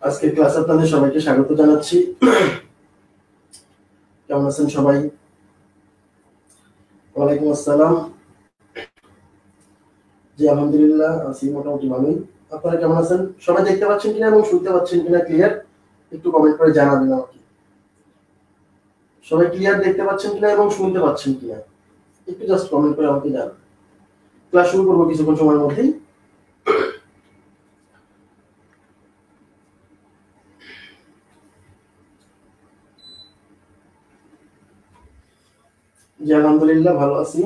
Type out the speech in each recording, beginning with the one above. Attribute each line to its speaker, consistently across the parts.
Speaker 1: আজকে ক্লাসে আপনাদের সবাইকে স্বাগত জানাচ্ছি। কেমন আছেন সবাই? ওয়ালাইকুম আসসালাম। জি আলহামদুলিল্লাহ আছি মোটামুটি ভালোই। আপনারা কেমন আছেন? সবাই দেখতে পাচ্ছেন কিনা এবং শুনতে পাচ্ছেন কিনা ক্লিয়ার? একটু কমেন্ট করে জানাবেন আমাকে। সবাই ক্লিয়ার দেখতে পাচ্ছেন কিনা এবং শুনতে পাচ্ছেন কিনা একটু জাস্ট কমেন্ট করে আমাকে জানান। ক্লাস শুরু করবো কিছুক্ষণ সময়ের মধ্যেই। জি আলহামদুলিল্লাহ ভালো আছি।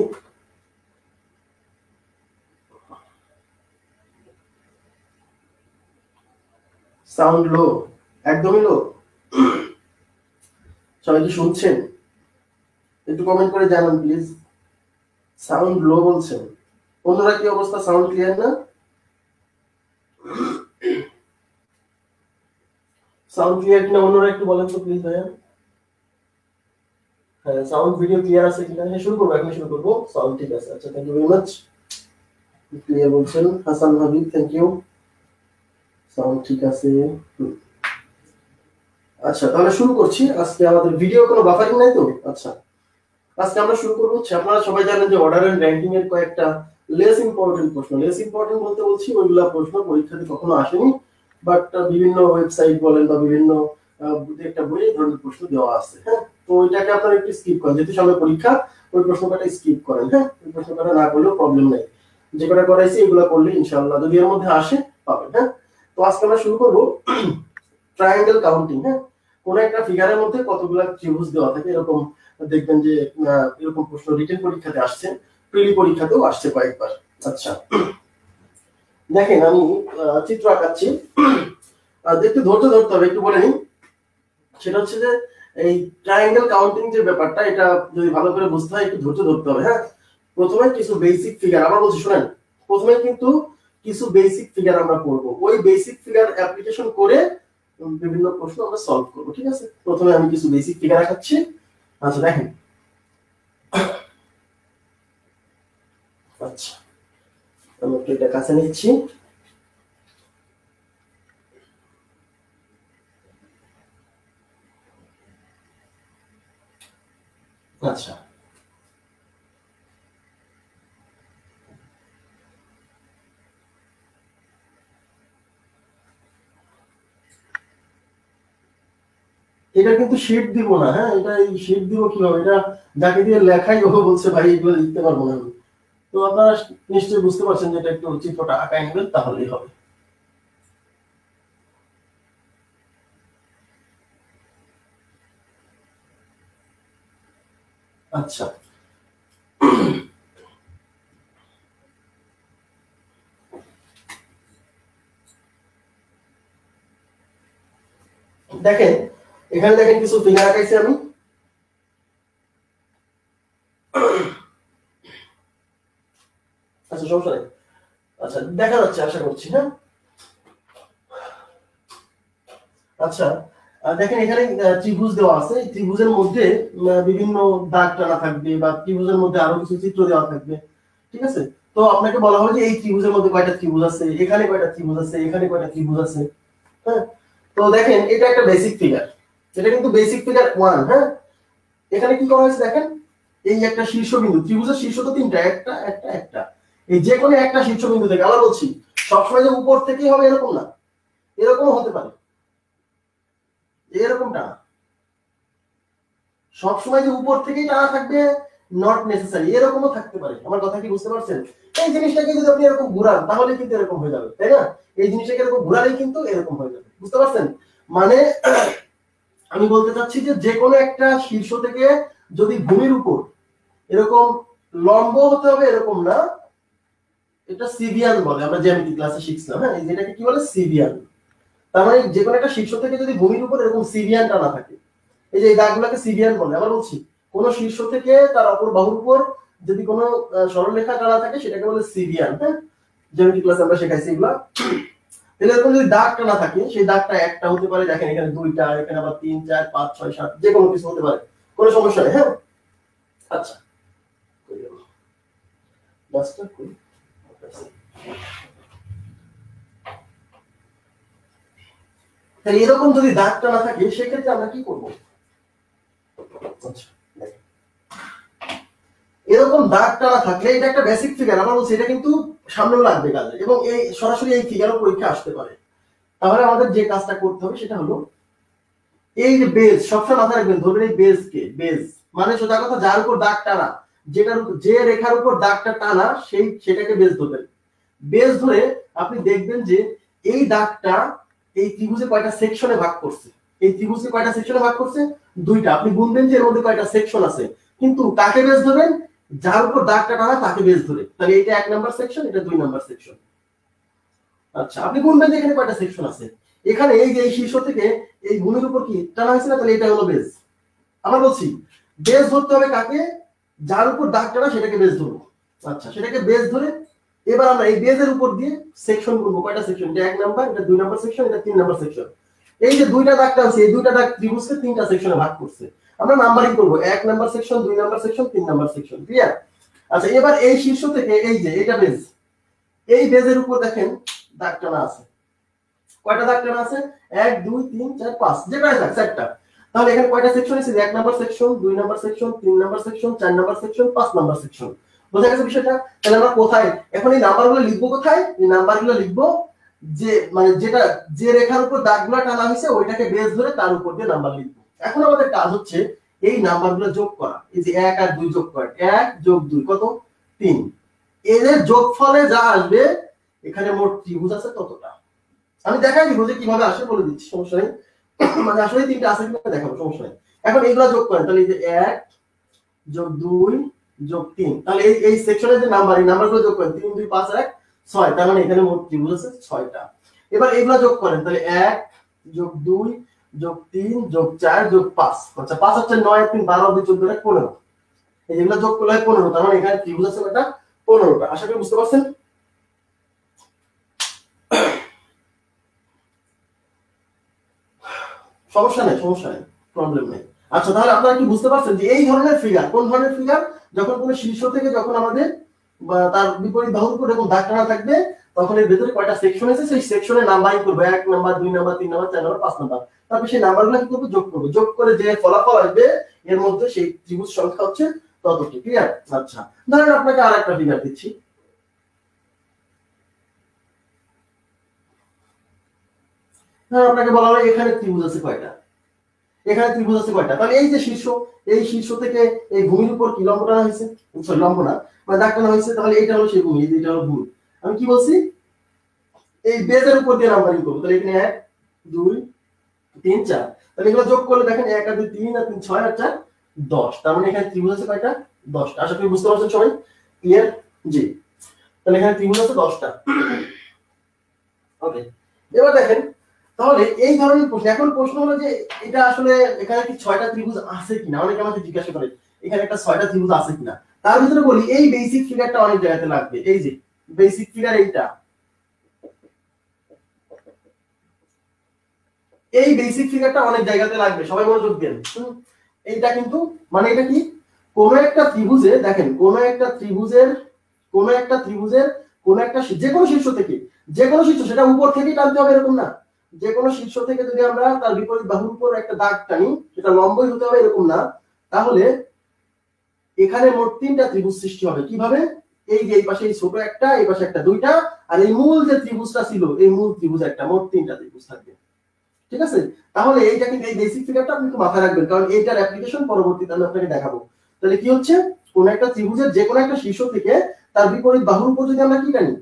Speaker 1: সাউন্ড লো, একদমই লো। সবাই কি শুনছেন? একটু কমেন্ট করে জানান প্লিজ। সাউন্ড লো বলছেন, অন্যরা কি অবস্থা? সাউন্ড ক্লিয়ার না? সাউন্ড ক্লিয়ার কিনা অন্যরা একটু বলেন তো প্লিজ ভাইয়া। হ্যাঁ, সাউন্ড ভিডিও ক্লিয়ার আছে কিনা? হ্যাঁ, শুরু করবো, এখন শুরু করবো। সাউন্ড ঠিক আছে, আচ্ছা thank you very much. Clear বলছেন Hasan Habib, thank you. Sound ঠিক আছে। আচ্ছা তাহলে শুরু করছি। আজকে আমাদের ভিডিও কোনো বাফারিং নাই তো? আচ্ছা, আজকে আমরা শুরু করবো হচ্ছে, আপনারা সবাই জানেন যে অর্ডার এন্ড র্যাঙ্কিং এর কয়েকটা লেস ইম্পর্টেন্ট প্রশ্ন, লেস ইম্পর্টেন্ট বলতে বলছি ওইগুলা প্রশ্ন পরীক্ষাতে কখনো আসেনি, বাট বিভিন্ন ওয়েবসাইট বলেন বা বিভিন্ন একটা বই এই ধরনের প্রশ্ন দেওয়া আছে। হ্যাঁ, তো ওইটাকে আপনারা একটু স্কিপ করেন, যেহেতু সামনে পরীক্ষা, ওই প্রশ্ন কটা স্কিপ করেন। হ্যাঁ, ওই প্রশ্ন কটা না করলেও প্রবলেম নাই, যে কটা করাইছি এগুলো করলে ইনশাআল্লাহ যদি এর মধ্যে আসে পাবেন। হ্যাঁ, তো আজকে আমরা শুরু করবো ট্রায়াঙ্গেল কাউন্টিং। হ্যাঁ, কোন একটা ফিগারের মধ্যে কতগুলো ত্রিভুজ দেওয়া থাকে, এরকম দেখবেন যে এরকম প্রশ্ন রিটেন পরীক্ষাতে আসছে, প্রিলি পরীক্ষাতেও আসছে কয়েকবার। আচ্ছা দেখেন, আমি চিত্র আঁকাচ্ছি, একটু ধৈর্য ধরতে হবে, একটু বলে নিই। সেটা হচ্ছে যে এই ট্রায়াঙ্গেল কাউন্টিং যে ব্যাপারটা, এটা যদি ভালো করে বুঝতে হয় একটু ধৈর্য ধরতে হবে। হ্যাঁ, প্রথমে কিছু বেসিক ফিগার, আবার বলছি শুনেন, প্রথমে কিন্তু কিছু বেসিক ফিগার আমরা করব, ওই বেসিক ফিগার অ্যাপ্লিকেশন করে বিভিন্ন প্রশ্ন আমরা সলভ করব। ঠিক আছে, প্রথমে আমি কিছু বেসিক ফিগার আঁকাচ্ছি। আচ্ছা দেখেন, আচ্ছা আমি একটু এটা কাছে নিচ্ছি। আচ্ছা এটা কিন্তু শীট দিব না। হ্যাঁ, এটা এই শীট দিব কিভাবে? এটা যাকে দিয়ে লেখাই ও বলছে ভাই এগুলো লিখতে পারবো না আমি। তো আপনারা নিশ্চয়ই বুঝতে পারছেন যে এটা একটু চিত্রটা আঁকায় নেবেন, তাহলেই হবে। আচ্ছা দেখেন, এখানে দেখেন কিছু ফিগার আঁকাইছি আমি। আচ্ছা সমস্যা নেই, আচ্ছা দেখা যাচ্ছে আশা করছি। হ্যাঁ, আচ্ছা দেখেন এখানে ত্রিভুজ দেওয়া আছে, ত্রিভুজের মধ্যে বিভিন্ন দাগ টানা থাকবে বা ত্রিভুজের মধ্যে আরো কিছু চিত্র দেওয়া থাকবে। ঠিক আছে, তো আপনাকে বলা হবে যে এই ত্রিভুজের মধ্যে কয়টা ত্রিভুজ আছে, এখানে কয়টা ত্রিভুজ আছে, এখানে কয়টা ত্রিভুজ আছে। হ্যাঁ, তো দেখেন এটা একটা বেসিক ফিগার, এটা কিন্তু বেসিক ফিগার 1। হ্যাঁ, এখানে কি করা হয়েছে দেখেন, এই একটা শীর্ষবিন্দু, ত্রিভুজের শীর্ষ তো তিনটা, একটা একটা একটা, এই যে কোনো একটা শীর্ষবিন্দু থেকে, আবার বলছি সবসময় যে উপর থেকেই হবে এরকম না, এরকমও হতে পারে, এরকমটা সবসময় যে উপর থেকেই টানা থাকবে নট নেসেসারি, এরকমও থাকতে পারে। আমার কথা কি বুঝতে পারছেন? এই জিনিসটাকে যদি আপনি এরকম ঘুরান তাহলে কিন্তু এরকম হয়ে যাবে, তাই না? এই জিনিসটাকে এরকম ঘুরালেই কিন্তু এরকম হয়ে যাবে, বুঝতে পারছেন? মানে আমি বলতে চাচ্ছি যে যে কোনো একটা শীর্ষ থেকে যদি ভূমির উপর এরকম লম্ব হতে হবে এরকম না, এটা সিভিয়ান বলে, আমরা জ্যামিতি ক্লাসে শিখছিলাম। হ্যাঁ, যেটাকে কি বলে? সিভিয়ান। তার মানে যে কোনো একটা শীর্ষ থেকে যদি ভূমির উপর এরকম সিভিয়ান টানা থাকে, এই যে এই দাগগুলোকে সিভিয়ান বলে। আবার বলছি, কোন শীর্ষ থেকে তার অপর বাহুর উপর যদি কোনো সরলরেখা টানা থাকে সেটাকে বলে সিভিয়ান। হ্যাঁ, জ্যামিতি ক্লাসে আমরা শেখাইছি এগুলা। তাহলে এরকম যদি দাগ টানা থাকে, সেই দাগটা একটা হতে পারে, দেখেন এখানে দুইটা, এখানে আবার 3 4 5 6 7, যে কোনো কিছু হতে পারে, কোনো সমস্যা নেই। হ্যাঁ, আচ্ছা মাস্টার করি। তাহলে এরকম যদি দাগ টানা থাকে সেক্ষেত্রে আমরা কি করব? আচ্ছা, এরকম দাগ টানা থাকলে এটা একটা বেসিক ফিগার, আমরা বলছি এটা কিন্তু সামনেও লাগবে কাজে, এবং এই সরাসরি এই ফিগারও পরীক্ষা আসতে পারে। তাহলে আমাদের যে কাজটা করতে হবে সেটা হলো এই যে বেজ, সবসময় মাথায় রাখবেন, ধরবেন এই বেজকে, বেজ মানে সোজা কথা যার উপর দাগ টানা, যেটার যে রেখার উপর দাগটা টানা সেটাকে বেজ ধরবেন। বেজ ধরে আপনি দেখবেন যে এই দাগটা এই ত্রিভুজে কয়টা সেকশনে ভাগ করছে, এই ত্রিভুজে কয়টা সেকশনে ভাগ করছে, দুইটা। আপনি গুনবেন যে এর মধ্যে কয়টা সেকশন আছে, কিন্তু কাকে বেজ ধরবেন? যার উপর দাগটা টানা তাকে বেজ ধরে। তাহলে এটা 1 নাম্বার সেকশন, এটা 2 নাম্বার সেকশন। আচ্ছা, আপনি গুনবেন যে এখানে কয়টা সেকশন আছে, এখানে এই যে এই শীর্ষ থেকে এই ভূমির উপর কি টানা হয়েছে না, তাহলে এটা হলো বেজ। আমরা বলছি বেজ ধরতে হবে কাকে? যার উপর দাগ টানা সেটাকে বেজ ধরবো। আচ্ছা, সেটাকে বেজ ধরে এবার আমরা এই বেজের উপর দিয়ে সেকশন করব। কয়টা সেকশন? এটা 1 নাম্বার, এটা 2 নাম্বার সেকশন, এটা 3 নাম্বার সেকশন। এই যে দুইটা দাগ টানছে, এই দুইটা দাগ ত্রিভুজকে 3টা সেকশনে ভাগ করছে। আমরা নাম্বারিং করব, 1 number section, 2 number section, 3 number section. Clear? আচ্ছা, এবার এই শীর্ষ থেকে এই যে এটা বেজ, এই বেজের উপর দেখেন দাগ টানা আছে। কয়টা দাগ টানা আছে? 1 2 3 4 5, যে কয়টা দাগ? 4টা। তাহলে এখানে কয়টা সেকশন আছে? 1 number section, 2 number section, 3 number section, 4 number section, 5 number section. বোঝা গেছে বিষয়টা? তাহলে আমরা কোথায় এখন এই নাম্বারগুলো লিখবো? কোথায় এই নাম্বারগুলো লিখবো? যে মানে যেটা যে রেখার উপর দাগগুলো টানা হয়েছে ওইটাকে বেস ধরে তার উপর দিয়ে নাম্বার লিখবো। এখন আমাদের কাজ হচ্ছে এই নাম্বারগুলো যোগ করা। এই যে 1 আর 2 যোগ করেন, 1 যোগ 2 কত? 3। এদের যোগফলে যা আসবে, এখানে মোট ত্রিভুজ আছে ততটা। আমি দেখাই দিব যে কিভাবে আসে, বলে দিচ্ছি, সমস্যা নেই। মানে আসলে 3টা আছে কিনা দেখাবো, সমস্যা নেই। এখন এগুলো যোগ করেন, তাহলে এই যে 1 যোগ 2 যোগ 3, তাহলে এই সেকশনের যে নাম্বার, এই নাম্বারগুলো যোগ করেন, 3 2 5 1 6, তার মানে এখানে মোট ত্রিভুজ আছে 6টা। এবার এগুলো যোগ করেন, তাহলে 1 যোগ 2 যোগ 3 যোগ 4 যোগ 5। আচ্ছা, 5 হচ্ছে 9 3 12 2 14 15। এই যেগুলো যোগ করলে হয় 15, তার মানে এখানে ত্রিভুজ আছে কয়টা? 15টা। আশা করি বুঝতে পারছেন। সমস্যা নেই, সমস্যা নেই, প্রবলেম নেই। আচ্ছা, তাহলে আপনারা কি বুঝতে পারছেন যে এই ধরনের ফিগার, কোন ধরনের ফিগার? যখন কোনো শীর্ষ থেকে যখন আমাদের তার বিপরীত বাহুর উপর এরকম দাগ টানা থাকবে, তখন এর ভেতরে কয়টা সেকশন আছে সেই সেকশনে নাম্বারিং করব, 1 number, 2 number, 3 number, 4 number, 5 number. তারপর সেই নাম্বারগুলো কি করব? যোগ করব। যোগ করে যে ফলাফল আসবে এর মধ্যে সেই ত্রিভুজ সংখ্যা হচ্ছে ততটি। ক্লিয়ার? আচ্ছা, ধরেন আপনাকে আরেকটা ফিগার দিচ্ছি। আপনাকে বলা হয় এখানে ত্রিভুজ আছে কয়টা, এখানে ত্রিভুজ আছে কয়টা? তাহলে এই যে শীর্ষ, এই শীর্ষ থেকে এই ভূমির উপর কি লম্ব টানা হয়েছে? সরি, লম্ব না, মানে দাগ টানা হয়েছে। তাহলে এটা হলো সেই ভূমি, এটা হলো ভূমি। আমি কি বলছি? এই বেজের উপর দিয়ে নাম্বারিং করব। তাহলে এখানে 1 2 3 4, তাহলে এগুলো যোগ করলে দেখেন 1 আর 2 3 আর 3 6 আর 4 10। তার মানে এখানে ত্রিভুজ আছে কয়টা? 10টা। আশা করি বুঝতে পারছেন সবাই। ক্লিয়ার? জি। তাহলে এখানে ত্রিভুজ আছে 10টা। ওকে, এবার দেখেন, তাহলে এই ধরনের প্রশ্ন। এখন প্রশ্ন হলো যে এটা আসলে এখানে কি 6টা ত্রিভুজ আছে কিনা, অনেকে আমাকে জিজ্ঞাসা করে এখানে একটা 6টা ত্রিভুজ আছে কিনা। তার ভিতরে বলি এই বেসিক ফিগারটা অনেক জায়গাতে লাগবে। এই যে বেসিক ফিগার, এইটা, এই বেসিক ফিগারটা অনেক জায়গাতে লাগবে, সবাই মনোযোগ দেন। এইটা কিন্তু মানে এটা কি, কোন একটা ত্রিভুজে দেখেন, কোন একটা ত্রিভুজের কোন একটা যে কোনো শীর্ষ থেকে, যে কোনো শীর্ষ, সেটা উপর থেকেই টানতে হবে এরকম না। যে কোনো শীর্ষ থেকে যদি আমরা তার বিপরীত বাহুর উপর একটা দাগ টানি, সেটা লম্বই হতে হবে এরকম না। তাহলে এখানে মোট 3টা ত্রিভুজ সৃষ্টি হবে। কিভাবে? এই যে এই পাশে এই ছোট একটা, এই পাশে একটা, 2টা, আর এই মূল যে ত্রিভুজটা ছিল এই মূল ত্রিভুজ একটা, মোট 3টা ত্রিভুজ থাকবে। ঠিক আছে? তাহলে এইটা কিন্তু এই বেসিক ফিগারটা আপনি একটু মাথায় রাখবেন, কারণ এইটার অ্যাপ্লিকেশন পরবর্তীতে আমি আপনাকে দেখাবো। তাহলে কি হচ্ছে, কোন একটা ত্রিভুজের যে কোনো একটা শীর্ষ থেকে তার বিপরীত বাহুর উপর যদি আমরা কি টানি,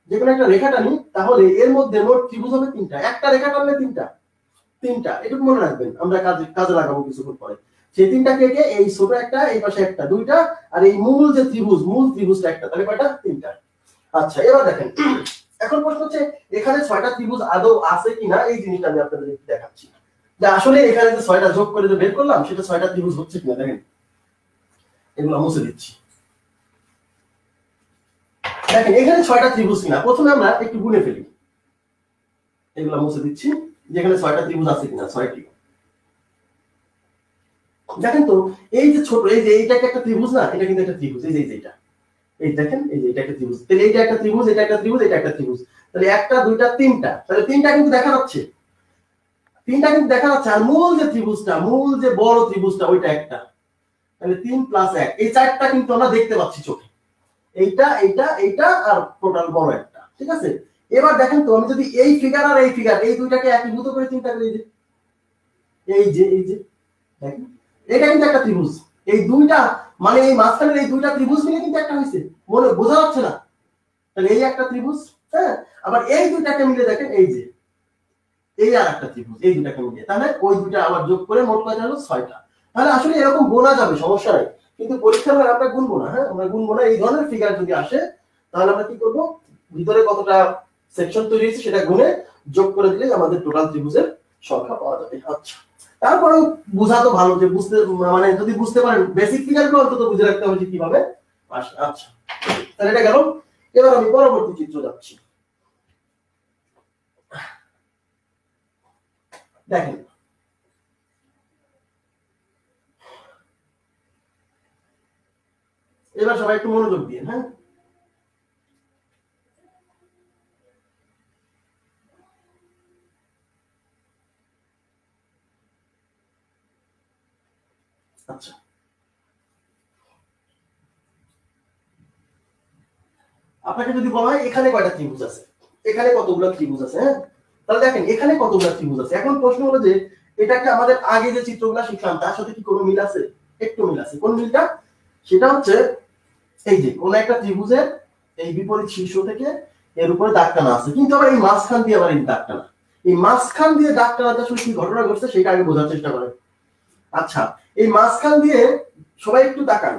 Speaker 1: যে কোনো একটা রেখা টানি, তাহলে এর মধ্যে মোট ত্রিভুজ হবে 3টা। একটা রেখা টানলে 3টা, এটুকু মনে রাখবেন, আমরা কাজে লাগাবো কিছুক্ষণ পরে। সেই 3টা কে কে? এই ছোট একটা, এই পাশে একটা, 2টা, আর এই মূল যে ত্রিভুজ, মূল ত্রিভুজটা একটা। তাহলে কয়টা? 3টা। আচ্ছা, এবার দেখেন, এখন প্রশ্ন হচ্ছে এখানে 6টা ত্রিভুজ আদৌ আছে কিনা, এই জিনিসটা আমি আপনাদের একটু দেখাচ্ছি যে আসলে এখানে যে 6টা যোগ করে যে বের করলাম সেটা 6টা ত্রিভুজ হচ্ছে কিনা। দেখেন, এগুলো মুছে দিচ্ছি। দেখেন এখানে 6টা ত্রিভুজ কিনা, প্রথমে আমরা একটু গুনে ফেলি। এগুলো মুছে দিচ্ছি, যে এখানে 6টা ত্রিভুজ আছে কিনা। 6টি। দেখেন তো, এই যে ছোট, এই যে এইটাকে একটা ত্রিভুজ না, এটা কিন্তু একটা ত্রিভুজ। এই যে এইটা, এই দেখেন, এই যে এটা একটা ত্রিভুজ। তাহলে এইটা একটা ত্রিভুজ, এটা একটা ত্রিভুজ, এটা একটা ত্রিভুজ। তাহলে একটা, দুইটা, 3টা, তাহলে 3টা কিন্তু দেখা যাচ্ছে। তিনটা কিন্তু দেখা যাচ্ছে, আর মূল যে ত্রিভুজটা, মূল যে বড় ত্রিভুজটা ওইটা একটা, তাহলে 3 + 1, এই চারটা কিন্তু আমরা দেখতে পাচ্ছি চোখে, এইটা এইটা এইটা আর টোটাল বড় একটা, ঠিক আছে। এবার দেখেন তো আমি যদি এই ফিগার আর এই ফিগার এই দুইটাকে একীভূত করে চিন্তা করি, যে এই যে দেখেন এটা কিন্তু একটা ত্রিভুজ, এই দুইটা মানে এই মাঝখানের এই দুইটা ত্রিভুজ মিলে কিন্তু একটা হইছে, মনে বোঝা যাচ্ছে না? তাহলে এই একটা ত্রিভুজ, হ্যাঁ, আবার এই দুইটাকে মিলে দেখেন এই যে এই আর একটা ত্রিভুজ, এই দুটাকে মিলে, তাহলে ওই দুইটা আবার যোগ করে মোট কয়টা হলো 6টা। তাহলে আসলে এরকম গোনা যাবে, সমস্যা নাই, কিন্তু পরীক্ষার হলে আমরা গুনবো না, হ্যাঁ আমরা গুনবো না। এই ধরনের ফিগার যদি আসে তাহলে আমরা কি করব, ভিতরে কতটা সেকশন তৈরি হয়েছে সেটা গুনে যোগ করে দিলে আমাদের টোটাল ত্রিভুজের সংখ্যা পাওয়া যাবে। আচ্ছা, তারপরেও বোঝা তো ভালো, যে বুঝতে মানে যদি বুঝতে পারেন বেসিক ফিগারগুলো অন্তত বুঝে রাখতে হবে যে কিভাবে আসে। আচ্ছা, তাহলে এটা গেল। এবার আমি পরবর্তী চিত্র যাচ্ছি। দেখেন এবার সবাই একটু মনোযোগ দিয়ে, হ্যাঁ আচ্ছা, আপনাকে যদি বলা হয় এখানে কয়টা ত্রিভুজ আছে, এখানে কতগুলো ত্রিভুজ আছে, হ্যাঁ তাহলে দেখেন এখানে কতগুলো ত্রিভুজ আছে। এখন প্রশ্ন হলো যে এটাকে আমাদের আগে যে চিত্রগুলো শিখলাম তার সাথে কি কোনো মিল আছে? একটু মিল আছে। কোন মিলটা? সেটা হচ্ছে এই যে কোন একটা ত্রিভুজের এই বিপরীত শীর্ষ থেকে এর উপরে দাগ টানা আছে, কিন্তু আবার এই মাঝখান দিয়ে আবার এই দাগ টানা, এই মাঝখান দিয়ে দাগ টানাতে আসলে কি ঘটনা ঘটছে সেটা আগে বোঝার চেষ্টা করেন। আচ্ছা, এই মাঝখান দিয়ে সবাই একটু তাকান,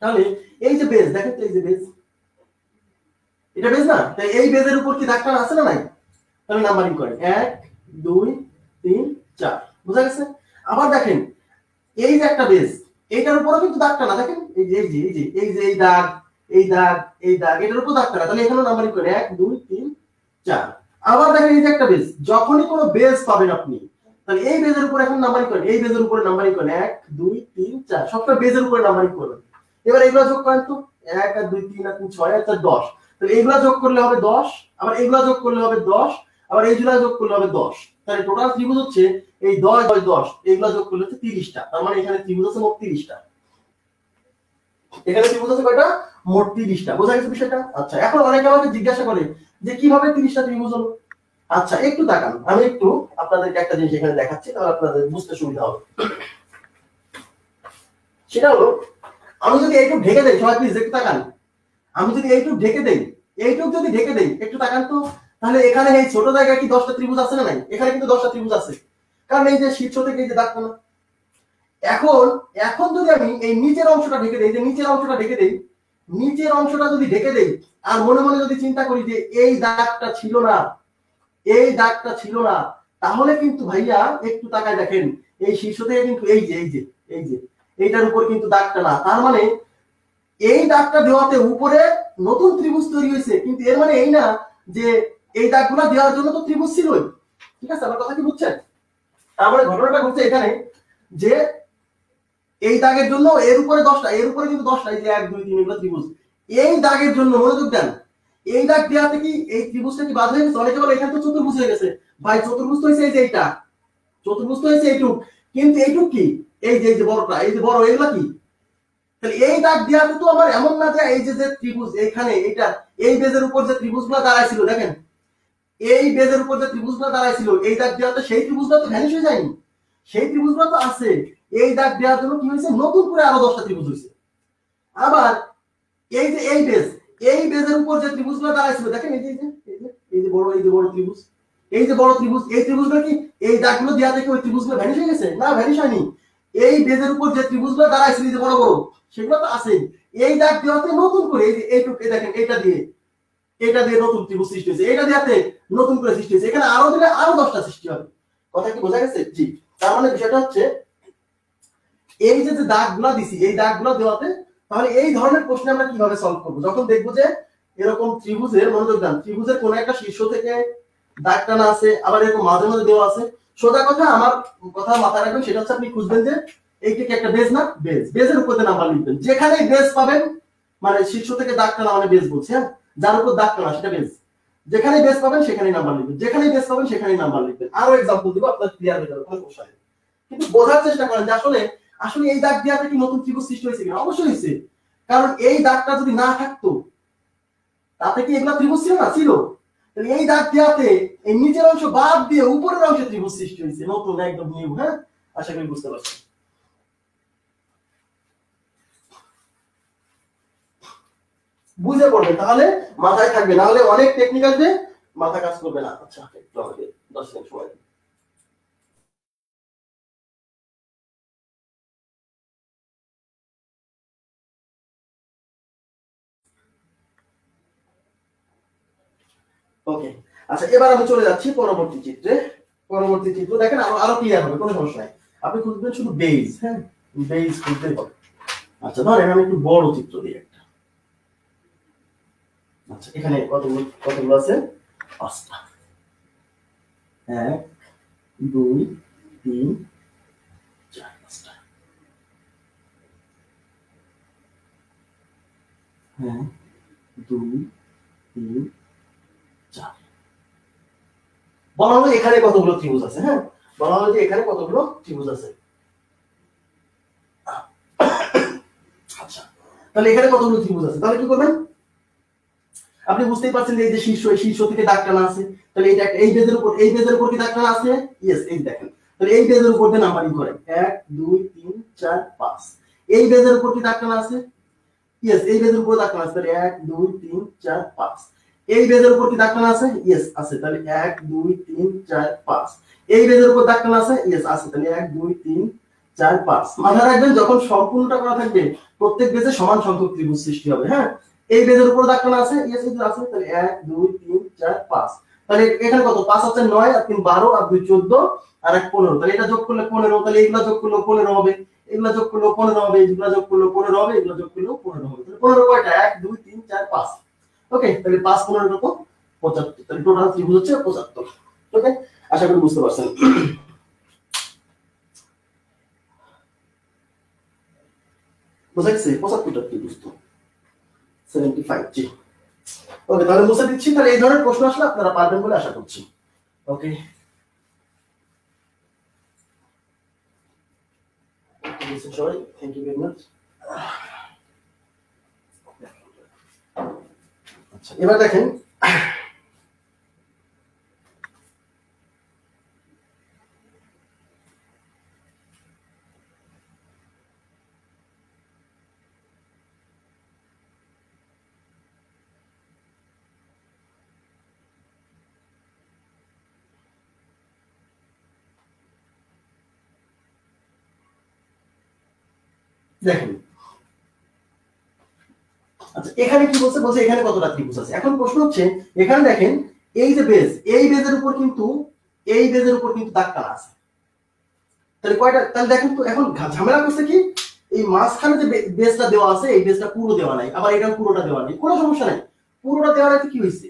Speaker 1: তাহলে এই যে বেজ দেখেন তো, এই যে বেজ, এটা বেজ না? তাই এই বেজের উপর কি দাগ টানা আছে না নাই? তাহলে নাম্বারিং করেন 1 2 3 4, বুঝা গেছে? আবার দেখেন এই যে একটা বেজ, এইটার উপরও কিন্তু দাগ টানা, দেখেন এই যে এই দাগ, এই দাগ, এই দাগ, এটার উপর দাগ টানা, তাহলে এখানেও নাম্বারিং করেন 1 2 3 4। আবার দেখেন এই যে একটা বেজ, যখনই কোনো বেজ পাবেন আপনি, তাহলে এই বেজের উপর এখন নাম্বারিং করেন, এই বেজের উপরে নাম্বারিং করেন 1 2 3 4, সবটা বেজের উপরে নাম্বারিং করবেন। এবার এগুলা যোগ করেন তো, 1 আর 2 3 আর 3 6 আর 4 10, তাহলে এগুলা যোগ করলে হবে 10, আবার এগুলা যোগ করলে হবে 10, আবার এইগুলা যোগ করলে হবে 10, তাহলে টোটাল ত্রিভুজ হচ্ছে এই 10 10 10, এগুলা যোগ করলে হচ্ছে 30টা। তার মানে এখানে ত্রিভুজ আছে মোট 30টা, এখানে ত্রিভুজ আছে কয়টা? মোট 30টা। বোঝা গেছে বিষয়টা? আচ্ছা, এখন অনেকে আমাকে জিজ্ঞাসা করে যে কিভাবে 30টা ত্রিভুজ হলো। আচ্ছা, একটু তাকান, আমি একটু আপনাদেরকে একটা জিনিস এখানে দেখাচ্ছি, তাহলে আপনাদের বুঝতে সুবিধা হবে। সেটা হলো, আমি যদি এইটুকু ঢেকে দেই, সবাই প্লিজ একটু তাকান, আমি যদি এইটুকু ঢেকে দেই, এইটুকু যদি ঢেকে দেই, একটু তাকান তো, তাহলে এখানে এই ছোট জায়গায় কি 10টা ত্রিভুজ আছে না নাই? এখানে কিন্তু 10টা ত্রিভুজ আছে, কারণ এই যে শীর্ষ থেকে এই যে দাগ টানা। এখন এখন যদি আমি এই নিচের অংশটা ঢেকে দেই, যে নিচের অংশটা ঢেকে দেই, নিচের অংশটা যদি ঢেকে দেই আর মনে মনে যদি চিন্তা করি যে এই দাগটা ছিল না, এই দাগটা ছিল না, তাহলে কিন্তু ভাইয়া একটু তাকায় দেখেন এই শীর্ষ থেকে কিন্তু এই যে এইটার উপর কিন্তু দাগটা না, তার মানে এই দাগটা দেওয়াতে উপরে নতুন ত্রিভুজ তৈরি হয়েছে, কিন্তু এর মানে এই না যে এই দাগগুলো দেওয়ার জন্য তো ত্রিভুজ ছিলই। ঠিক আছে, আমার কথা কি বুঝছেন? তার মানে ঘটনাটা ঘটছে এখানে যে এই দাগের জন্য এর উপরে 10টা, এর উপরে কিন্তু 10টা, এই যে 1 2 3 এগুলো ত্রিভুজ, এই দাগের জন্য মনোযোগ দেন, এই দাগ দেওয়াতে কি এই ত্রিভুজটা কি বাদ হয়ে গেছে? অনেকে বলে এখানে তো চতুর্ভুজ হয়ে গেছে। ভাই চতুর্ভুজ তো হয়েছে এই যে এইটা, চতুর্ভুজ তো হয়েছে এইটুক, কিন্তু এইটুক কি? এই যে বড়টা, এই যে বড়, এগুলা কি? তাহলে এই দাগ দেওয়াতে তো আমার এমন না যে এই যে ত্রিভুজ এখানে এটা এই বেজের উপর যে ত্রিভুজগুলো দাঁড়াইছিল, দেখেন এই বেজের উপর যে ত্রিভুজগুলো দাঁড়াইছিল, এই দাগ দেওয়াতে সেই ত্রিভুজগুলো তো ভ্যানিশ হয়ে যায়নি, সেই ত্রিভুজগুলো তো আছে। এই দাগ দেওয়ার জন্য কি হয়েছে? নতুন করে আরো 10টা ত্রিভুজ হয়েছে। আবার এই যে এই বেজের উপর যে ত্রিভুজগুলো দাঁড়াইছিল, দেখেন এই যে বড় ত্রিভুজ, এই যে বড় ত্রিভুজ, এই ত্রিভুজগুলো কি এই দাগগুলো দেওয়া থেকে ওই ত্রিভুজগুলো ভ্যানিশ হয়ে গেছে? না, ভ্যানিশ হয়নি। এই বেজের উপর যে ত্রিভুজগুলো দাঁড়াইছিল এই যে বড় বড়, সেগুলো তো আছে। এই দাগ দেওয়াতে নতুন করে এই যে এইটুকু দেখেন, এটা দিয়ে নতুন ত্রিভুজ সৃষ্টি হয়েছে, এটা দেওয়াতে নতুন করে সৃষ্টি হয়েছে, এখানে আরো দিলে আরো 10টা সৃষ্টি হবে। কথা কি বোঝা গেছে? জি। তার মানে বিষয়টা হচ্ছে এই যে দাগগুলো দিছি, এই দাগগুলো দেওয়াতে, তাহলে এই ধরনের প্রশ্ন আমরা কিভাবে সলভ করব? যখন দেখবো যে এরকম ত্রিভুজের, মনোযোগ দেন, ত্রিভুজের কোন একটা শীর্ষ থেকে দাগ টানা আছে, আবার এরকম মাঝে মাঝে দেওয়া আছে। সোজা কথা, আমার কথা মাথায় রাখবেন, সেটা হচ্ছে আপনি খুঁজবেন যে এইটা কি একটা বেজ না? বেজের উপরে নাম্বার লিখবেন, যেখানে বেজ পাবেন, মানে শীর্ষ থেকে দাগ টানা মানে বেজ বলছি, হ্যাঁ, যার উপর দাগ টানা সেটা বেজ। যেখানে বেস পাবেন সেখানেই নাম্বার লিখবেন, যেখানে বেস পাবেন সেখানেই নাম্বার লিখবেন। আরো এক্সাম্পল দিব, আপনার ক্লিয়ার হয়ে যাবে, কোনো সমস্যা নেই। কিন্তু বোঝার চেষ্টা করেন যে আসলে আসলে এই দাগ দিয়ে কি নতুন ত্রিভুজ সৃষ্টি হয়েছে কিনা। অবশ্যই হয়েছে, কারণ এই দাগটা যদি না থাকতো তাতে কি এগুলা ত্রিভুজ ছিল না? ছিল। তাহলে এই দাগ দেওয়াতে এই নিচের অংশ বাদ দিয়ে উপরের অংশে ত্রিভুজ সৃষ্টি হয়েছে, নতুন একদম নিউ। হ্যাঁ, আশা করি বুঝতে পারছেন। বুঝে পড়বেন তাহলে মাথায় থাকবে, না হলে অনেক টেকনিক আসবে, মাথা কাজ করবে না। আচ্ছা, একটু আমাকে 10 সেকেন্ড সময় দিন। ওকে, আচ্ছা এবার আমি চলে যাচ্ছি পরবর্তী চিত্রে। পরবর্তী চিত্র দেখেন আরো ক্লিয়ার হবে, কোনো সমস্যা নাই। আপনি খুঁজবেন শুধু বেজ। হ্যাঁ, বেজ খুঁজতে হবে। আচ্ছা ধরেন আমি একটু বড় চিত্র দিই একটা। আচ্ছা এখানে কতগুলো আছে? 5টা। 1 2 3 4 5টা। হ্যাঁ, 2 3 4। বলা হলো এখানে কতগুলো ত্রিভুজ আছে। হ্যাঁ, বলা হলো যে এখানে কতগুলো ত্রিভুজ আছে। আচ্ছা, তাহলে এখানে কতগুলো ত্রিভুজ আছে, তাহলে কি করবেন? আপনি বুঝতেই পারছেন যে এই যে শীর্ষ থেকে দাগ টানা আছে, তাহলে এটা এই বেজের উপর কি দাগ টানা আছে? ইয়েস, এই দেখেন। তাহলে এই বেজের উপর দিয়ে নাম্বারিং করেন 1 2 3 4 5। এই বেজের উপর কি দাগ টানা আছে? ইয়েস, এই বেজের উপর দাগ টানা আছে, তাহলে 1 2 3 4 5। এই বেজের উপর কি দাগ টানা আছে? ইয়েস আছে, তাহলে 1 2 3 4 5। এই বেজের উপর দাগ টানা আছে? ইয়েস আছে, তাহলে 1 2 3 4 5। মাথায় রাখবেন যখন সম্পূর্ণটা করা থাকবে প্রত্যেক বেজে সমান সংখ্যক ত্রিভুজ সৃষ্টি হবে। হ্যাঁ, এই বেজের উপর দাগ টানা আছে? ইয়েস আছে, তাহলে 1 2 3 4 5। তাহলে এখানে কত? 5 আছে 9 আর 3 12 আর 2 14 আর 1 15। তাহলে এটা যোগ করলে 15, তাহলে এগুলা যোগ করলে 15 হবে, এগুলা যোগ করলে 15 হবে, এগুলা যোগ করলে 15 হবে, এগুলা যোগ করলে 15 হবে। তাহলে 15 কয়টা? 1 2 3 4 5। ওকে, তাহলে 5 15 কত? 75। তাহলে টোটাল ত্রিভুজ হচ্ছে 75। ওকে, আশা করি বুঝতে পারছেন। বুঝাইছে? 75টা ত্রিভুজ তো 75। জি, ওকে, তাহলে মুছে দিচ্ছি। তাহলে এই ধরনের প্রশ্ন আসলে আপনারা পারবেন বলে আশা করছি। ওকে, সবাই থ্যাংক ইউ ভেরি মাচ। আচ্ছা এবার দেখেন দেখেন আচ্ছা এখানে কি বলছে? বলছে এখানে কতটা ত্রিভুজ আছে। এখন প্রশ্ন হচ্ছে এখানে দেখেন এই যে বেজ, এই বেজের উপর কিন্তু দাগ টানা আছে। তাহলে কয়টা? তাহলে দেখেন তো এখন ঝামেলা করছে কি, এই মাঝখানে যে বেজটা দেওয়া আছে এই বেজটা পুরো দেওয়া নাই, আবার এটা পুরোটা দেওয়া নাই। কোনো সমস্যা নাই, পুরোটা দেওয়া নাই। কি হয়েছে?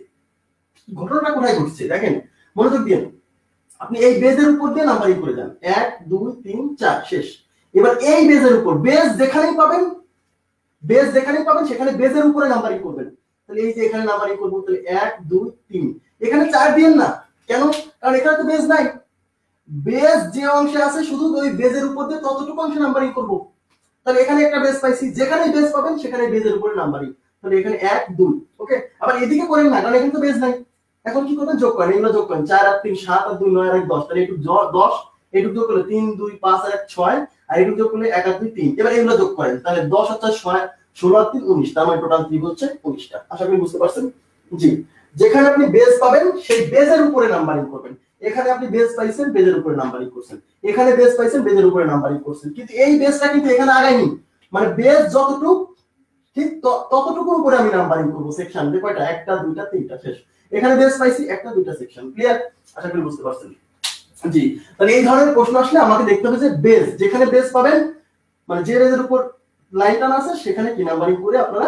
Speaker 1: ঘটনাটা কোথায় ঘটছে দেখেন, মনোযোগ দিন। আপনি এই বেজের উপর দিয়ে নাম্বারিং করে যান 1 2 3 4 শেষ। এবার এই বেজের উপর বেজ যেখানেই পাবেন সেখানে বেজের উপরে নাম্বারিং করবেন। তাহলে এই যে এখানে নাম্বারিং করব, তাহলে 1 2 3। এখানে 4 দিবেন না, কেন? কারণ এখানে তো বেজ নাই। বেজ যে অংশে আছে শুধু ওই বেজের উপর দিয়ে ততটুকু অংশে নাম্বারিং করব। তাহলে এখানে একটা বেজ পাইছি, যেখানে বেজ পাবেন সেখানে বেজের উপরে নাম্বারিং। তাহলে এখানে 1 2। ওকে, আবার এদিকে করেন না, কারণ এখানে তো বেজ নাই। এখন কি করবেন? যোগ করেন, এগুলো যোগ করেন। 4 আর 3 7 আর 2 9 আর 1 10। তাহলে একটু 10, এটুকু যোগ করলে 3 2 5 আর 1 6, আর এটুকু যোগ করলে 1 আর 2 3। এবার এগুলো যোগ করেন, তাহলে 10 আর 4 16 আর 3 19। তার মানে টোটাল ত্রিভুজ হচ্ছে 19টা। আশা করি বুঝতে পারছেন। জি, যেখানে আপনি বেজ পাবেন সেই বেজের উপরে নাম্বারিং করবেন। এখানে আপনি বেজ পাইছেন, বেজের উপরে নাম্বারিং করছেন। এখানে বেজ পাইছেন, বেজের উপরে নাম্বারিং করছেন। কিন্তু এই বেজটা কিন্তু এখানে আগায়নি, মানে বেজ যতটুকু ঠিক ততটুকুর উপরে আমি নাম্বারিং করব সেকশন। যে কয়টা? 1টা 2টা 3টা শেষ। এখানে বেজ পাইছি 1টা 2টা সেকশন। ক্লিয়ার? আশা করি বুঝতে পারছেন। জি, তাহলে এই ধরনের প্রশ্ন আসলে আমাকে দেখতে হবে যে বেজ, যেখানে বেজ পাবেন মানে যে বেজের উপর লাইন টানা আছে সেখানে কি নাম্বারিং করে আপনারা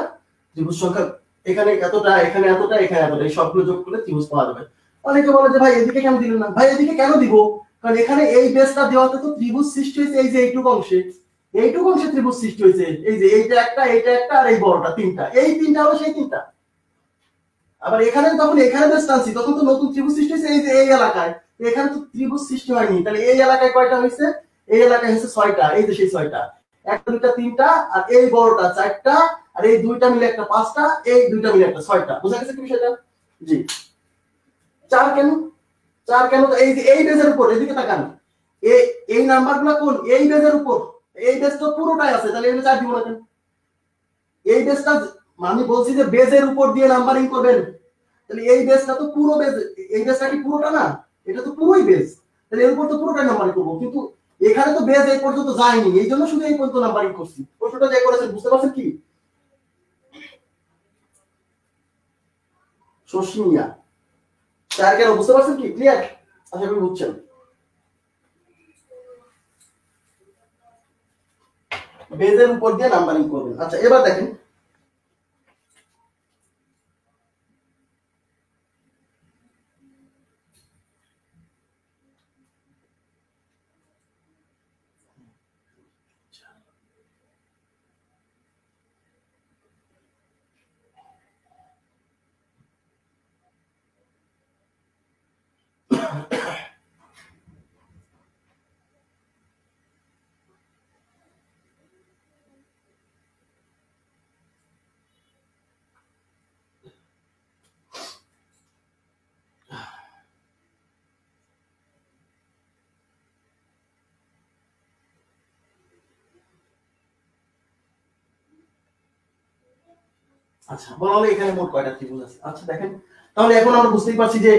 Speaker 1: ত্রিভুজ সংখ্যা এখানে এতটা, এখানে এতটা, এখানে এতটা, এই সবগুলো যোগ করলে ত্রিভুজ পাওয়া যাবে। অনেকে বলে যে ভাই এদিকে কেন দিলেন না? ভাই এদিকে কেন দিব? কারণ এখানে এই বেজটা দেওয়াতে তো ত্রিভুজ সৃষ্টি হয়েছে। এই যে এইটুকু অংশে ত্রিভুজ সৃষ্টি হয়েছে। এই যে এইটা একটা আর এই বড়টা 3টা, এই 3টা হলো সেই 3টা। আবার এখানে তখন এখানে বেশ টানছি, তখন তো নতুন ত্রিভুজ সৃষ্টি হয়েছে এই যে এই এলাকায়, এখানে তো ত্রিভুজ সৃষ্টি হয়নি, তাহলে এই এলাকায় কয়টা হয়েছে? এই এলাকায় হয়েছে 6টা, এই যে সেই 6টা, একটা দুইটা তিনটা, আর এই বড়টা 4টা, আর এই দুইটা মিলে একটা 5টা, এই দুইটা মিলে একটা 6টা। বুঝা গেছে কি বিষয়টা? জি। 4 কেন? 4 কেন? এই যে এই বেজের উপর, এদিকে তাকান, এই নাম্বারগুলো কোন? এই বেজের উপর, এই বেজ তো পুরোটাই আছে, তাহলে এখানে 4 দিব না কেন? এই বেজটা আমি বলছি যে বেজের উপর দিয়ে নাম্বারিং করবেন, তাহলে এই বেজটা তো পুরো বেজ, এই বেজটা কি পুরোটা না? এটা তো পুরোই বেজ, তাহলে এর উপর তো পুরোটাই নাম্বারিং করবো, কিন্তু এখানে তো বেজ এই পর্যন্ত যায়নি, এই জন্য শুধু এই পর্যন্ত নাম্বারিং করছি। প্রশ্নটা যে করেছেন বুঝতে পারছেন কি? শশিয়া 4 কেন বুঝতে পারছেন কি? ক্লিয়ার? আশা করি বুঝছেন। বেজের উপর দিয়ে নাম্বারিং করবেন। আচ্ছা এবার দেখেন, আচ্ছা বলা হলো এখানে মোট কয়টা ত্রিভুজ আছে। আচ্ছা দেখেন, তাহলে এখন আমরা বুঝতেই পারছি যে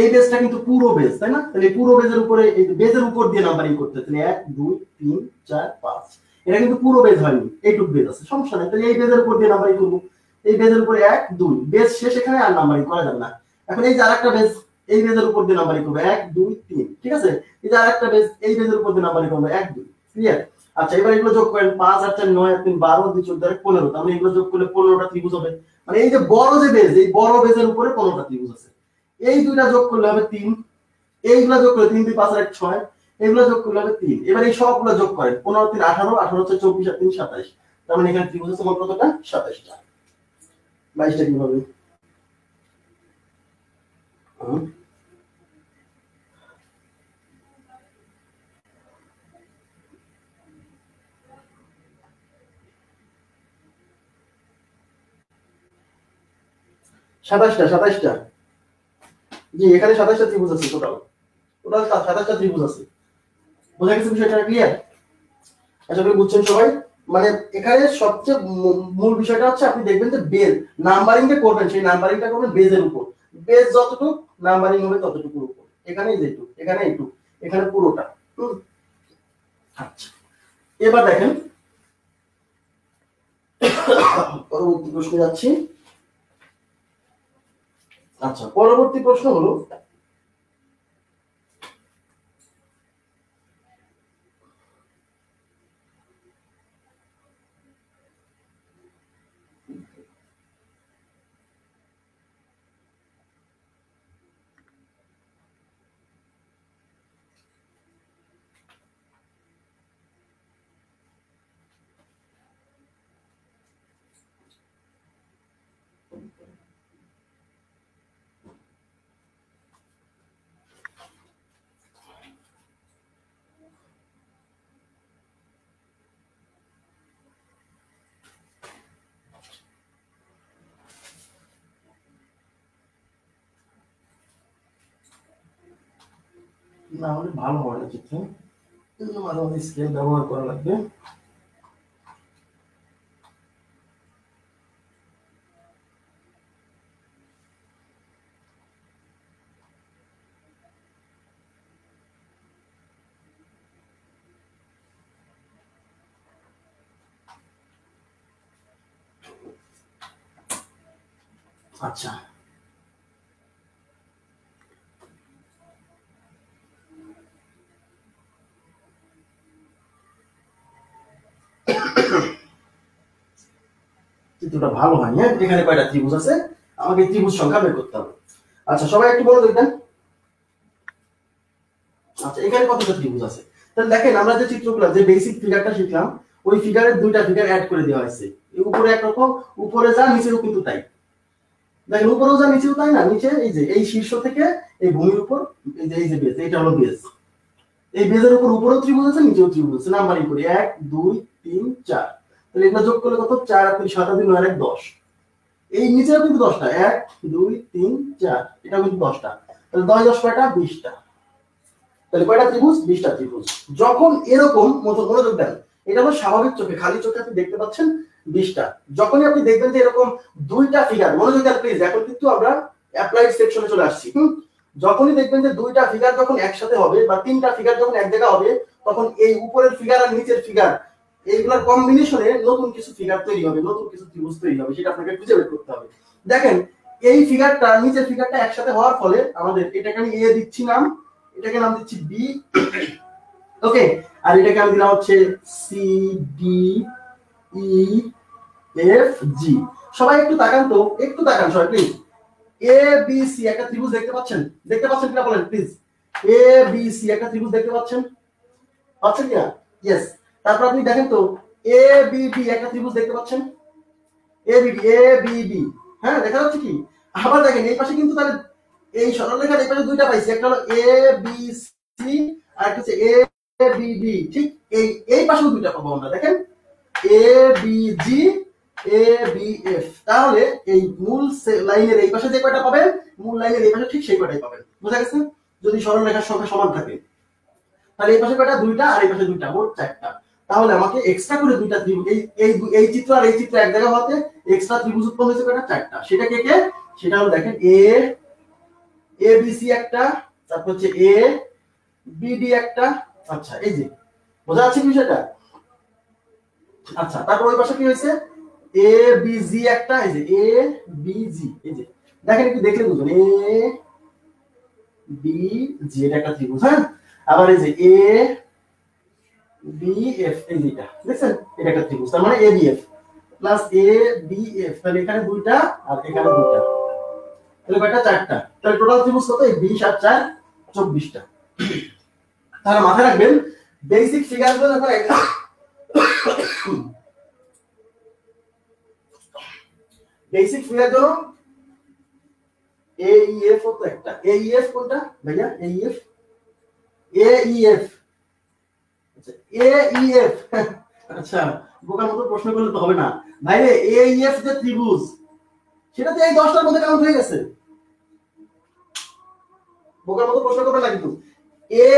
Speaker 1: এই বেজটা কিন্তু পুরো বেজ, তাই না? তাহলে পুরো বেজের উপরে, এই বেজের উপর দিয়ে নাম্বারিং করতে, তাহলে 1 2 3 4 5, এটা কিন্তু পুরো বেজ হয়নি, এইটুক বেজ আছে, সমস্যা নাই, তাহলে এই বেজের উপর দিয়ে নাম্বারিং করব। এই বেজের উপরে 1 2 বেজ শেষ, এখানে আর নাম্বারিং করা যাবে না। এখন এই যে আরেকটা বেজ, এই বেজের উপর দিয়ে নাম্বারিং করব 1 2 3, ঠিক আছে? এই যে আরেকটা বেজ, এই বেজের উপর দিয়ে নাম্বারিং করব 1 2, ক্লিয়ার? আচ্ছা এবার এগুলো যোগ করেন, 5 আর 4 9 আর 3 12, 2 14 15, তাহলে এগুলো যোগ করলে 15টা ত্রিভুজ হবে। মানে এই যে বড় যে বেজ, এই বড় বেজের উপরে 15টা ত্রিভুজ আছে। এই দুইটা যোগ করলে হবে 3, এইগুলা যোগ করলে 3 2 5 আর 1 6, এইগুলা যোগ করলে হবে 3। এবার এই সবগুলো যোগ করেন, 15 3 18, 18 হচ্ছে 24 আর 3 27, তার মানে এখানে ত্রিভুজ আছে মোট কতটা? 27টা। 22টা কি হবে? সাতাশটা। জি এখানে 27টা ত্রিভুজ আছে, টোটাল 27টা ত্রিভুজ আছে। বোঝা গেছে বিষয়টা? ক্লিয়ার? আশা করি বুঝছেন সবাই। মানে এখানে সবচেয়ে মূল বিষয়টা হচ্ছে আপনি দেখবেন যে বেজ নাম্বারিংটা করবেন, সেই নাম্বারিংটা করবেন বেজের উপর, বেজ যতটুকু নাম্বারিং হবে ততটুকুর উপর। এখানে যেটুকু, এখানে এইটুকু, এখানে পুরোটা। আচ্ছা এবার দেখেন পরবর্তী প্রশ্নে যাচ্ছি। আচ্ছা পরবর্তী প্রশ্ন হলো, না হলে ভালো হয় না চিত্র, মাঝে মাঝে স্কেল ব্যবহার করা লাগবে। আচ্ছা চিত্রটা ভালো হয়, হ্যাঁ? এখানে কয়টা ত্রিভুজ আছে, আমাকে ত্রিভুজ সংখ্যা বের করতে হবে। আচ্ছা সবাই একটু বলে দেখবেন। আচ্ছা এখানে কতটা ত্রিভুজ আছে? তাহলে দেখেন আমরা যে চিত্রগুলো, যে বেসিক ফিগারটা শিখলাম, ওই ফিগারের দুইটা ফিগার অ্যাড করে দেওয়া হয়েছে, উপরে একরকম, উপরে যা নিচেও কিন্তু তাই। দেখেন উপরেও যা নিচেও তাই না, নিচে এই যে এই শীর্ষ থেকে এই ভূমির উপর এই যে বেজ, এইটা হলো বেজ। এই বেজের উপর উপরেও ত্রিভুজ আছে, নিচেও ত্রিভুজ আছে। নাম্বারিং করি 1 2 3 4, তাহলে এটা যোগ করলে কত? 4 আর 3 7 আর 2 9 আর 1 10। এই নিচেও কিন্তু 10টা, 1 2 3 4, এটা কিন্তু 10টা। তাহলে 10 10 কয়টা? 20টা। তাহলে কয়টা ত্রিভুজ? 20টা ত্রিভুজ। যখন এরকম মনোযোগ দেন, এটা হলো স্বাভাবিক চোখে, খালি চোখে আপনি দেখতে পাচ্ছেন 20টা। যখনই আপনি দেখবেন যে এরকম দুইটা ফিগার, মনোযোগ দেন প্লিজ, এখন কিন্তু আমরা অ্যাপ্লাইড সেকশনে চলে আসছি। যখনই দেখবেন যে দুইটা ফিগার যখন একসাথে হবে বা তিনটা ফিগার যখন এক জায়গা হবে, তখন এই উপরের ফিগার আর নিচের ফিগার এইগুলোর কম্বিনেশনে নতুন কিছু ফিগার তৈরি হবে, নতুন কিছু ত্রিভুজ তৈরি হবে, সেটা আপনাকে খুঁজে বের করতে হবে। দেখেন এই ফিগারটা নিচের ফিগারটা একসাথে হওয়ার ফলে আমাদের এটাকে আমি এ দিচ্ছি নাম, এটাকে নাম দিচ্ছি বি, ওকে, আর এটাকে আমি দিলাম হচ্ছে C D E F G. সবাই একটু তাকান তো, একটু তাকান সবাই প্লিজ। এ বি সি একটা ত্রিভুজ দেখতে পাচ্ছেন? দেখতে পাচ্ছেন কিনা বলেন প্লিজ। এ বি সি একটা ত্রিভুজ দেখতে পাচ্ছেন? পাচ্ছেন কিনা? ইয়েস। তারপর আপনি দেখেন তো এ বি বি একটা ত্রিভুজ দেখতে পাচ্ছেন? এ বি বি, হ্যাঁ দেখা যাচ্ছে কি? আবার দেখেন এই পাশে কিন্তু তাহলে এই সরলরেখার এই পাশে দুইটা পাইছি, একটা হলো এ বি সি আর একটা হচ্ছে এ বি ডি। ঠিক এই পাশেও দুইটা পাবো আমরা, দেখেন A B G A B F. তাহলে এই মূল লাইনের এই পাশে যে কয়টা পাবেন, মূল লাইনের এই পাশে ঠিক সেই কয়টাই পাবেন। বুঝা গেছে? যদি সরলরেখার সংখ্যা সমান থাকে, তাহলে এই পাশে কয়টা? দুইটা, আর এই পাশে দুইটা, মোট 4টা। তাহলে আমাকে এক্সট্রা করে দুইটা ত্রিভুজ, এই চিত্র আর এই চিত্র এক জায়গা হতে এক্সট্রা ত্রিভুজ উৎপন্ন হয়েছে কয়টা? 4টা। সেটা কে কে? সেটা হলো দেখেন এ বি সি একটা, তারপর হচ্ছে এ বি ডি একটা। আচ্ছা এই যে বোঝা যাচ্ছে বিষয়টা? আচ্ছা তারপর ওই পাশে কি হয়েছে? এ বি জি একটা, এই যে এ বি জি, এই যে দেখেন একটু দেখলে বুঝুন, এ বি জি এটা একটা ত্রিভুজ। হ্যাঁ, আবার এই যে এ বি এফ, এই যেটা দেখছেন এটা একটা ত্রিভুজ, তার মানে A B F plus A B F. তাহলে এখানে দুইটা আর এখানে দুইটা, তাহলে কয়টা? 4টা। তাহলে টোটাল ত্রিভুজ কত? 20 আর 4 24টা। তাহলে মাথায় রাখবেন বেসিক ফিগারগুলো যখন বেসিক ফিগার জন্য এ ই এফ হতো একটা। এ ই এফ কোনটা ভাইয়া? এ ই এফ, এ ই এফ, আচ্ছা এ ই এফ। আচ্ছা বোকার মতো প্রশ্ন করলে তো হবে না ভাই। এ ই এফ যে ত্রিভুজ, সেটা তো এই 10টার মধ্যে কাউন্ট হয়ে গেছে। বোকার মতো প্রশ্ন করবে না কিন্তু। এ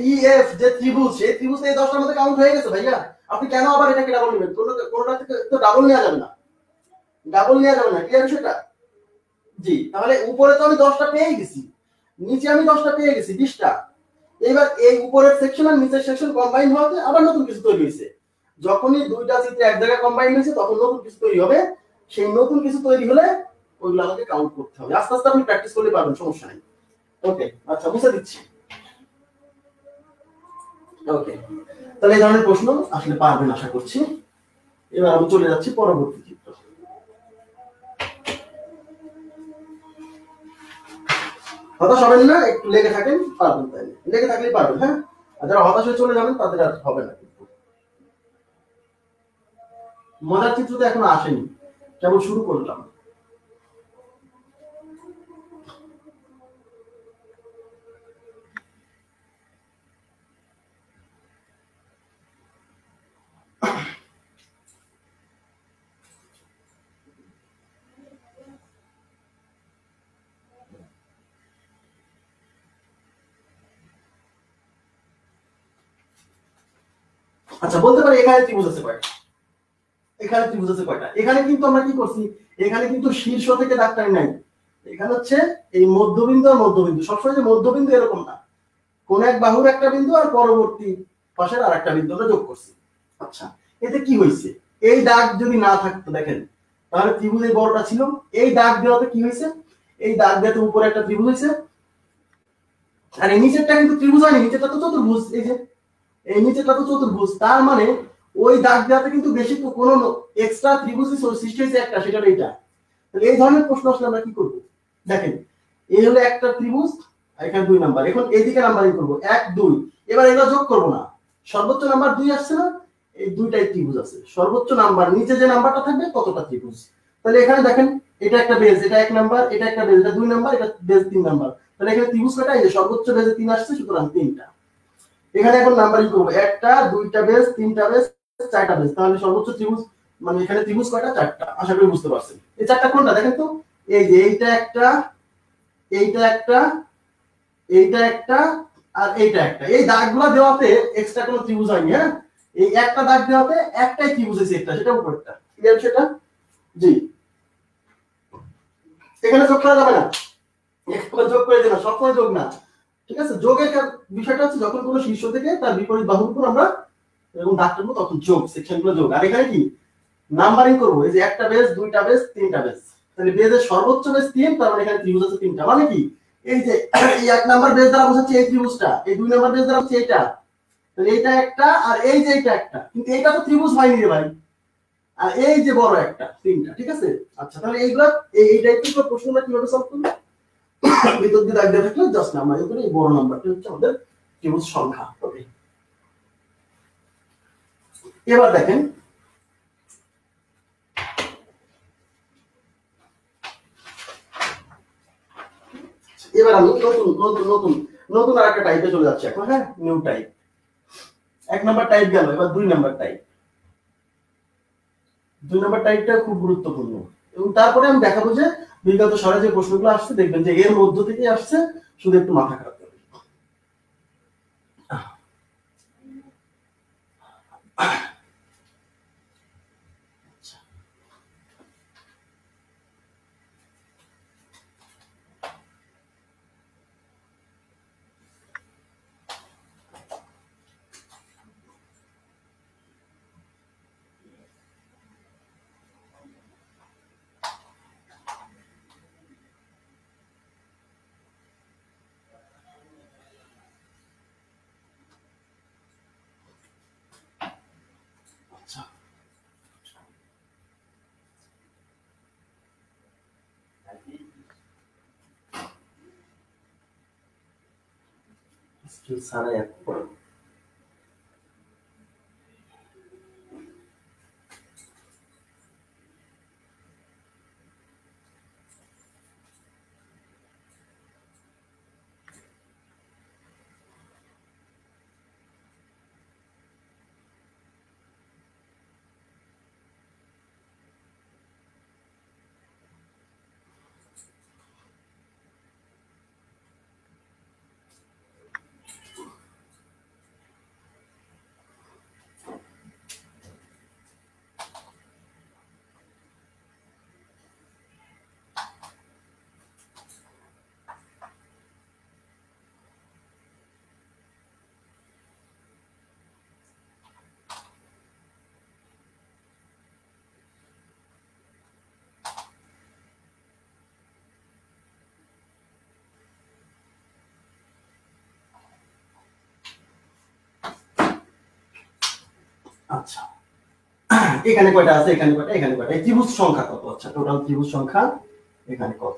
Speaker 1: ই এফ যে ত্রিভুজ, সেই ত্রিভুজ এই 10টার মধ্যে কাউন্ট হয়ে গেছে ভাইয়া। আপনি কেন আবার এটাকে ডাবল নেবেন? কোনটা থেকে তো ডাবল নেওয়া যাবে না, ডাবল নেওয়া যাবে না, ক্লিয়ার সেটা? জি, তাহলে উপরে তো আমি 10টা পেয়ে গেছি, নিচে আমি 10টা পেয়ে গেছি, 20টা। এবার এই উপরের সেকশন আর নিচের সেকশন কম্বাইন হওয়াতে আবার নতুন কিছু তৈরি হয়েছে। যখনই দুইটা চিত্র এক জায়গায় কম্বাইন হয়েছে তখন নতুন কিছু তৈরি হবে। সেই নতুন কিছু তৈরি হলে ওইগুলো আমাকে কাউন্ট করতে হবে। আস্তে আস্তে আপনি প্র্যাকটিস করলে পারবেন, সমস্যা নেই। ওকে, আচ্ছা বুঝে দিচ্ছি। ওকে, তাহলে এই ধরনের প্রশ্ন আসলে পারবেন আশা করছি। এবার আমি চলে যাচ্ছি পরবর্তী চিত্র। হতাশ হবেন না, একটু লেগে থাকেন, পারবেন। তাই লেগে থাকলেই পারবেন। হ্যাঁ, আর যারা হতাশ হয়ে চলে যাবেন তাদের আর হবে না। কিন্তু মজার চিত্র তো এখনো আসেনি, কেবল শুরু করলাম। আচ্ছা বলতে পারি এখানে ত্রিভুজ আছে কয়টা? এখানে ত্রিভুজ আছে কয়টা? এখানে কিন্তু আমরা কি করছি, এখানে কিন্তু শীর্ষ থেকে দাগ টানি নাই। এখানে হচ্ছে এই মধ্যবিন্দু আর মধ্যবিন্দু, সবসময় যে মধ্যবিন্দু এরকম না, কোন এক বাহুর একটা বিন্দু আর পরবর্তী পাশের আর একটা বিন্দু আমরা যোগ করছি। আচ্ছা এতে কি হয়েছে? এই দাগ যদি না থাকতো দেখেন, তাহলে ত্রিভুজ এই বড়টা ছিল। এই দাগ দেওয়াতে কি হয়েছে? এই দাগ দেওয়াতে উপরে একটা ত্রিভুজ হয়েছে, আর এই নিচেরটা কিন্তু ত্রিভুজ হয়নি, নিচেরটা তো চতুর্ভুজ। এই যে এই নিচেরটা তো চতুর্ভুজ, তার মানে ওই দাগ দেওয়াতে কিন্তু বেশি কোনো এক্সট্রা ত্রিভুজ সৃষ্টি হয়েছে একটা, সেটা এইটা। তাহলে এই ধরনের প্রশ্ন আসলে আমরা কি করব? দেখেন এই হলো একটা ত্রিভুজ, এখানে 2 নাম্বার, এখন এইদিকে নাম্বারিং করব 1 2। এবার এগুলো যোগ করব না, সর্বোচ্চ নাম্বার 2 আসছে না, এই দুইটাই ত্রিভুজ আছে। সর্বোচ্চ নাম্বার নিচে যে নাম্বারটা থাকবে ততটা ত্রিভুজ। তাহলে এখানে দেখেন এটা একটা বেজ, এটা 1 নাম্বার, এটা একটা বেজ, এটা 2 নাম্বার, এটা বেজ 3 নাম্বার। তাহলে এখানে ত্রিভুজ কয়টা? এই যে সর্বোচ্চ বেজে 3 আসছে, সুতরাং 3টা। এখানে এখন নাম্বারিং করব, একটা, দুইটা বেজ, তিনটা বেজ, চারটা বেজ। তাহলে সর্বোচ্চ ত্রিভুজ মানে এখানে ত্রিভুজ কয়টা? 4টা। আশা করি বুঝতে পারছেন। এই 4টা কোনটা দেখেন তো? এই যে এইটা একটা, এইটা একটা, এইটা একটা, আর এইটা একটা। এই দাগগুলো দেওয়াতে এক্সট্রা কোনো ত্রিভুজ হয়নি। হ্যাঁ, এই একটা দাগ দেওয়াতে একটাই ত্রিভুজ হয়েছে, একটা, সেটা উপরটা। ক্লিয়ার সেটা? জি। এখানে যোগ করা যাবে না, এখানে যোগ করে দেনা, সবসময় যোগ না। ঠিক আছে, যোগের বিষয়টা হচ্ছে যখন কোনো শীর্ষ থেকে তার বিপরীত বাহুর উপর আমরা এরকম দাগ টানবো তখন যোগ, সেকশনগুলো যোগ। আর এখানে কি নাম্বারিং করবো, এই যে একটা বেজ, দুইটা বেজ, তিনটা বেজ। তাহলে বেজের সর্বোচ্চ বেজ 3, তার মানে এখানে ত্রিভুজ আছে 3টা। মানে কি এই যে এই 1 নাম্বার বেজ দ্বারা বোঝাচ্ছে এই ত্রিভুজটা, এই 2 নাম্বার বেজ দ্বারা হচ্ছে এইটা। তাহলে এইটা একটা, আর এই যে এইটা একটা, কিন্তু এইটা তো ত্রিভুজ হয়নি রে ভাই। আর এই যে বড় একটা, 3টা। ঠিক আছে, আচ্ছা তাহলে এইগুলা এই টাইপের প্রশ্নটা কিভাবে সলভ করব? ভিতর দিয়ে দাগ দিয়ে থাকলে জাস্ট নাম্বার করে এই বড় নাম্বারটা হচ্ছে আমাদের ত্রিভুজ সংখ্যা হবে। এবার দেখেন এবার আমি নতুন নতুন নতুন নতুন আরেকটা টাইপে চলে যাচ্ছি এখন। হ্যাঁ, নিউ টাইপ। 1 নাম্বার টাইপ গেল, এবার 2 নাম্বার টাইপ। 2 নাম্বার টাইপটা খুব গুরুত্বপূর্ণ, এবং তারপরে আমি দেখাবো যে বিগত সালে যে প্রশ্নগুলো আসছে দেখবেন যে এর মধ্য থেকে আসছে, শুধু একটু মাথা খারাপ করবে। স্কিল ছাড়া এক আচ্ছা এখানে কয়টা আছে, এখানে কয়টা, এখানে কয়টা, এই ত্রিভুজ সংখ্যা কত? আচ্ছা টোটাল ত্রিভুজ সংখ্যা এখানে কত?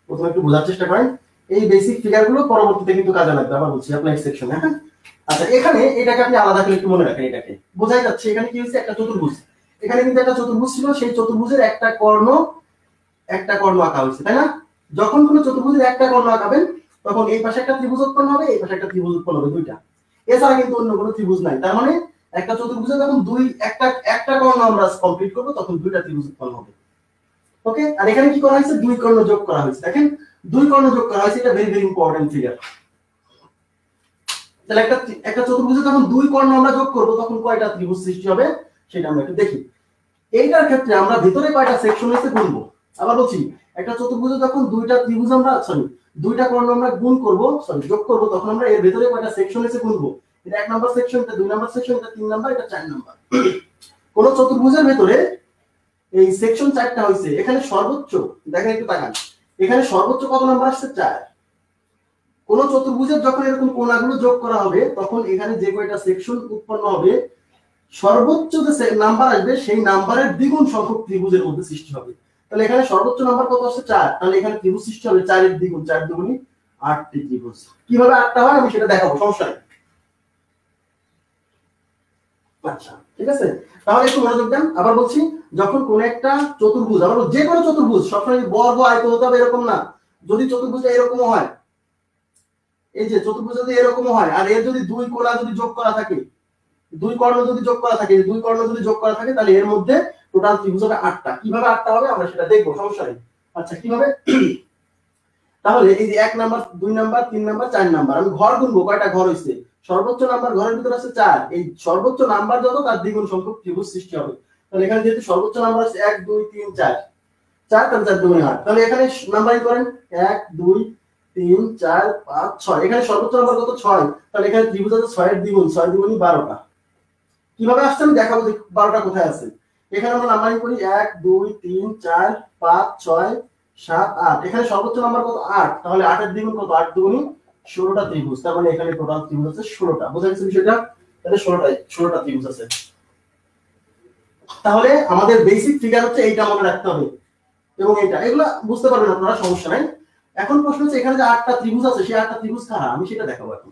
Speaker 1: প্রথমে একটু বোঝার চেষ্টা করেন, এই বেসিক ফিগারগুলো পরবর্তীতে কিন্তু কাজে লাগবে। আবার বলছি অ্যাপ্লাই সেকশনে। হ্যাঁ, আচ্ছা এখানে এটাকে আপনি আলাদা করে একটু মনে রাখেন। এটাকে বোঝাই যাচ্ছে এখানে কি হচ্ছে, একটা চতুর্ভুজ। এখানে কিন্তু একটা চতুর্ভুজ ছিল, সেই চতুর্ভুজের একটা কর্ণ আঁকা হয়েছে, তাই না? যখন কোনো চতুর্ভুজের একটা কর্ণ আঁকাবেন তখন এই পাশে একটা ত্রিভুজ উৎপন্ন হবে, এই পাশে একটা ত্রিভুজ উৎপন্ন হবে, দুইটা। এছাড়া কিন্তু অন্য কোনো ত্রিভুজ নাই। তার মানে একটা চতুর্ভুজে যখন একটা কর্ণ আমরা কমপ্লিট করব তখন দুইটা ত্রিভুজ উৎপন্ন হবে। ওকে, আর এখানে কি করা হয়েছে? 2 কর্ণ যোগ করা হয়েছে। দেখেন 2 কর্ণ যোগ করা হয়েছে, এটা ভেরি ভেরি ইম্পর্টেন্ট ফিগার। তাহলে একটা চতুর্ভুজে যখন 2 কর্ণ আমরা যোগ করব তখন কয়টা ত্রিভুজ সৃষ্টি হবে সেটা আমরা একটু দেখি। এইটার ক্ষেত্রে আমরা ভিতরে কয়টা সেকশন এসে গুনবো। আবার বলছি, একটা চতুর্ভুজে যখন দুইটা কর্ণ আমরা যোগ করব তখন আমরা এর ভিতরে কয়টা সেকশন এসে গুনবো। এটা 1 নাম্বার সেকশন, এটা 2 নাম্বার সেকশন, এটা 3 নাম্বার, এটা 4 নাম্বার। কোন চতুর্ভুজের ভিতরে এই সেকশন 4টা হইছে, এখানে সর্বোচ্চ দেখেন একটু তাকান, এখানে সর্বোচ্চ কত নাম্বার আসছে? 4। কোন চতুর্ভুজের যখন এরকম কোণাগুলো যোগ করা হবে তখন এখানে যে কয়টা সেকশন উৎপন্ন হবে সর্বোচ্চ যে নাম্বার আসবে সেই নাম্বারের দ্বিগুণ সংখ্যক ত্রিভুজের মধ্যে সৃষ্টি হবে। তাহলে এখানে সর্বোচ্চ নাম্বার কত আসছে? 4। তাহলে এখানে ত্রিভুজ সৃষ্টি হবে 4 এর দ্বিগুণ, 4 দুগুণী 8টি ত্রিভুজ। কিভাবে 8টা হয় আমি সেটা দেখাবো, সমস্যা নেই। আচ্ছা ঠিক আছে, তাহলে একটু মনোযোগ দেন। আবার বলছি, যখন কোন একটা চতুর্ভুজ, আমরা যে কোনো চতুর্ভুজ সবসময় বর্গ আয়ত হতে হবে এরকম না, যদি চতুর্ভুজটা এরকমও হয়, এই যে চতুর্ভুজ যদি এরকমও হয় আর এর যদি দুই কোণা যদি যোগ করা থাকে, দুই কর্ণ যদি যোগ করা থাকে, দুই কর্ণ যদি যোগ করা থাকে, তাহলে এর মধ্যে টোটাল ত্রিভুজ হবে 8টা। কিভাবে 8টা হবে আমরা সেটা দেখবো, সমস্যা নেই। আচ্ছা কিভাবে, তাহলে এই যে 1 নাম্বার 2 নাম্বার 3 নাম্বার 4 নাম্বার, আমি ঘর গুনবো, কয়টা ঘর হইছে, সর্বোচ্চ নাম্বার ঘরের ভিতরে আছে 4, এই সর্বোচ্চ নাম্বার যত তার দ্বিগুণ সংখ্যক ত্রিভুজ সৃষ্টি হবে। তাহলে এখানে যেহেতু সর্বোচ্চ নাম্বার আছে 1 2 3 4, 4 তাহলে 4 দুগুণে 8, তাহলে এখানে নাম্বারিং করেন 1 2 3 4 5 6, এখানে সর্বোচ্চ নাম্বার কত 6, তাহলে এখানে ত্রিভুজ আছে 6 এর দ্বিগুণ, 6 দ্বিগুণই 12টা। কিভাবে আসছে আমি দেখাবো যে 12টা কোথায় আছে। এখানে আমরা নাম্বারিং করি 1 2 3 4 5 6 7 8, এখানে সর্বোচ্চ নাম্বার কত 8, তাহলে 8 এর দ্বিগুণ কত, 8 দুগুণই 16টা ত্রিভুজ, তার মানে এখানে টোটাল ত্রিভুজ আছে 16টা। বোঝা গেছে বিষয়টা, তাহলে 16টা ত্রিভুজ আছে। তাহলে আমাদের বেসিক ফিগার হচ্ছে এইটা মনে রাখতে হবে, এবং এটা এগুলা বুঝতে পারবেন আপনারা, সমস্যা নাই। এখন প্রশ্ন হচ্ছে এখানে যে 8টা ত্রিভুজ আছে সেই 8টা ত্রিভুজ কারা, আমি সেটা দেখাবো এখন।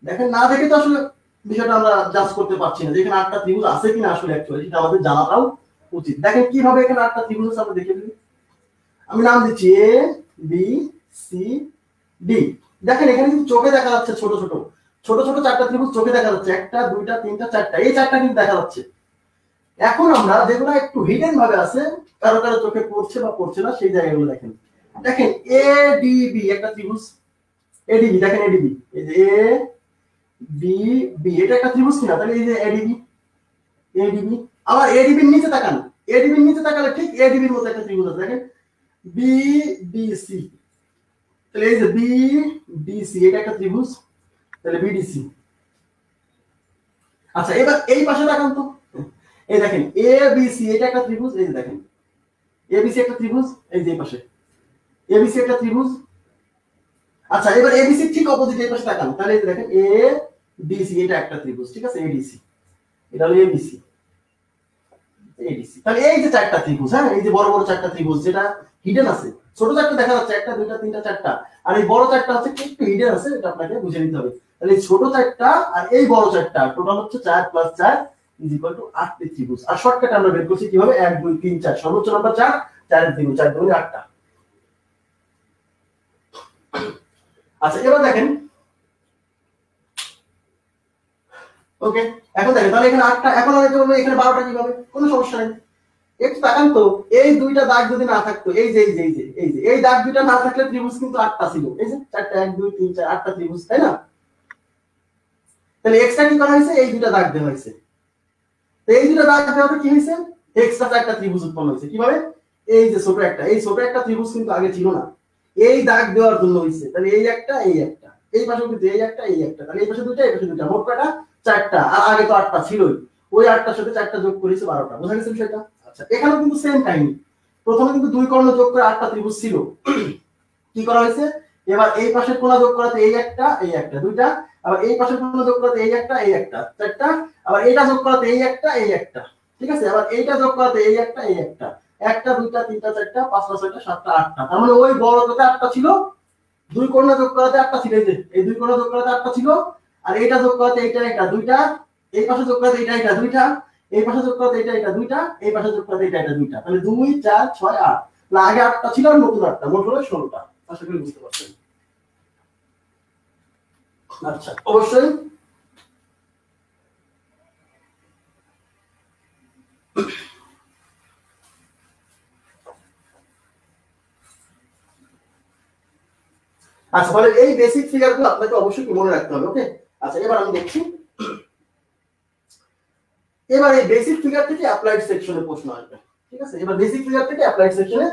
Speaker 1: দেখেন না দেখে তো আসলে বিষয়টা আমরা জাজ করতে পারছি না যে এখানে 8টা ত্রিভুজ আছে কিনা, আসলে অ্যাকচুয়ালি সেটা আমাদের জানাটাও উচিত। দেখেন কিভাবে এখানে 8টা ত্রিভুজ আছে আমরা দেখে দিই। আমি নাম দিচ্ছি এ বি সি ডি। দেখেন এখানে কিন্তু চোখে দেখা যাচ্ছে ছোট ছোট ছোট ছোট 4টা ত্রিভুজ চোখে দেখা যাচ্ছে, 1টা 2টা 3টা 4টা, এই 4টা কিন্তু দেখা যাচ্ছে। এখন আমরা যেগুলো একটু হিডেন ভাবে আছে, কারো কারো চোখে পড়ছে বা পড়ছে না, সেই জায়গাগুলো দেখেন। দেখেন এডিবি একটা ত্রিভুজ, এডিবি দেখেন, এডিবি এই যে এ বি বি, এটা একটা ত্রিভুজ কিনা, তাহলে এই যে এডিবি, এডিবি আবার এডিবির নিচে তাকান, এডিবির নিচে তাকালে ঠিক এডিবির মতো একটা ত্রিভুজ আছে, দেখেন বি বিসি, তাহলে এই যে বি ডিসি এটা একটা ত্রিভুজ, তাহলে বিডিসি। আচ্ছা এবার এই পাশে তাকান তো, এই দেখেন এ বি সি এটা একটা ত্রিভুজ, এই যে দেখেন এবিসি একটা ত্রিভুজ, এই যে এই পাশে এবিসি একটা ত্রিভুজ। আচ্ছা এবার এবিসি ঠিক অপোজিট এই পাশে তাকান, তাহলে এই যে দেখেন এ ডিসি এটা একটা ত্রিভুজ, ঠিক আছে, এডিসি এটা হলো এবিসি এডিসি। তাহলে এই যে 4টা ত্রিভুজ, হ্যাঁ এই যে বড় বড় 4টা ত্রিভুজ যেটা হিডেন আছে, ছোট 4টা দেখা যাচ্ছে 1টা 2টা 3টা 4টা, আর এই বড় 4টা হচ্ছে একটু হিডেন আছে, এটা আপনাকে বুঝে নিতে হবে। তাহলে এই ছোট 4টা আর এই বড় 4টা টোটাল হচ্ছে 4 + 4 = 8টি ত্রিভুজ। আর শর্টকাট আমরা বের করছি কিভাবে, 1 2 3 4, সর্বোচ্চ নাম্বার 4, 4 এর দ্বিগুণ, 4 দুগুণে 8টা। আচ্ছা এবার দেখেন, ওকে এখন দেখেন তাহলে এখানে 8টা, এখন অনেকে বলবে এখানে 12টা কিভাবে, কোনো সমস্যা নেই। একটু তাকান তো, এই দুইটা দাগ যদি না থাকতো, এই যে এই যে এই যে এই যে এই দাগ দুইটা না থাকলে ত্রিভুজ কিন্তু 8টা ছিল, এই যে 4টা 1 2 3 4 8টা ত্রিভুজ, তাই না? তাহলে এক্সট্রা কি করা হয়েছে, এই দুইটা দাগ দেওয়া হয়েছে। তো এই দুইটা দাগ দেওয়াতে কি হয়েছে, এক্সট্রা 4টা ত্রিভুজ উৎপন্ন হয়েছে। কিভাবে, এই যে ছোট একটা, এই ছোট একটা ত্রিভুজ কিন্তু আগে ছিল না, এই দাগ দেওয়ার জন্য হয়েছে। তাহলে এই একটা এই একটা, এই পাশে কিন্তু এই একটা এই একটা, তাহলে এই পাশে দুইটা এই পাশে দুইটা, মোট কয়টা 4টা, আর আগে তো 8টা ছিলই, ওই 8টার সাথে 4টা যোগ করেছে 12টা। বোঝা গেছে বিষয়টা? আচ্ছা এখানেও কিন্তু সেম কাহিনী, প্রথমে কিন্তু দুই কর্ণ যোগ করে 8টা ত্রিভুজ ছিল, কি করা হয়েছে, এবার এই পাশের কোণা যোগ করাতে এই একটা দুইটা, আবার এই পাশের কোণা যোগ করাতে এই একটা 4টা, আবার এইটা যোগ করাতে এই একটা, ঠিক আছে, আবার এইটা যোগ করাতে এই একটা একটা দুইটা তিনটা চারটা পাঁচটা ছয়টা সাতটা আটটা, তার মানে ওই বড়টাতে 8টা ছিল, দুই কোণা যোগ করাতে 8টা ছিল, এই যে এই দুই কোণা যোগ করাতে 8টা ছিল, আর এইটা যোগ করাতে এইটা দুইটা, এই পাশে যোগ করাতে এইটা দুইটা, এই পাশে যোগ করাতে এইটা দুইটা, এই পাশে যোগ করাতে এইটা দুইটা, তাহলে 2 4 6 8, না আগে 8টা ছিল আর নতুন 8টা, মোট হলো 16টা। আশা করি বুঝতে পারছেন। আচ্ছা অবশ্যই আচ্ছা, তাহলে এই বেসিক ফিগারগুলো আপনাকে অবশ্যই মনে রাখতে হবে। ওকে আচ্ছা এবার আমি দেখছি, এবার এই বেসিক ফিগার থেকে অ্যাপ্লাইড সেকশনে প্রশ্ন আসবে, ঠিক আছে, এবার বেসিক ফিগার থেকে অ্যাপ্লাইড সেকশনে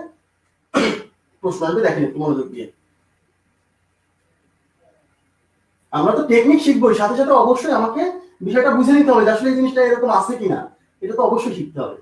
Speaker 1: প্রশ্ন আসবে, দেখেন একটু মনোযোগ দিয়ে। আমরা তো টেকনিক শিখবো, সাথে সাথে অবশ্যই আমাকে বিষয়টা বুঝে নিতে হবে যে আসলে এই জিনিসটা এরকম আছে কিনা, এটা তো অবশ্যই শিখতে হবে।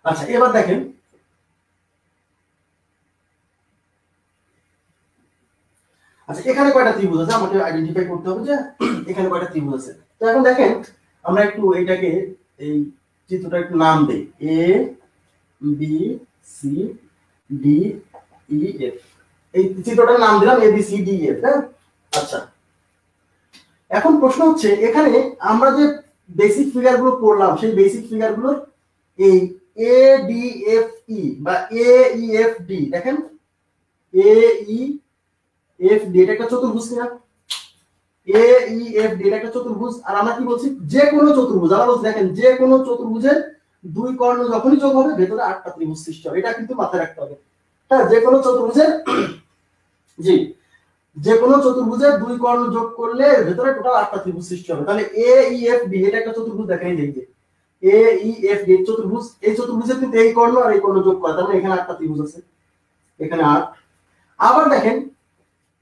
Speaker 1: আচ্ছা এবার দেখেন আচ্ছা এখানে কয়টা ত্রিভুজ আছে আমাকে আইডেন্টিফাই করতে হবে যে এখানে কয়টা ত্রিভুজ আছে। তো এখন দেখেন আমরা একটু এইটাকে এই চিত্রটা একটু নাম দেই A B C D E F. এই চিত্রটার নাম দিলাম A B C D F. হ্যাঁ আচ্ছা এখন প্রশ্ন হচ্ছে এখানে আমরা যে বেসিক ফিগার গুলো পড়লাম সেই বেসিক ফিগার গুলোর এই এ ডি এফ ই বা এ ই এফ ডি দেখেন এ ই এফ ডি এটা একটা চতুর্ভুজ কিনা এ ই এফ ডি এটা একটা চতুর্ভুজ। আর আমরা কি বলছি যে কোনো চতুর্ভুজ আমরা বলছি দেখেন যে কোনো চতুর্ভুজের দুই কর্ণ যখনই যোগ হবে ভেতরে 8টা ত্রিভুজ সৃষ্টি হবে। এটা কিন্তু মাথায় রাখতে হবে। হ্যাঁ যে কোনো চতুর্ভুজের জি যে কোনো চতুর্ভুজের দুই কর্ণ যোগ করলে ভেতরে টোটাল 8টা ত্রিভুজ সৃষ্টি হবে। তাহলে এ ই এফ ডি এটা একটা চতুর্ভুজ দেখেন এই যে এ ই এফ ডি চতুর্ভুজ। এই চতুর্ভুজের কিন্তু এই কর্ণ আর এই কর্ণ যোগ করে তার মানে এখানে 8টা ত্রিভুজ আছে এখানে 8। আবার দেখেন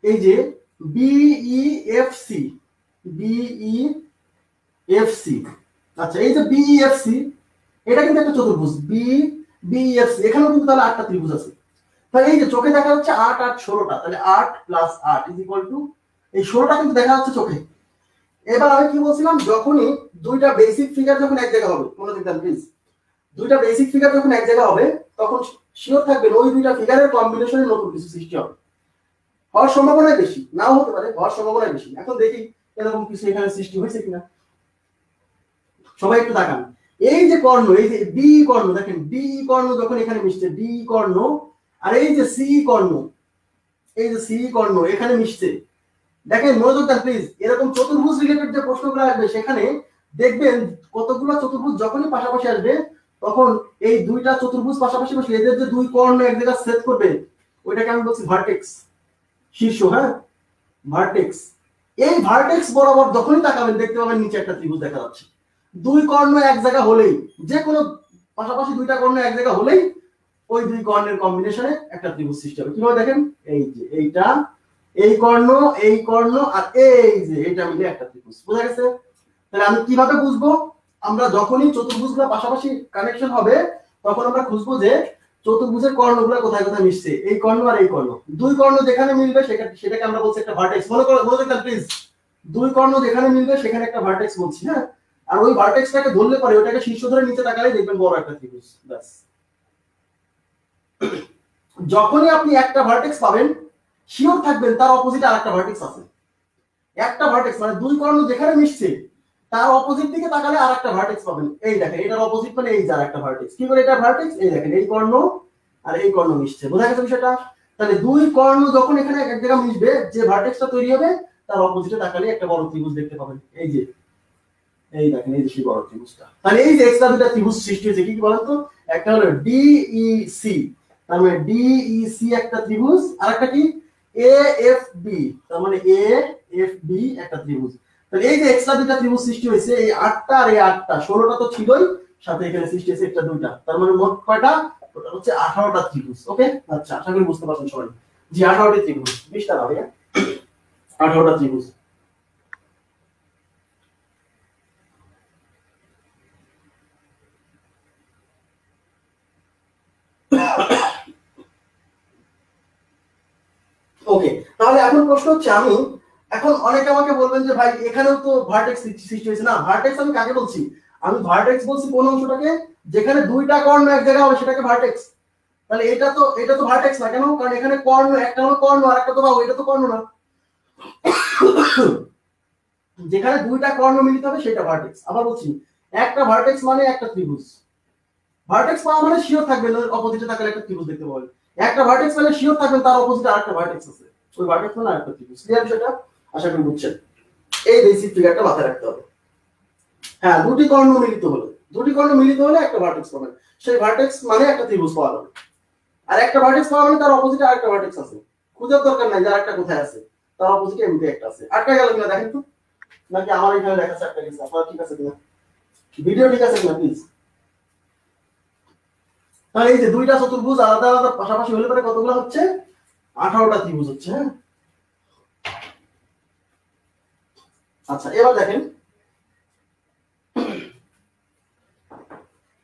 Speaker 1: এই যে বিইএফসি বিইএফসি আচ্ছা এই যে বিইএফসি এটা কিন্তু একটা চতুর্ভুজ বিইএফসি এখানেও কিন্তু তাহলে 8টা ত্রিভুজ আছে। তাহলে এই যে চোখে দেখা যাচ্ছে 8 8 16টা তাহলে 8 প্লাস 8 ইজ ইকুয়াল টু এই 16টা কিন্তু দেখা যাচ্ছে চোখে। এবার আমি কি বলছিলাম যখনই দুইটা বেসিক ফিগার যখন এক জায়গা হবে মনে রাখবেন প্লিজ দুইটা বেসিক ফিগার যখন এক জায়গা হবে তখন শিওর থাকবেন ওই দুইটা ফিগারের কম্বিনেশনে নতুন কিছু সৃষ্টি হবে। হওয়ার সম্ভাবনা বেশি নাও হতে পারে হওয়ার সম্ভাবনা বেশি। এখন দেখি এরকম কিছু এখানে সৃষ্টি হয়েছে কিনা সবাই একটু তাকান। এই যে কর্ণ এই যে ডি কর্ণ দেখেন ডি কর্ণ যখন এখানে মিশছে ডি কর্ণ আর এই যে সি কর্ণ এই যে সি কর্ণ এখানে মিশছে দেখেন মনোযোগ দেন প্লিজ। এরকম চতুর্ভুজ রিলেটেড যে প্রশ্নগুলো আসবে সেখানে দেখবেন কতগুলো চতুর্ভুজ যখনই পাশাপাশি আসবে তখন এই দুইটা চতুর্ভুজ পাশাপাশি বসে এদের যে দুই কর্ণ এক জায়গায় সেট করবে ওইটাকে আমি বলছি ভার্টেক্স শীর্ষ। হ্যাঁ ভার্টেক্স এই ভার্টেক্স বরাবর যখনই তাকাবেন দেখতে পাবেন নিচে একটা ত্রিভুজ দেখা যাচ্ছে। দুই কর্ণ এক জায়গা হলেই যে কোনো পাশাপাশি দুইটা কর্ণ এক জায়গা হলেই ওই দুই কর্ণের কম্বিনেশনে একটা ত্রিভুজ সৃষ্টি হবে। কিভাবে দেখেন এই যে এইটা এই কর্ণ আর এই যে এইটা মিলে একটা ত্রিভুজ বোঝা গেছে। তাহলে আমি কিভাবে বুঝবো আমরা যখনই চতুর্ভুজগুলো পাশাপাশি কানেকশন হবে তখন আমরা খুঁজবো যে চতুর্ভুজের কর্ণগুলো কোথায় কোথায় মিশছে এই কর্ণ আর এই কর্ণ দুই কর্ণ যেখানে মিলবে সেটাকে আমরা বলছি একটা ভার্টেক্স। মনে রাখবেন প্লিজ দুই কর্ণ যেখানে মিলবে সেখানে একটা ভার্টেক্স বলছি। হ্যাঁ আর ওই ভার্টেক্সটাকে ধরলে পরে ওটাকে শীর্ষ ধরে নিচে তাকালে দেখবেন বড় একটা ত্রিভুজ ব্যাস। যখনই আপনি একটা ভার্টেক্স পাবেন শিওর থাকবেন তার অপোজিটে আরেকটা ভার্টেক্স আছে। একটা ভার্টেক্স মানে দুই কর্ণ যেখানে মিশছে তার অপোজিট দিকে তাকালে আরেকটা ভার্টেক্স পাবেন। এই দেখেন এটার অপোজিট মানে এই যে আরেকটা ভার্টেক্স। কি করে এটা ভার্টেক্স এই দেখেন এই কর্ণ আর এই কর্ণ মিশছে বোঝা গেছে বিষয়টা। তাহলে দুই কর্ণ যখন এখানে এক জায়গায় মিশবে যে ভার্টেক্সটা তৈরি হবে তার অপোজিটে তাকালে একটা বড় ত্রিভুজ দেখতে পাবেন। এই যে এই দেখেন এই যে সেই বড় ত্রিভুজটা। তাহলে এই যে এক্সট্রা দুটো ত্রিভুজ সৃষ্টি হয়েছে কি কি বলেন তো একটা হলো ডিইসি তার মানে ডিইসি একটা ত্রিভুজ আর একটা কি এএফবি তার মানে এএফবি একটা ত্রিভুজ। তাহলে এই যে এক্সট্রা দুটো ত্রিভুজ সৃষ্টি হয়েছে এই 8টা আর এই 8টা 16টা তো ছিলই সাথে এখানে সৃষ্টি হয়েছে একটা দুইটা তার মানে মোট কয়টা টোটাল হচ্ছে 18টা ত্রিভুজ। ওকে আচ্ছা আশা করি বুঝতে পারছেন সবাই। জি 18টি ত্রিভুজ 20টা না ভাইয়া 18টা ত্রিভুজ। ওকে তাহলে এখন প্রশ্ন হচ্ছে আমি এখন অনেকে আমাকে বলবেন যে ভাই এখানেও তো ভার্টেক্স সৃষ্টি হয়েছে না। ভার্টেক্স আমি কাকে বলছি আমি ভার্টেক্স বলছি কোন অংশটাকে যেখানে দুইটা কর্ণ এক জায়গায় হবে সেটাকে ভার্টেক্স। তাহলে এটা তো ভার্টেক্স না কেন কারণ এখানে কর্ণ একটা হলো কর্ণ আর একটা তো বাহু এটা তো কর্ণ না। যেখানে দুইটা কর্ণ মিলিত হবে সেটা ভার্টেক্স। আবার বলছি একটা ভার্টেক্স মানে একটা ত্রিভুজ। ভার্টেক্স পাওয়া মানে শিওর থাকবেন অপোজিটে তাকালে একটা ত্রিভুজ দেখতে পাবেন। একটা ভার্টেক্স পেলে শিওর থাকবেন তার অপোজিটে আরেকটা ভার্টেক্স আছে ওই ভার্টেক্স মানে আরেকটা ত্রিভুজ। ক্লিয়ার বিষয়টা আশা করি বুঝছেন। এই বেসিক ফিগারটা মাথায় রাখতে হবে। হ্যাঁ দুটি কর্ণ মিলিত হলে একটা ভার্টেক্স পাবেন সেই ভার্টেক্স মানে একটা ত্রিভুজ পাওয়া যাবে। আর একটা ভার্টেক্স পাওয়া মানে তার অপোজিটে আরেকটা ভার্টেক্স আছে খোঁজার দরকার নাই যে আরেকটা কোথায় আছে তার অপোজিটে এমনি একটা আছে। আটকা গেল কিনা দেখেন তো নাকি আমার এখানে দেখাচ্ছে আটকা গেছে আপনারা ঠিক আছে কিনা ভিডিও ঠিক আছে কিনা প্লিজ। তাহলে এই যে দুইটা চতুর্ভুজ আলাদা আলাদা পাশাপাশি হলে পরে কতগুলো হচ্ছে 18টা ত্রিভুজ হচ্ছে। হ্যাঁ আচ্ছা এবার দেখেন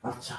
Speaker 1: আচ্ছা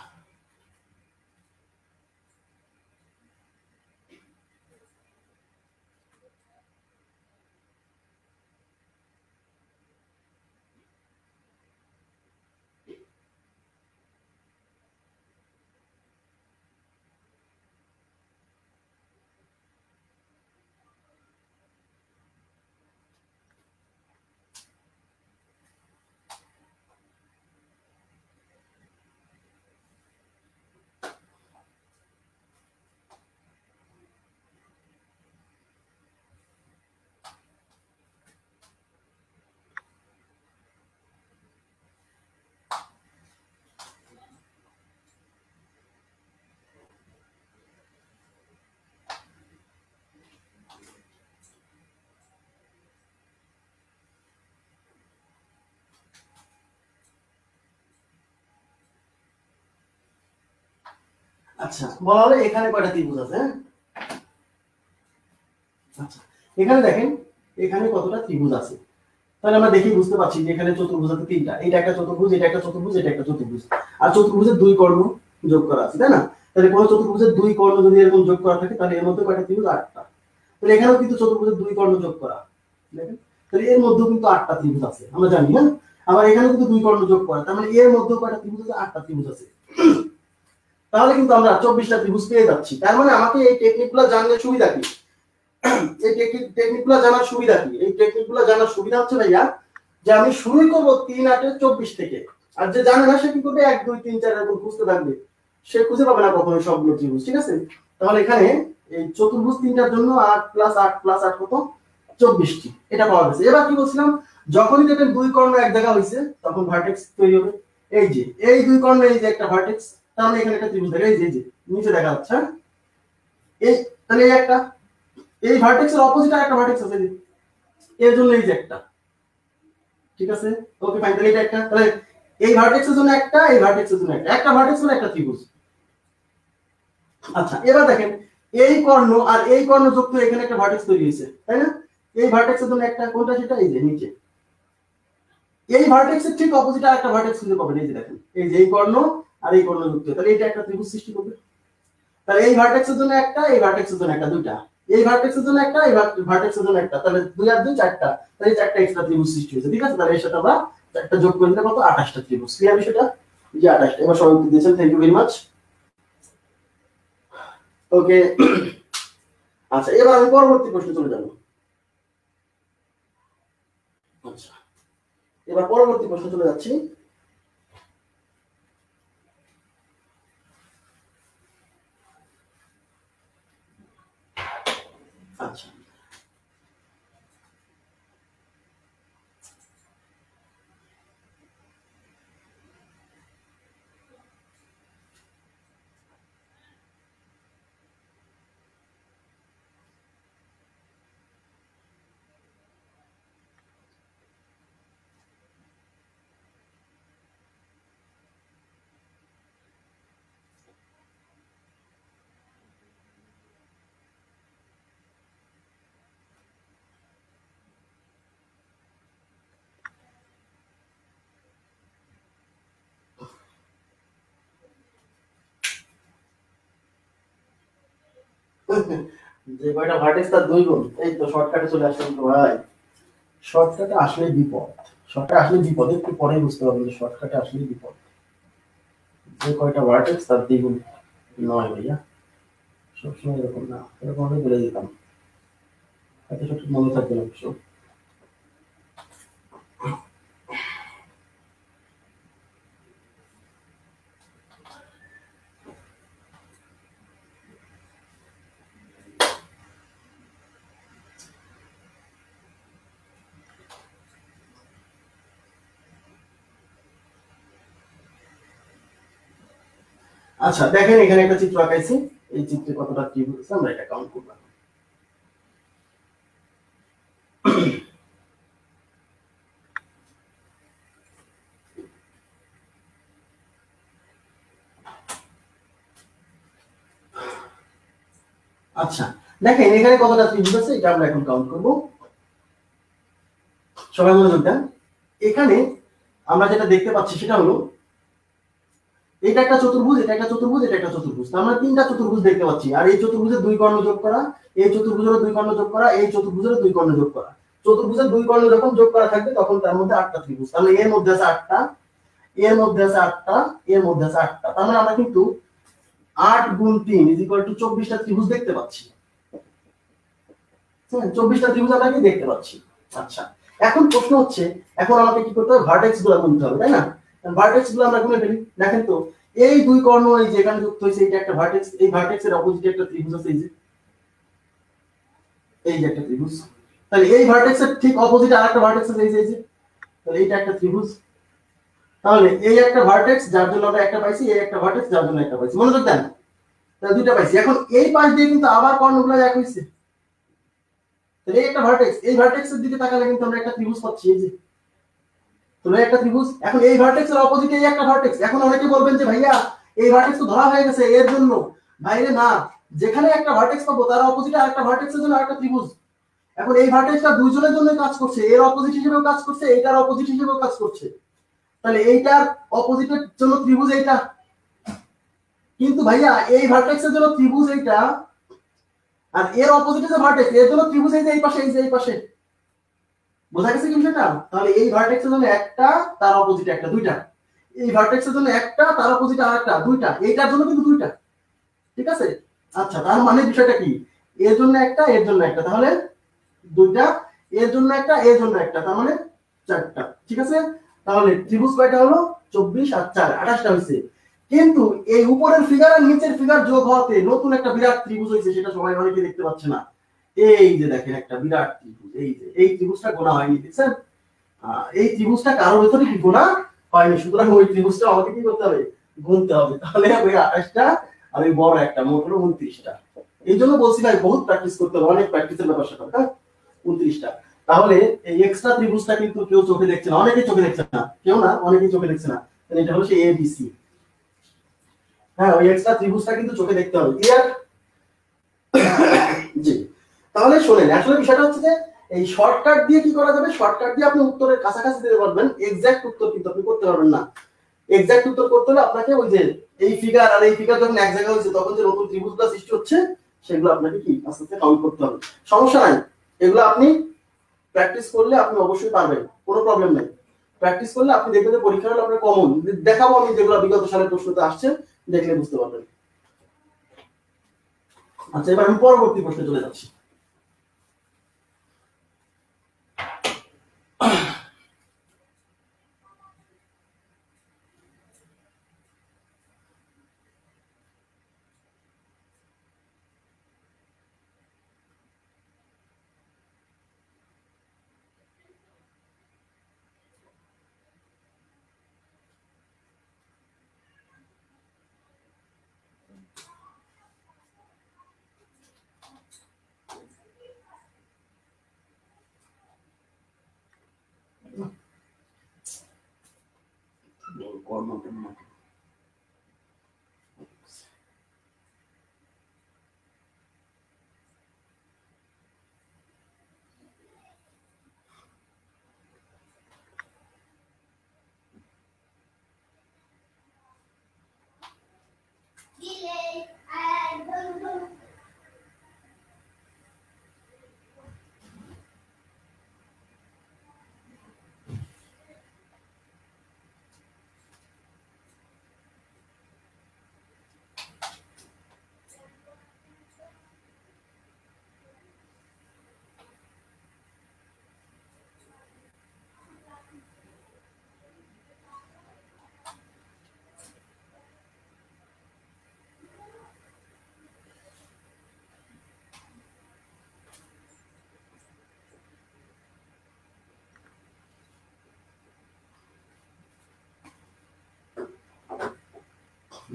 Speaker 1: আচ্ছা, বলা হলো এখানে কয়টা ত্রিভুজ আছে? হ্যাঁ, আচ্ছা এখানে দেখেন এখানে কতটা ত্রিভুজ আছে, তাহলে আমরা দেখি বুঝতে পারছি যে এখানে চতুর্ভুজ আছে তিনটা, এটা একটা চতুর্ভুজ, এটা একটা চতুর্ভুজ, এটা একটা চতুর্ভুজ, আর চতুর্ভুজের দুই কর্ণ যোগ করা আছে, তাই না? তাহলে কোন চতুর্ভুজের দুই কর্ণ যদি এরকম যোগ করা থাকে তাহলে এর মধ্যে কয়টা ত্রিভুজ? আটটা। তাহলে এখানেও কিন্তু চতুর্ভুজের দুই কর্ণ যোগ করা, দেখেন তাহলে এর মধ্যেও কিন্তু আটটা ত্রিভুজ আছে, আমরা জানি। হ্যাঁ, আবার এখানেও কিন্তু দুই কর্ণ যোগ করা, তার মানে এর মধ্যেও কয়টা ত্রিভুজ আছে? আটটা ত্রিভুজ আছে। তাহলে কিন্তু আমরা 24টা ত্রিভুজ পেয়ে যাচ্ছি। তার মানে আমাকে এই টেকনিকগুলো জানলে সুবিধা কি? এই টেকনিকগুলো জানার সুবিধা কি? এই টেকনিকগুলো জানার সুবিধা হচ্ছে ভাইয়া যে আমি শুরুই করবো 3 8 24 থেকে, আর যে জানে না সে কি করবে 1 2 3 4 এরকম খুঁজতে থাকবে, সে খুঁজে পাবে না কখনো সবগুলো ত্রিভুজ, ঠিক আছে? তাহলে এখানে এই চতুর্ভুজ তিনটার জন্য 8 + 8 + 8 কত? 24টি, এটা পাওয়া গেছে। এবার কি বলছিলাম, যখনই দেখেন দুই কর্ণ এক জায়গা হইছে তখন ভার্টেক্স তৈরি হবে। এই যে এই দুই কর্ণ, এই যে একটা ভার্টেক্স, তাহলে এখানে একটা ত্রিভুজ থাকে, এই যে নিচে দেখা যাচ্ছে, এই তাহলে এই একটা, এই ভার্টেক্সের অপোজিট একটা ভার্টেক্স আছে, এর জন্য এই যে একটা, ঠিক আছে? ওকে ফাইন, তাহলে এটা একটা, তাহলে এই ভার্টেক্সের জন্য একটা, এই ভার্টেক্সের জন্য একটা, একটা ভার্টেক্স মানে একটা ত্রিভুজ। আচ্ছা এবার দেখেন এই কর্ণ আর এই কর্ণ যুক্ত এখানে একটা ভার্টেক্স তৈরি হয়েছে, তাই না? এই ভার্টেক্সের জন্য একটা, কোনটা সেটা? এই যে নিচে, এই ভার্টেক্সের ঠিক অপোজিট আর একটা ভার্টেক্স খুঁজে পাবেন, এই যে দেখেন, এই যে এই কর্ণ আর এই কর্ণ যুক্ত, তাহলে এটা একটা ত্রিভুজ সৃষ্টি করবে। তাহলে এই ভার্টেক্সের জন্য একটা, এই ভার্টেক্সের জন্য একটা, দুইটা, এই ভার্টেক্সের জন্য একটা, এই ভার্টেক্সের জন্য একটা, তাহলে 2 আর 2 4টা, তাহলে চারটা এক্সট্রা ত্রিভুজ সৃষ্টি হয়েছে, ঠিক আছে? তাহলে এর সাথে আমরা চারটা যোগ করে দিলে কত? 28টা ত্রিভুজ। ক্লিয়ার বিষয়টা? এই যে 28টা। এবার সবাই উত্তর দিয়েছেন, থ্যাংক ইউ ভেরি মাচ। ওকে, আচ্ছা এবার আমি পরবর্তী প্রশ্নে চলে যাব। আচ্ছা এবার পরবর্তী প্রশ্নে চলে যাচ্ছি। আচ্ছা যে কয়টা ভার্টেক্স তার দুই গুণ, এই তো শর্টকাটে চলে আসলাম তো ভাই। শর্টকাটে আসলে বিপদ, শর্টকাটে আসলে বিপদ, একটু পরেই বুঝতে পারবেন যে শর্টকাটে আসলে বিপদ। যে কয়টা ভার্টেক্স তার দ্বিগুণ নয় ভাইয়া, সবসময় এরকম না, এরকম আমি বলে দিতাম, এত সব মনে থাকবে না অবশ্য। আচ্ছা দেখেন এখানে একটা চিত্র আঁকাইছি, এই চিত্রে কতটা ত্রিভুজ আছে আমরা এটা কাউন্ট করব। আচ্ছা দেখেন এখানে কতটা ত্রিভুজ আছে এটা আমরা এখন কাউন্ট করব। সবাই মনোযোগ দেন। এখানে আমরা যেটা দেখতে পাচ্ছি সেটা হলো এটা একটা চতুর্ভুজ, এটা একটা চতুর্ভুজ, এটা একটা চতুর্ভুজ, আমরা তিনটা চতুর্ভুজ দেখতে পাচ্ছি, আর এই চতুর্ভুজের দুই কর্ণ যোগ করা, এই চতুর্ভুজের দুই কর্ণ যোগ করা, এই চতুর্ভুজের দুই কর্ণ যোগ করা। চতুর্ভুজের দুই কর্ণ যখন যোগ করা থাকবে তখন তার মধ্যে আটটা ত্রিভুজ, তাহলে এর মধ্যে আছে আটটা, এর মধ্যে আছে আটটা, এর মধ্যে আছে আটটা, তার মানে আমরা কিন্তু 8 × 3 = 24টা ত্রিভুজ দেখতে পাচ্ছি। 24টা ত্রিভুজ আমরা কি দেখতে পাচ্ছি। আচ্ছা এখন প্রশ্ন হচ্ছে, এখন আমাকে কি করতে হবে? ভার্টেক্স গুলো গুনতে হবে, তাই না? ভার্টেক্স গুলো আমরা গুনে ফেলি। দেখেন তো এই দুই কর্ণ এই যে এখানে যুক্ত হয়েছে, এটা একটা ভার্টেক্স, এই ভার্টেক্সের অপোজিটে একটা ত্রিভুজ আছে, এই যে একটা ত্রিভুজ, তাহলে এই ভার্টেক্সের ঠিক অপোজিটে আরেকটা ভার্টেক্স আছে, এই যে তাহলে এইটা একটা ত্রিভুজ। তাহলে এই একটা ভার্টেক্স যার জন্য আমরা একটা পাইছি, এই একটা ভার্টেক্স যার জন্য একটা পাইছি, মনোযোগ দেন, তাহলে দুইটা পাইছি। এখন এই পাশ দিয়ে কিন্তু আবার কর্ণগুলো এক হইছে, তাহলে এই একটা ভার্টেক্স, এই ভার্টেক্সের দিকে তাকালে কিন্তু আমরা একটা ত্রিভুজ পাচ্ছি, এই যে তাহলে একটা ত্রিভুজ। এখন এই ভার্টেক্সের অপোজিটে এই একটা ভার্টেক্স। এখন অনেকে বলবেন যে ভাইয়া এই ভার্টেক্স তো ধরা হয়ে গেছে এর জন্য, বাইরে না, যেখানে একটা ভার্টেক্স পাবো তার অপোজিটে আরেকটা ভার্টেক্সের জন্য আরেকটা ত্রিভুজ। এখন এই ভার্টেক্সটা দুইজনের জন্য কাজ করছে, এর অপোজিট হিসেবেও কাজ করছে, এইটার অপোজিট হিসেবেও কাজ করছে, তাহলে এইটার অপোজিটের জন্য ত্রিভুজ এইটা। কিন্তু ভাইয়া এই ভার্টেক্সের জন্য ত্রিভুজ এইটা, আর এর অপোজিটে যে ভার্টেক্স এর জন্য ত্রিভুজ এই পাশে, এই পাশে। বোঝা গেছে কি বিষয়টা? তাহলে এই ভার্টেক্সের জন্য একটা, তার অপোজিটে একটা, দুইটা। এই ভার্টেক্সের জন্য একটা, তার অপোজিটে আরেকটা, দুইটা। এইটার জন্য কিন্তু দুইটা। ঠিক আছে? আচ্ছা, তার মানে বিষয়টা কি? এর জন্য একটা, এর জন্য একটা, তাহলে দুইটা, এর জন্য একটা, এর জন্য একটা, তার মানে চারটা। ঠিক আছে? তাহলে ত্রিভুজ কয়টা হলো? 24 আর 4 28টা হইছে। কিন্তু এই উপরের ফিগার আর নিচের ফিগার যোগ হওয়াতে নতুন একটা বিরাট ত্রিভুজ হইছে, সেটা সবাই অনেকে দেখতে পাচ্ছে না। এই যে দেখেন একটা বিরাট ত্রিভুজ, এই যে এই ত্রিভুজটা গোনা হয়নি, দেখছেন? এই ত্রিভুজটা কারোর ভেতরে কি গোনা হয়নি, সুতরাং ওই ত্রিভুজটা আমাকে কি করতে হবে? গুনতে হবে। তাহলে ওই 28টা আর ওই বড় একটা, মোট হলো 29টা। এই জন্য বলছি ভাই বহুত প্র্যাকটিস করতে হবে, অনেক প্র্যাকটিসের ব্যাপার সেটা। হ্যাঁ, 29টা। তাহলে এই এক্সট্রা ত্রিভুজটা কিন্তু কেউ চোখে দেখছে না, অনেকেই চোখে দেখছে না, কেউ না, অনেকেই চোখে দেখছে না। এটা হলো সেই এবিসি। হ্যাঁ, ওই এক্সট্রা ত্রিভুজটা কিন্তু চোখে দেখতে হবে। ক্লিয়ার? জি। তাহলে শোনেন, আসলে বিষয়টা হচ্ছে যে এই শর্টকাট দিয়ে কি করা যাবে? শর্টকাট দিয়ে আপনি উত্তরের কাছাকাছি দিতে পারবেন, এক্সাক্ট উত্তর কিন্তু আপনি করতে পারবেন না। এক্সাক্ট উত্তর করতে হলে আপনাকে ওই যে এই ফিগার আর এই ফিগার যখন এক জায়গায় হচ্ছে, তখন যে নতুন ত্রিভুজগুলো সৃষ্টি হচ্ছে সেগুলো আপনাকে কি আস্তে আস্তে কাউন্ট করতে হবে। সমস্যা নাই, এগুলো আপনি প্র্যাকটিস করলে আপনি অবশ্যই পারবেন, কোনো প্রবলেম নেই। প্র্যাকটিস করলে আপনি দেখবেন যে পরীক্ষা হলে আপনার কমন দেখাবো আমি, যেগুলো বিগত সালের প্রশ্নতে আসছে, দেখলে বুঝতে পারবেন। আচ্ছা, এবার আমি পরবর্তী প্রশ্নে চলে যাচ্ছি।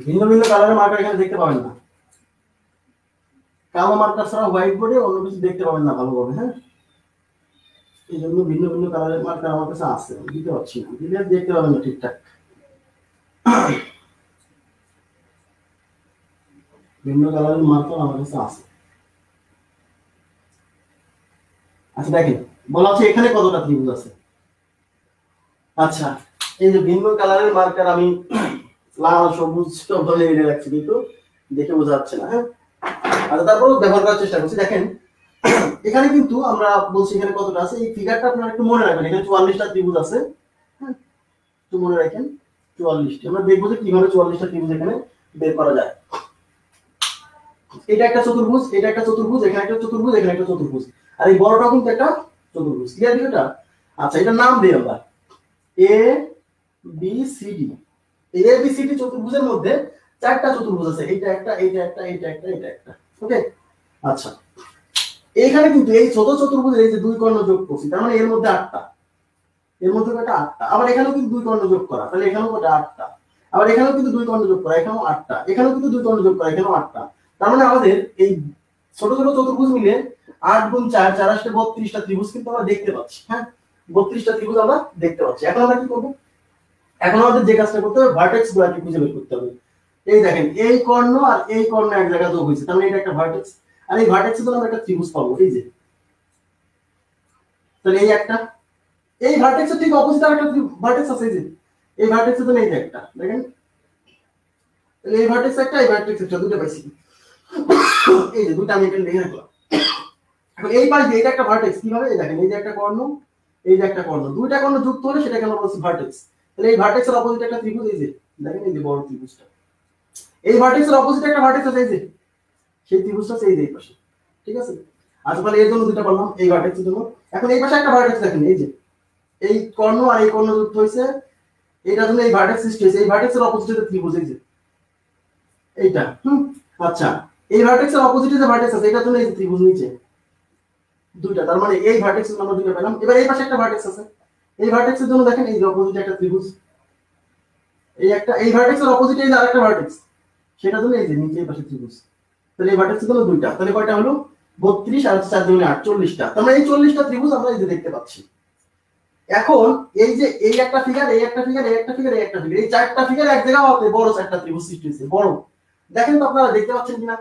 Speaker 1: ভিন্ন ভিন্ন কালারের মার্কার এখানে দেখতে পাবেন না, কালো মার্কার ছাড়া হোয়াইট বোর্ডে অন্য কিছু দেখতে পাবেন না ভালোভাবে। হ্যাঁ, এই জন্য ভিন্ন ভিন্ন কালারের মার্কার আমার কাছে আছে, দিতে পারছি না, দিলে দেখতে পাবেন না ঠিকঠাক। ভিন্ন কালারের মার্কার আমার কাছে আছে। আচ্ছা দেখেন, বলা হচ্ছে এখানে কতটা ত্রিভুজ আছে। আচ্ছা, এই যে ভিন্ন কালারের মার্কার আমি লাল সবুজ ভাবে এনে রাখছি, কিন্তু দেখে বোঝা যাচ্ছে না। হ্যাঁ, আচ্ছা তারপর ব্যবহার করার চেষ্টা করছি। দেখেন এখানে কিন্তু আমরা বলছি এখানে কতটা আছে, এই ফিগারটা আপনারা একটু মনে রাখবেন, এখানে 44টা ত্রিভুজ আছে। হ্যাঁ, একটু মনে রাখেন 44টি। আমরা দেখবো যে কিভাবে 44টা ত্রিভুজ এখানে বের করা যায়। এটা একটা চতুর্ভুজ, এটা একটা চতুর্ভুজ, এখানে একটা চতুর্ভুজ, এখানে একটা চতুর্ভুজ, আর এই বড়টা কিন্তু একটা চতুর্ভুজ। ক্লিয়ার বিষয়টা? আচ্ছা, এটা নাম দিই আমরা এ বি সি ডি। এই এ বি সি ডি চতুর্ভুজের মধ্যে চারটা চতুর্ভুজ আছে, এইটা একটা, এইটা একটা, এইটা একটা, এটা একটা। ওকে, আচ্ছা এইখানে কিন্তু এই ছোট চতুর্ভুজের এই যে দুই কর্ণ যোগ করছি, তার মানে এর মধ্যে 8টা, এর মধ্যে কয়টা? 8টা। আবার এখানেও কিন্তু দুই কর্ণ যোগ করা, তাহলে এখানেও কয়টা? 8টা। আবার এখানেও কিন্তু দুই কর্ণ যোগ করা, এখানেও 8টা। এখানেও কিন্তু দুই কর্ণ যোগ করা, এখানেও 8টা। তার মানে আমাদের এই ছোট ছোট চতুর্ভুজ মিলে 8 গুণ 4 4 আসলে 32টা ত্রিভুজ কিন্তু আমরা দেখতে পাচ্ছি। হ্যাঁ, 32টা ত্রিভুজ আমরা দেখতে পাচ্ছি। এখন আমরা কি করব? এখন আমাদের যে কাজটা করতে হবে, ভার্টেক্স গুলোকে খুঁজে বের করতে হবে। এই দেখেন এই কর্ণ আর এই কর্ণ এক জায়গায় যোগ হয়েছে, তার মানে এটা একটা ভার্টেক্স, আর এই ভার্টেক্সের জন্য আমরা একটা ত্রিভুজ পাবো, এই যে তাহলে এই একটা, এই ভার্টেক্সের ঠিক অপোজিট আর একটা ভার্টেক্স আছে, এই যে এই ভার্টেক্সের জন্য এই যে একটা দেখেন, তাহলে এই ভার্টেক্স একটা, এই ভার্টেক্স একটা, দুটো পাইছি, এই যে দুটো আমি এখানে লিখে রাখলাম। এখন এই পাশ দিয়ে এটা একটা ভার্টেক্স, কিভাবে এই দেখেন এই যে একটা কর্ণ, এই যে একটা কর্ণ, দুইটা কর্ণ যুক্ত হলে সেটাকে আমরা বলছি ভার্টেক্স। তাহলে এই ভার্টেক্সের অপোজিট একটা ত্রিভুজ, এই যে দেখেন এই যে বড় ত্রিভুজটা, এই ভার্টেক্সের অপোজিট একটা ভার্টেক্স আছে, এই যে সেই ত্রিভুজটা আছে এই যে এই পাশে, ঠিক আছে। আচ্ছা তাহলে এর জন্য দুটো বললাম এই ভার্টেক্সের জন্য। এখন এই পাশে একটা ভার্টেক্স দেখেন, এই যে এই কর্ণ আর এই কর্ণ যুক্ত হয়েছে, এইটার জন্য এই ভার্টেক্স সৃষ্টি হয়েছে, এই ভার্টেক্সের অপোজিট একটা ত্রিভুজ, এই যে এইটা। আচ্ছা এই ভার্টেক্সের অপোজিটে যে ভার্টেক্স আছে এটার জন্য এই যে ত্রিভুজ নিচে দুইটা, তার মানে এই ভার্টেক্সের জন্য আমরা দুটো পেলাম। এবার এই পাশে একটা ভার্টেক্স আছে, এই ভার্টেক্সের জন্য দেখেন এই যে অপোজিটে একটা ত্রিভুজ, এই একটা, এই ভার্টেক্সের অপোজিটে এই যে আরেকটা ভার্টেক্স, সেটার জন্য এই যে নিচে এই পাশে ত্রিভুজ। তাহলে এই ভার্টেক্সের জন্য দুইটা, তাহলে কয়টা হলো 32 আর 4 দুগুণে 8, 40টা। তার মানে এই 40টা ত্রিভুজ আমরা এই যে দেখতে পাচ্ছি। এখন এই যে এই একটা ফিগার, এই একটা ফিগার, এই একটা ফিগার, এই একটা ফিগার, এই চারটা ফিগার এক জায়গায় হতে বড় চারটা ত্রিভুজ সৃষ্টি হয়েছে, বড়। দেখেন তো আপনারা দেখতে পাচ্ছেন কিনা,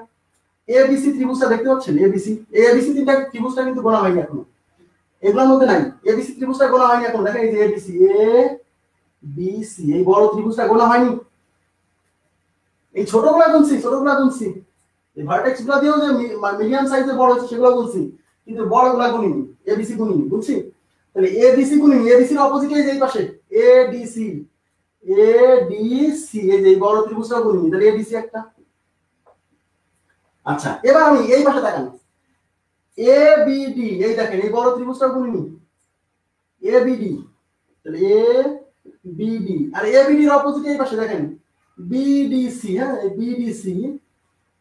Speaker 1: এবিসি ত্রিভুজটা দেখতে পাচ্ছেন, এবিসি, এই এবিসি তিনটা ত্রিভুজটা কিন্তু গোনা হয়নি এখনো, এগুলোর মধ্যে নাই, এবিসি ত্রিভুজটা গোনা হয়নি এখন। দেখেন এই যে এবিসি, এ বি সি, এই বড় ত্রিভুজটা গোনা হয়নি, এই ছোটগুলা গুনছি, ছোটগুলা গুনছি, এই ভার্টেক্স গুলা দিয়েও যে মিডিয়াম সাইজের বড় হচ্ছে সেগুলো গুনছি, কিন্তু বড়গুলা গুনিনি, এবিসি গুনিনি, বুঝছি। তাহলে এবিসি গুনিনি, এবিসির অপোজিটে এই যে এই পাশে এডিসি, এডিসি এই যে বড় ত্রিভুজটা গুনিনি, তাহলে এডিসি একটা। আচ্ছা এবার আমি এই পাশে দেখান, এবিডি, এই দেখেন এই বড় ত্রিভুজটা গুনিনি, এবিডি, তাহলে এ বিডি, আর এবিডির অপোজিটে এই পাশে দেখেন বিডিসি, হ্যাঁ এই বিডিসি,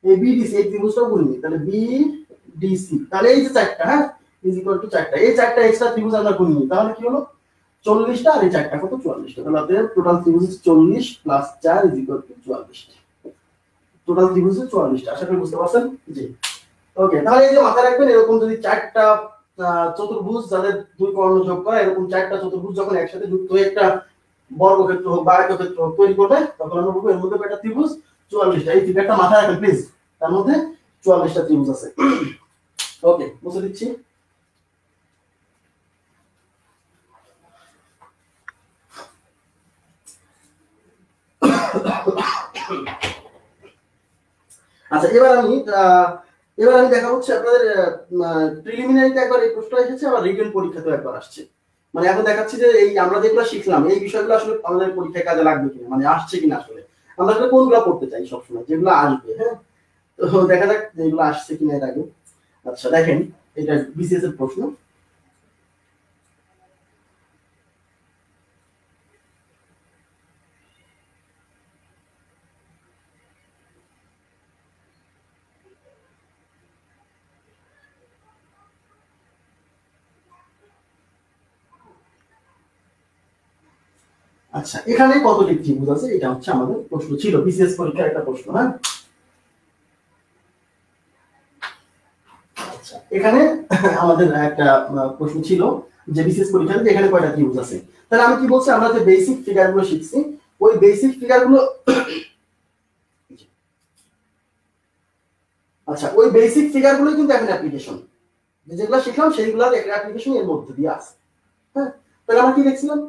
Speaker 1: এই বিডিসি এই ত্রিভুজটাও গুনিনি, তাহলে বিডিসি, তাহলে এই যে চারটা, হ্যাঁ ইজ ইকুয়াল টু চারটা, এই চারটা এক্সট্রা ত্রিভুজ আমরা গুনিনি, তাহলে কি হলো 40টা, আর এই চারটা কত 44টা, তাহলে আমাদের টোটাল ত্রিভুজ 40 প্লাস 4 ইজ ইকুয়াল টু 44টা, টোটাল ত্রিভুজ 44টা। আশা করি বুঝতে পারছেন। জি ওকে, তাহলে এই যে মাথায় রাখবেন এরকম যদি চারটা চতুর্ভুজ যাদের দুই কর্ণ যোগ করা, এরকম চারটা চতুর্ভুজ যখন একসাথে যুক্ত হয়ে একটা বর্গক্ষেত্র হোক বা আয়তক্ষেত্র হোক তৈরি করবে, তখন আমরা বলবো এর মধ্যে একটা ত্রিভুজ 44টা। এই ফিগারটা মাথায় রাখবেন প্লিজ, তার মধ্যে 44টা ত্রিভুজ আছে। ওকে বুঝে দিচ্ছি। আচ্ছা এবার আমি দেখা হচ্ছে আপনাদের প্রিলিমিনারিতে একবার এই প্রশ্ন এসেছে, আবার রিটেন পরীক্ষাতেও একবার আসছে। মানে এখন দেখাচ্ছি যে এই আমরা যেগুলো শিখলাম এই বিষয়গুলো আসলে আমাদের পরীক্ষায় কাজে লাগবে কিনা, মানে আসছে কিনা, আসলে আমরা আসলে কোনগুলো পড়তে চাই সবসময়, যেগুলো আসবে। হ্যাঁ তো দেখা যাক যেগুলো আসছে কিনা এর আগে। আচ্ছা দেখেন এটা বিসিএস এর প্রশ্ন। আচ্ছা এখানে কতটি ত্রিভুজ আছে, এটা হচ্ছে আমাদের প্রশ্ন ছিল, বিসিএস পরীক্ষার একটা প্রশ্ন। হ্যাঁ আচ্ছা এখানে আমাদের একটা প্রশ্ন ছিল যে বিসিএস পরীক্ষাতে এখানে কয়টা ত্রিভুজ আছে। তাহলে আমি কি বলছি, আমরা যে বেসিক ফিগার গুলো শিখছি ওই বেসিক ফিগার গুলো, আচ্ছা ওই বেসিক ফিগার গুলোই কিন্তু এখন অ্যাপ্লিকেশন, যেগুলো শিখলাম সেইগুলোর অ্যাপ্লিকেশন এর মধ্যে দিয়ে আছে। হ্যাঁ তাহলে আমরা কি দেখছিলাম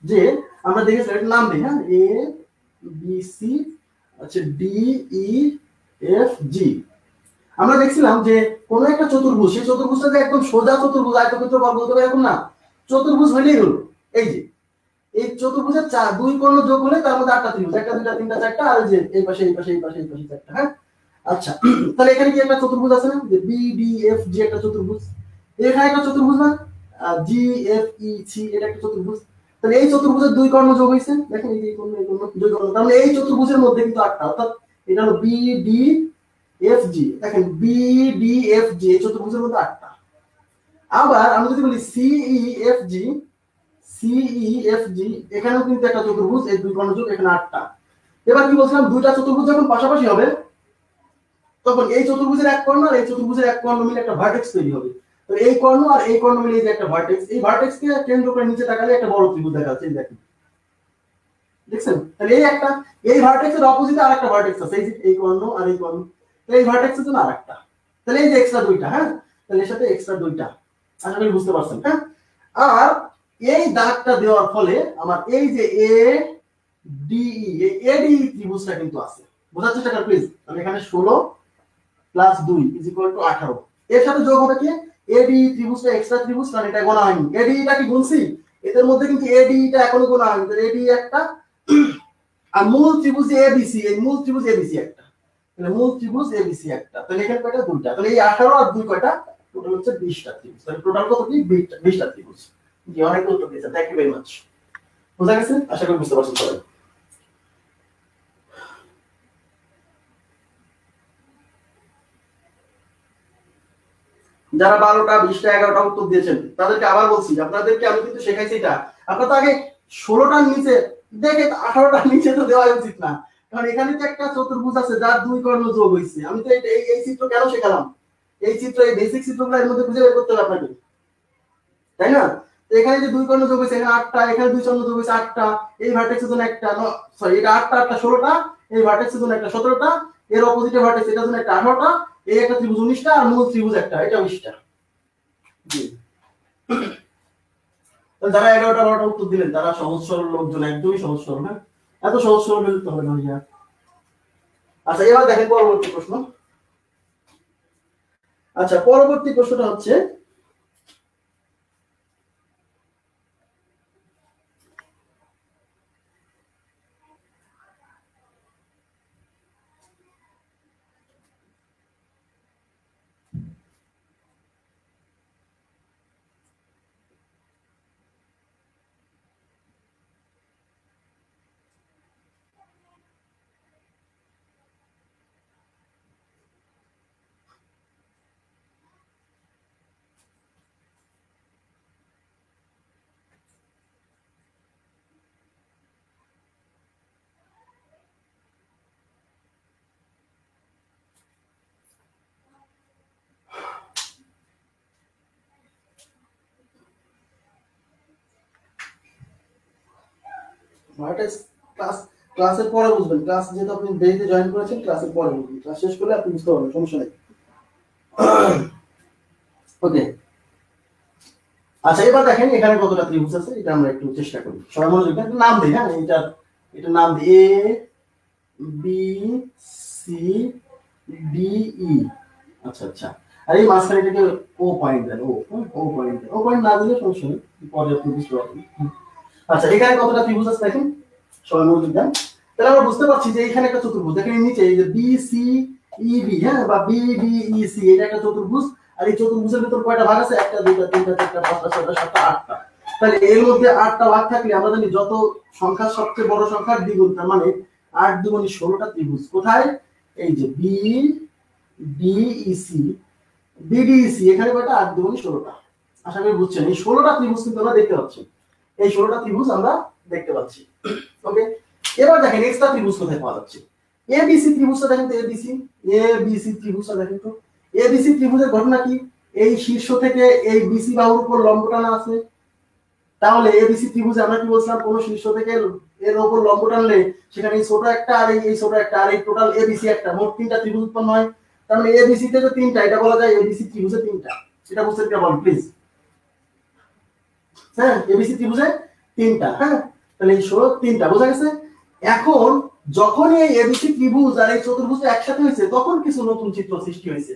Speaker 1: যে আমরা দেখেছিলাম একটা নাম দিই, হ্যাঁ এ বি সি, আচ্ছা ডি ই এফ জি। আমরা দেখছিলাম যে কোন একটা চতুর্ভুজ, সেই চতুর্ভুজটা যে একদম সোজা চতুর্ভুজ আয়তক্ষেত্র বা বলতে পারে এরকম না, চতুর্ভুজ হইলেই হলো। এই যে এই চতুর্ভুজের দুই কর্ণ যোগ হলে তার মধ্যে 8টা ত্রিভুজ, একটা দুইটা তিনটা চারটা, আর যে এই পাশে এই পাশে এই পাশে এই পাশে চারটা। হ্যাঁ আচ্ছা তাহলে এখানে কি একটা চতুর্ভুজ আছে না, যে বি ডি এফ জি একটা চতুর্ভুজ, এখানে একটা চতুর্ভুজ না জি এফ ই সি, এটা একটা চতুর্ভুজ। তাহলে এই চতুর্ভুজের দুই কর্ণ যোগ হয়েছে, দেখেন এই কর্ণ এই কর্ণ দুই কর্ণ, তাহলে এই চতুর্ভুজের মধ্যে কিন্তু 8টা, অর্থাৎ এটা হলো বি ডি এফ জি, দেখেন বি ডি এফ জি এই চতুর্ভুজের মধ্যে 8টা। আবার আমি যদি বলি সিই এফ জি, সিই এফ জি এখানেও কিন্তু একটা চতুর্ভুজ, এই দুই কর্ণ যোগ এখানে 8টা। এবার কি বলছিলাম, দুইটা চতুর্ভুজ যখন পাশাপাশি হবে তখন এই চতুর্ভুজের এক কর্ণ আর এই চতুর্ভুজের এক কর্ণ মিলে একটা ভার্টেক্স তৈরি হবে। তো এই কর্ণ আর এই কর্ণ মিলে যে একটা ভার্টেক্স, এই ভার্টেক্সকে কেন্দ্র করে নিচে তাকালে একটা বড় ত্রিভুজ দেখা যাচ্ছে, দেখেন দেখছেন? তাহলে এই একটা, এই ভার্টেক্সের অপোজিটে আরেকটা ভার্টেক্স আছে, এই যে এই কর্ণ আর এই কর্ণ, তাহলে এই ভার্টেক্সের জন্য আরেকটা, তাহলে এই যে এক্সট্রা দুইটা, হ্যাঁ, তাহলে এর সাথে এক্সট্রা দুইটা, আশা করি বুঝতে পারছেন, হ্যাঁ। আর এই দাগটা দেওয়ার ফলে আমার এই যে এ ডি এই এডি ত্রিভুজটা কিন্তু আছে, বোঝার চেষ্টা করেন প্লিজ। আমি এখানে 16 প্লাস 2 ইজ ইকুয়াল টু 18, এর সাথে যোগ হবে কি এডি ত্রিভুজটা এক্সট্রা ত্রিভুজ, কারণ এটা গোনা হয়নি, এডি টা কি গুনছি, এদের মধ্যে কিন্তু এডি টা এখনো গোনা হয়নি, তাহলে এডি একটা, আর মূল ত্রিভুজ এবিসি, এই মূল ত্রিভুজ এবিসি একটা, তাহলে মূল ত্রিভুজ এবিসি একটা, তাহলে এখানে কয়টা, দুইটা, তাহলে এই 18 আর 2 কয়টা, টোটাল হচ্ছে 20টা ত্রিভুজ, তাহলে টোটাল কত কি 20টা ত্রিভুজ। জি, অনেক উত্তর দিয়েছেন, থ্যাংক ইউ ভেরি মাচ। বুঝা গেছে, আশা করি বুঝতে পারছেন সবাই। যারা 12টা 20টা 11টা উত্তর দিয়েছেন তাদেরকে আবার বলছি, আপনাদেরকে আমি কিন্তু শেখাইছি এটা, আপনারা তো আগে 16টার নিচে দেখে 18টার নিচে তো দেওয়া উচিত না, কারণ এখানে তো একটা চতুর্ভুজ আছে যার দুই কর্ণ যোগ হইছে, আমি তো এই চিত্র কেন শেখালাম, এই চিত্র, এই বেসিক চিত্রগুলো এর মধ্যে খুঁজে বের করতে হবে আপনাকে, তাই না? তো এখানে যে দুই কর্ণ যোগ হইছে, এখানে 8টা, এখানে দুই কর্ণ যোগ হইছে 8টা, এই ভার্টেক্সের জন্য একটা, সরি এটা 8টা 8টা 16টা, এই ভার্টেক্সের জন্য একটা 17টা, এর অপোজিটে ভার্টেক্স এটার জন্য একটা 18টা, এই একটা ত্রিভুজ 19টা, আর মূল ত্রিভুজ একটা, এটা 20টা। জি, যারা 11টা 12টা উত্তর দিলেন তারা সহজ সরল লোকজন, একদমই সহজ সরল, হ্যাঁ, এত সহজ সরল হলে তো হবে না ভাইয়া। আচ্ছা, এবার দেখেন পরবর্তী প্রশ্ন। আচ্ছা, পরবর্তী প্রশ্নটা হচ্ছে ক্লাসের পরে বুঝবেন, ক্লাস যেহেতু আপনি দেরিতে জয়েন করেছেন, ক্লাসের পরে বুঝবেন, ক্লাস শেষ করলে আপনি বুঝতে পারবেন, সমস্যা নেই। ওকে, আচ্ছা এবার দেখেন এখানে কতটা ত্রিভুজ আছে, এটা আমরা একটু চেষ্টা করি, সবাই মনোযোগ দেন, নাম দিই, হ্যাঁ, এটা নাম দিই এ বি সি ডি ই। আচ্ছা আচ্ছা, আর এই মাঝখানে এটাকে ও পয়েন্ট দেন, ও পয়েন্ট দেন, ও পয়েন্ট না দিলে সমস্যা নেই, পরে আপনি বুঝতে পারবেন। আচ্ছা, এখানে কতটা ত্রিভুজ আছে দেখেন, সবাই মনোযোগ দেন। তাহলে আমরা বুঝতে পারছি যে এখানে একটা চতুর্ভুজ, দেখেন নিচে এই যে বি সি ই বি, হ্যাঁ, বা বি বি ই সি, এটা একটা চতুর্ভুজ, আর এই চতুর্ভুজের ভিতর কয়টা ভাগ আছে, একটা দুইটা তিনটা চারটা পাঁচটা ছয়টা সাতটা আটটা, তাহলে এর মধ্যে 8টা ভাগ থাকলে আমরা জানি যত সংখ্যা সবচেয়ে বড় সংখ্যার দ্বিগুণ, তার মানে 8 দুগুণ 16টা ত্রিভুজ, কোথায়, এই যে B D E C, BDC, এখানে কয়টা, 8 দুগুণ 16টা, আশা করি বুঝছেন, এই 16টা ত্রিভুজ কিন্তু আমরা দেখতে পাচ্ছি, এই 16টা ত্রিভুজ আমরা দেখতে পাচ্ছি। ওকে, এবার দেখেন এক্সট্রা ত্রিভুজ কোথায় পাওয়া যাচ্ছে, এবিসি ত্রিভুজটা দেখেন তো, এবিসি ত্রিভুজটা দেখেন তো, এবিসি ত্রিভুজের ঘটনা কি, এই শীর্ষ থেকে এই বিসি বাহুর উপর লম্ব টানা আছে, তাহলে এবিসি ত্রিভুজে আমরা কি বলছিলাম, কোন শীর্ষ থেকে এর উপর লম্ব টানলে সেখানে এই ছোট একটা আর এই ছোট একটা আর এই টোটাল এবিসি একটা, মোট 3টা ত্রিভুজ উৎপন্ন হয়, তার মানে এবিসি তে যে 3টা, এটা বলা যায় এবিসি ত্রিভুজে 3টা, এটা বুঝতে কি বল প্লিজ, হ্যাঁ, এবিসি ত্রিভুজে 3টা, হ্যাঁ, তাহলে এই 3টা বোঝা গেছে। এখন যখন এই এবিসি ত্রিভুজ আর এই চতুর্ভুজ একসাথে হয়েছে, তখন কিছু নতুন চিত্র সৃষ্টি হয়েছে,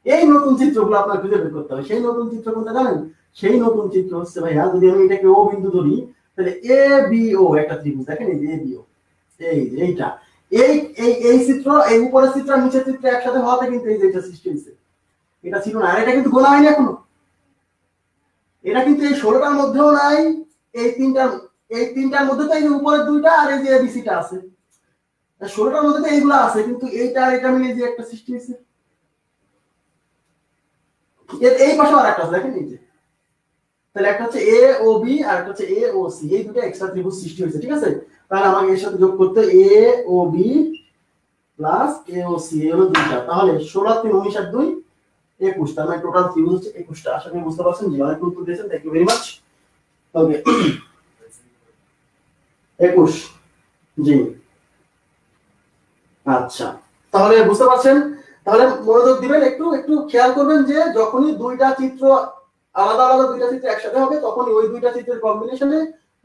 Speaker 1: এই নতুন চিত্রগুলো আপনার খুঁজে বের করতে হবে, সেই নতুন চিত্র কোনটা জানেন, সেই নতুন চিত্র হচ্ছে ভাইয়া, যদি আমি এটাকে ও বিন্দু ধরি, তাহলে এ বি ও একটা ত্রিভুজ, দেখেন এই যে এ বি ও, এই যে এইটা, এই এই এই চিত্র, এই উপরের চিত্র আর নিচের চিত্র একসাথে হওয়াতে কিন্তু এই যে এটা সৃষ্টি হয়েছে, এটা ছিল না, আর এটা কিন্তু গোনা হয়নি এখনো, এটা কিন্তু এই 16টার মধ্যেও নাই, এই তিনটার মধ্যে তো এই যে উপরের দুইটা আর এই যে এবিসিটা আছে, 16টার মধ্যে তো এইগুলা আছে, কিন্তু এইটা আর এটা মিলে যে একটা সৃষ্টি হয়েছে, এর এই পাশে আর একটা আছে দেখেন এই যে, তাহলে একটা হচ্ছে এ ও বি আর একটা হচ্ছে এ ও সি, এই দুটো এক্সট্রা ত্রিভুজ সৃষ্টি হয়েছে, ঠিক আছে, তাহলে আমাকে এর সাথে যোগ করতে এ ও বি প্লাস এ ও সি, এই হলো দুইটা, তাহলে 16 3 19 আর 2 21, তার মানে টোটাল ত্রিভুজ হচ্ছে 21টা, আশা করি বুঝতে পারছেন, জি, অনেক উত্তর দিয়েছেন, থ্যাংক ইউ ভেরি মাচ। ওকে, 21, জি, আচ্ছা, তাহলে বুঝতে পারছেন। তাহলে মনোযোগ দিবেন, একটু একটু খেয়াল করবেন যে যখনই দুইটা চিত্র আলাদা আলাদা দুইটা চিত্র একসাথে হবে তখনই ওই দুইটা চিত্রের কম্বিনেশনে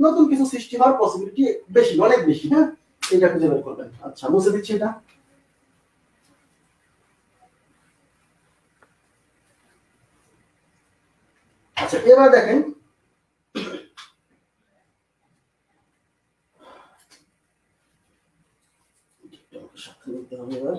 Speaker 1: নতুন কিছু সৃষ্টি হওয়ার পসিবিলিটি বেশি, অনেক বেশি। হ্যাঁ, এইটা খুঁজে বের করবেন। আচ্ছা, মুছে দিচ্ছি এটা। আচ্ছা, এবার দেখেন সাথে নিতে হবে এবার।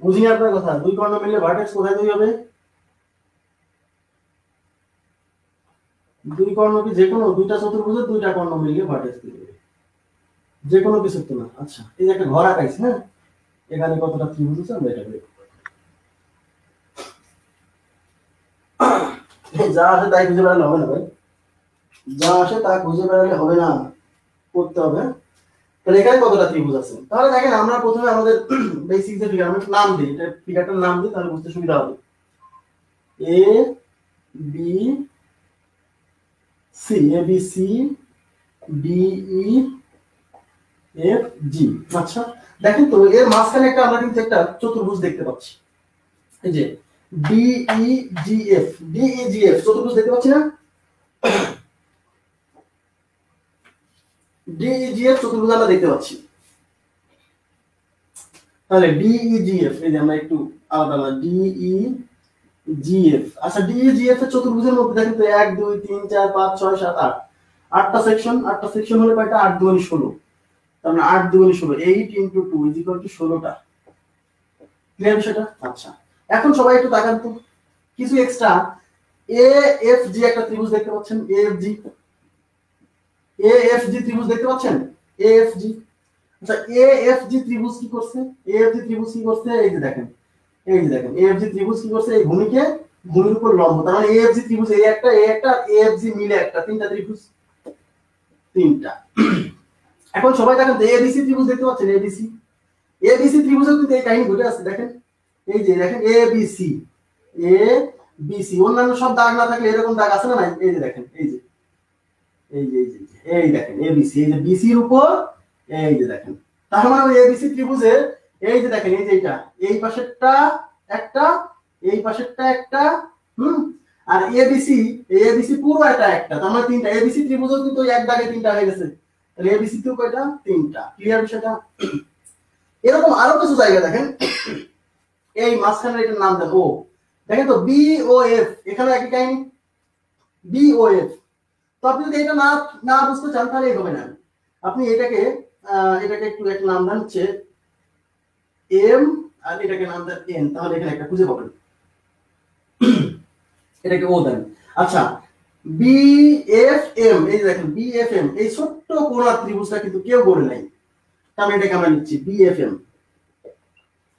Speaker 1: বুঝিনি আপনার কথা। দুই কর্ণ মিললে ভার্টেক্স কোথায় তৈরি হবে? দুই কর্ণ কি যে কোনো দুইটা চতুর্ভুজের দুইটা কর্ণ মিললে ভার্টেক্স তৈরি হবে, যে কোনো কিছু তো না। আচ্ছা, এই যে একটা ঘর আঁকাইছি, হ্যাঁ, এখানে কতটা ত্রিভুজ আছে আমরা এটা বের করব। যা আসে তাই খুঁজে বেড়ালে হবে না ভাই, যা আসে তা খুঁজে বেড়ালে হবে না, করতে হবে। তাহলে এখানে কতটা ত্রিভুজ আছে? তাহলে দেখেন আমরা প্রথমে আমাদের বেসিক যে ফিগার, আমরা নাম দিই, এটা ফিগারটার নাম দিই, তাহলে বুঝতে সুবিধা হবে। A B C, A B C D E F G. আচ্ছা, দেখেন তো এর মাঝখানে একটা আমরা কিন্তু একটা চতুর্ভুজ দেখতে পাচ্ছি, এই যে ডি ই জি এফ, ডি ই জি এফ চতুর্ভুজ দেখতে পাচ্ছি না? ডি ই জি এফ চতুর্ভুজ আমরা দেখতে পাচ্ছি। তাহলে ডি ই জি এফ, এই যে আমরা একটু আলাদা আলাদা ডি ই জি এফ। আচ্ছা, ডি ই জি এফ এর চতুর্ভুজের মধ্যে দেখেন তো 1 2 3 4 5 6 7 8, আটটা সেকশন। আটটা সেকশন হলে কয়টা? 8 2 16। তার মানে 8 2 16, 8 into 2 is equal to 16টা। Clear বিষয়টা? আচ্ছা, এখন সবাই একটু তাকান তো, কিছু এক্সট্রা। এ এফ জি একটা ত্রিভুজ দেখতে পাচ্ছেন, A F G, A F G ত্রিভুজ দেখতে পাচ্ছেন, এ এফ জি। আচ্ছা, এ এফ জি ত্রিভুজ কি করছে? এ এফ জি ত্রিভুজ কি করছে? এই যে দেখেন, এই যে দেখেন, এ এফ জি ত্রিভুজ কি করছে? এই ভূমিকে ভূমির উপর লম্ব, তার মানে এ এফ জি ত্রিভুজ এই একটা, এ একটা, এ এফ জি মিলে একটা, তিনটা ত্রিভুজ, তিনটা। এখন সবাই দেখেন তো এবিসি ত্রিভুজ দেখতে পাচ্ছেন, এবিসি, এবিসি ত্রিভুজেও কিন্তু এই কাহিনী ঘটে আছে। দেখেন, এই যে দেখেন এবিসি, এ বিসি, অন্যান্য সব দাগ না থাকলে এরকম দাগ আছে না নাই? এই যে দেখেন, এই যে এই যে এই যে এই দেখেন এবিসি, এই যে বিসির উপর, এই যে দেখেন। তার মানে ওই এবিসি ত্রিভুজের এই যে দেখেন, এই যে এটা, এই পাশেরটা একটা, এই পাশেরটা একটা, আর এবিসি, এই এবিসি পুরো এটা একটা, তার মানে তিনটা। এবিসি ত্রিভুজও কিন্তু এক দাগে তিনটা হয়ে গেছে, তাহলে এবিসি তেও কয়টা? তিনটা। ক্লিয়ার বিষয়টা? এরকম আরো কিছু জায়গা দেখেন, এই মাঝখানে এটার নাম দেন ও, দেখেন তো বি ও এফ, এখানে একই কাহিনী, বি ও এফ। তো আপনি যদি এটা না না বুঝতে চান তাহলে এইভাবে নেন, আপনি এটাকে এটাকে একটু এক নাম দেন হচ্ছে এম, আর এটাকে নাম দেন এন, তাহলে এখানে একটা খুঁজে পাবেন, এটাকে ও দেন। আচ্ছা, বিএফএম, এই দেখেন বিএফএম, এই ছোট্ট কোণার ত্রিভুজটা কিন্তু কেউ গড়ে নাই, আমি এটাকে আমরা নিচ্ছি বিএফএম।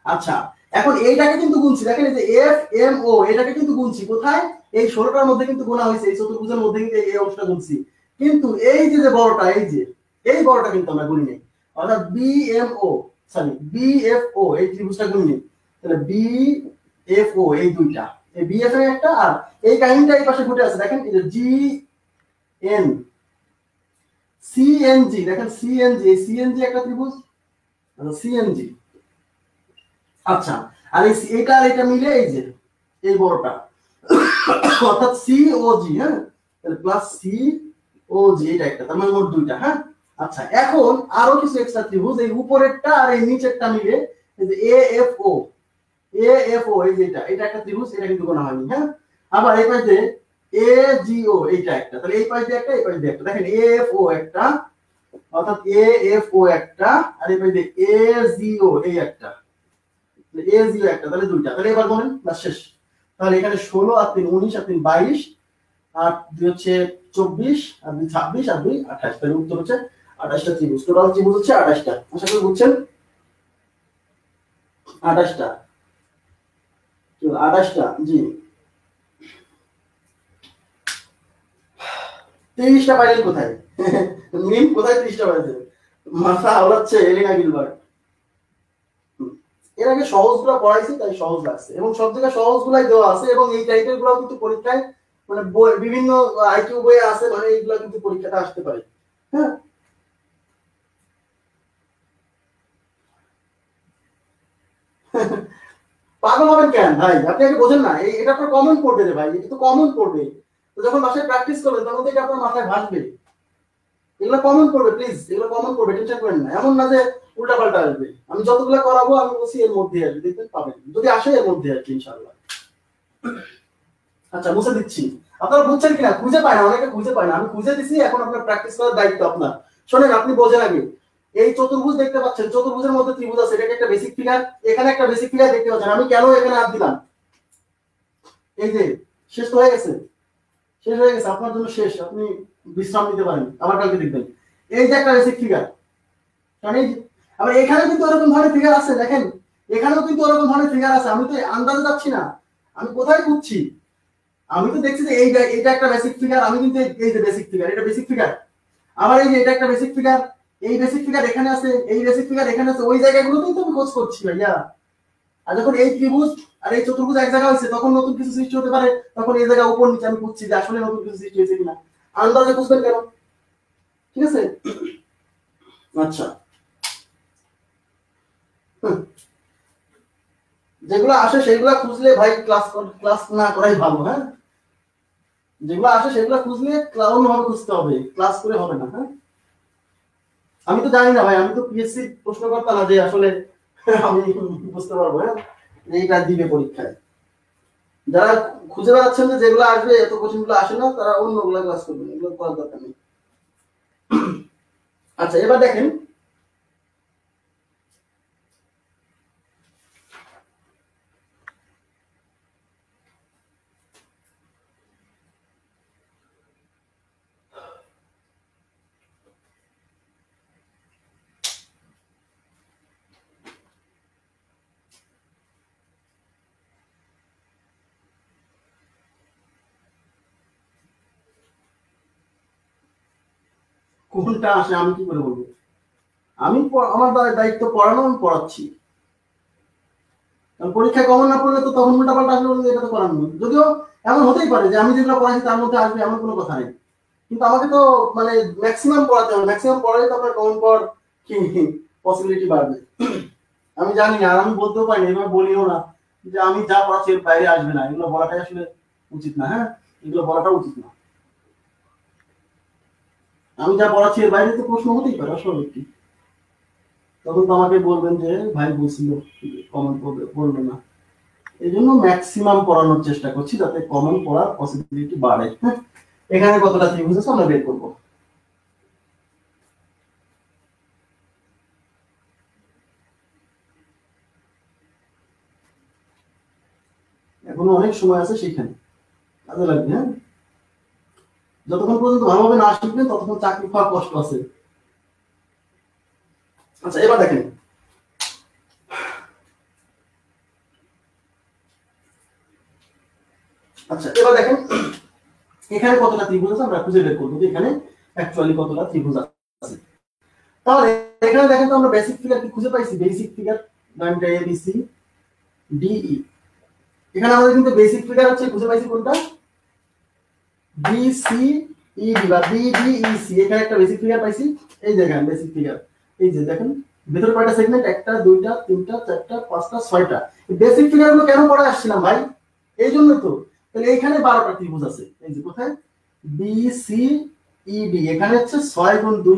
Speaker 1: আচ্ছা, এখন এইটাকে কিন্তু গুনছি, দেখেন এই যে এফ এম ও, এটাকে কিন্তু গুনছি কোথায়, এই 16টার মধ্যে কিন্তু গোনা হয়েছে, এই চতুর্ভুজের মধ্যে কিন্তু এই অংশটা গুনছি, কিন্তু এই যে যে বড়টা, এই যে এই বড়টা কিন্তু আমরা গুনি নাই, অর্থাৎ বিএমও সরি বিএফও এই ত্রিভুজটা গুনি নাই, তাহলে বিএফও এই দুইটা, এই বিএফ এর একটা, আর এই কাহিনীটা এই পাশে ঘটে আছে, দেখেন এই যে জি এন সিএনজি, দেখেন সিএনজি, এই সিএনজি একটা ত্রিভুজ, সিএনজি। আচ্ছা, আর এটা আর এটা মিলে এই যে এই বড়টা, অর্থাৎ সিওজি, হ্যাঁ, তাহলে প্লাস সিওজি, এটা একটা, তার মানে মোট দুইটা। হ্যাঁ, আচ্ছা, এখন আরো কিছু এক্সট্রা ত্রিভুজ, এই উপরেরটা আর এই নিচেরটা মিলে এই যে এএফও, এএফও এই যে এটা একটা ত্রিভুজ, এটা কিন্তু গোনা হয়নি। হ্যাঁ, আবার এই পাশে এজিও এইটা একটা, তাহলে এই পাশে একটা, এই পাশে একটা, দেখেন এএফও একটা, অর্থাৎ এএফও একটা, আর এই পাশে এজিও এই একটা, এজিও একটা, তাহলে দুইটা, তাহলে এবার বলেন না শেষ। তাহলে এখানে 16 আর 3 19 আর 3 22 আর 2 হচ্ছে 24 আর 2 26 আর 2 28, তাহলে উত্তর হচ্ছে 28টা ত্রিভুজ, টোটাল ত্রিভুজ হচ্ছে 28টা। আশা করি বুঝছেন, 28টা, 28টা, জি। 30টা পাইলেন কোথায়? মিম কোথায় 30টা পাইছে? মাথা আওলাচ্ছে এলিনা গিলবার্ট। এর আগে সহজগুলো পড়াইছি তাই সহজ লাগছে, এবং সব জায়গায় সহজগুলাই দেওয়া আছে, এবং এই টাইপের গুলো কিন্তু পরীক্ষায় মানে বিভিন্ন আইকিউ বইয়ে আছে, মানে এইগুলো কিন্তু পরীক্ষাটা আসতে পারে। হ্যাঁ, পাগল হবেন কেন ভাই, আপনি আগে বোঝেন না, এটা আপনার কমন পড়বে রে ভাই, এটা তো কমন পড়বে, তো যখন বাসায় প্র্যাকটিস করবেন তখন তো এটা আপনার মাথায় ভাসবে, এগুলো কমন পড়বে, প্লিজ এগুলো কমন পড়বে, টেনশন করেন না, এমন না যে উল্টা পাল্টা আসবে, আমি যতগুলো করাবো আমি বলছি এর মধ্যে আসবে, দেখবেন পাবেন, যদি আসে এর মধ্যে আসবে ইনশাআল্লাহ। আচ্ছা, মুছে দিচ্ছি, আপনারা বুঝছেন কিনা খুঁজে পায় না, অনেকে খুঁজে পায় না, আমি খুঁজে দিচ্ছি, এখন আপনার প্র্যাকটিস করার দায়িত্ব আপনার। শোনেন, আপনি বোঝেন আগে, এই চতুর্ভুজ দেখতে পাচ্ছেন, চতুর্ভুজের মধ্যে ত্রিভুজ আছে, এটা একটা বেসিক ফিগার, এখানে একটা বেসিক ফিগার দেখতে পাচ্ছেন, আমি কেন এখানে হাত দিলাম, এই যে শেষ হয়ে গেছে, শেষ হয়ে গেছে আপনার জন্য শেষ, আপনি বিশ্রাম নিতে পারেন, আবার কালকে দেখবেন। এই যে একটা বেসিক ফিগার, কারণ এই আবার এখানে কিন্তু ওরকম ধরনের ফিগার আছে, দেখেন এখানেও কিন্তু ওরকম ধরনের ফিগার আছে, আমি তো আন্দাজে যাচ্ছি না, আমি কোথায় খুঁজছি, আমি তো দেখছি যে এইটা একটা বেসিক ফিগার, আমি কিন্তু এই যে বেসিক ফিগার, এটা বেসিক ফিগার, আবার এই যে এটা একটা বেসিক ফিগার, এই বেসিক ফিগার এখানে আছে, এই বেসিক ফিগার এখানে আছে, ওই জায়গাগুলোতেই তো আমি খোঁজ করছি ভাইয়া। আর যখন এই ত্রিভুজ আর এই চতুর্ভুজ এক জায়গা হয়েছে, তখন নতুন কিছু সৃষ্টি হতে পারে, তখন এই জায়গা উপর নিচে আমি খুঁজছি যে আসলে নতুন কিছু সৃষ্টি হয়েছে কিনা, আন্দাজে খুঁজবেন কেন, ঠিক আছে? আচ্ছা, যেগুলো আসে সেগুলো খুঁজলে ভাই ক্লাস না করাই ভালো। হ্যাঁ, যেগুলো আসে সেগুলো খুঁজলে অন্যভাবে খুঁজতে হবে, ক্লাস করে হবে না। হ্যাঁ, আমি তো জানি না ভাই, আমি তো পিএসসি প্রশ্নকর্তা না যে আসলে আমি বুঝতে পারবো। হ্যাঁ, এইটা দিবে পরীক্ষায়, যারা খুঁজে বেড়াচ্ছেন যে যেগুলো আসবে, এত কোশ্চেন গুলো আসে না, তারা অন্যগুলো ক্লাস করবেন, এগুলো করার দরকার নেই। আচ্ছা, এবার দেখেন, কোনটা আসে আমি কি করে বলবো, আমি আমার দায়িত্ব পড়ানো, আমি পড়াচ্ছি, পরীক্ষায় কমন না পড়লে তো তখন উল্টা পাল্টা আসলে এটা তো করার নয়, যদিও এমন হতেই পারে যে আমি যেগুলো পড়াচ্ছি তার মধ্যে আসবে, এমন কোনো কথা নেই, কিন্তু আমাকে তো মানে ম্যাক্সিমাম পড়াতে হবে, ম্যাক্সিমাম পড়ালে তো আপনার কমন পড়ার কি পসিবিলিটি বাড়বে। আমি জানি না, আর আমি বলতেও পারি না, এভাবে বলিও না যে আমি যা পড়াচ্ছি এর বাইরে আসবে না, এগুলো বলাটাই আসলে উচিত না। হ্যাঁ, এগুলো বলাটা উচিত না, আমি যা পড়াচ্ছি এর বাইরে তো প্রশ্ন হতেই পারে, অস্বাভাবিক কি, তখন তো আমাকে বলবেন যে ভাই বলছিল কমন পড়বে না, এই জন্য ম্যাক্সিমাম পড়ানোর চেষ্টা করছি যাতে কমন পড়ার পসিবিলিটি বাড়ে। হ্যাঁ, এখানে কতটা ত্রিভুজ আছে আমরা বের করবো, এখনো অনেক সময় আছে, সেখানে কাজে লাগবে। হ্যাঁ, যতক্ষণ পর্যন্ত ভালোভাবে না শিখবেন ততক্ষণ চাকরি পাওয়ার কষ্ট আছে। আচ্ছা এবার দেখেন, আচ্ছা এবার দেখেন এখানে কতটা ত্রিভুজ আছে আমরা খুঁজে বের করবো যে এখানে অ্যাকচুয়ালি কতটা ত্রিভুজ আছে। তাহলে এখানে দেখেন তো আমরা বেসিক ফিগার কি খুঁজে পাইছি, বেসিক ফিগার লাইনটা এ বি সি ডি ই। এখানে আমাদের কিন্তু বেসিক ফিগার হচ্ছে খুঁজে পাইছি কোনটা, বি সি ই ডি বা বি ডি ই সি। এখানে একটা বেসিক ফিগার পাইছি, এই দেখেন বেসিক ফিগার, এই যে দেখেন ভিতরে কয়টা সেগমেন্ট, একটা দুইটা তিনটা চারটা পাঁচটা ছয়টা। বেসিক ফিগার গুলো কেন পড়ে আসছিলাম ভাই, এই জন্য তো। তাহলে এইখানে 12টা ত্রিভুজ আছে, এই যে কোথায় বি সি ই ডি, এখানে হচ্ছে 6 গুণ 2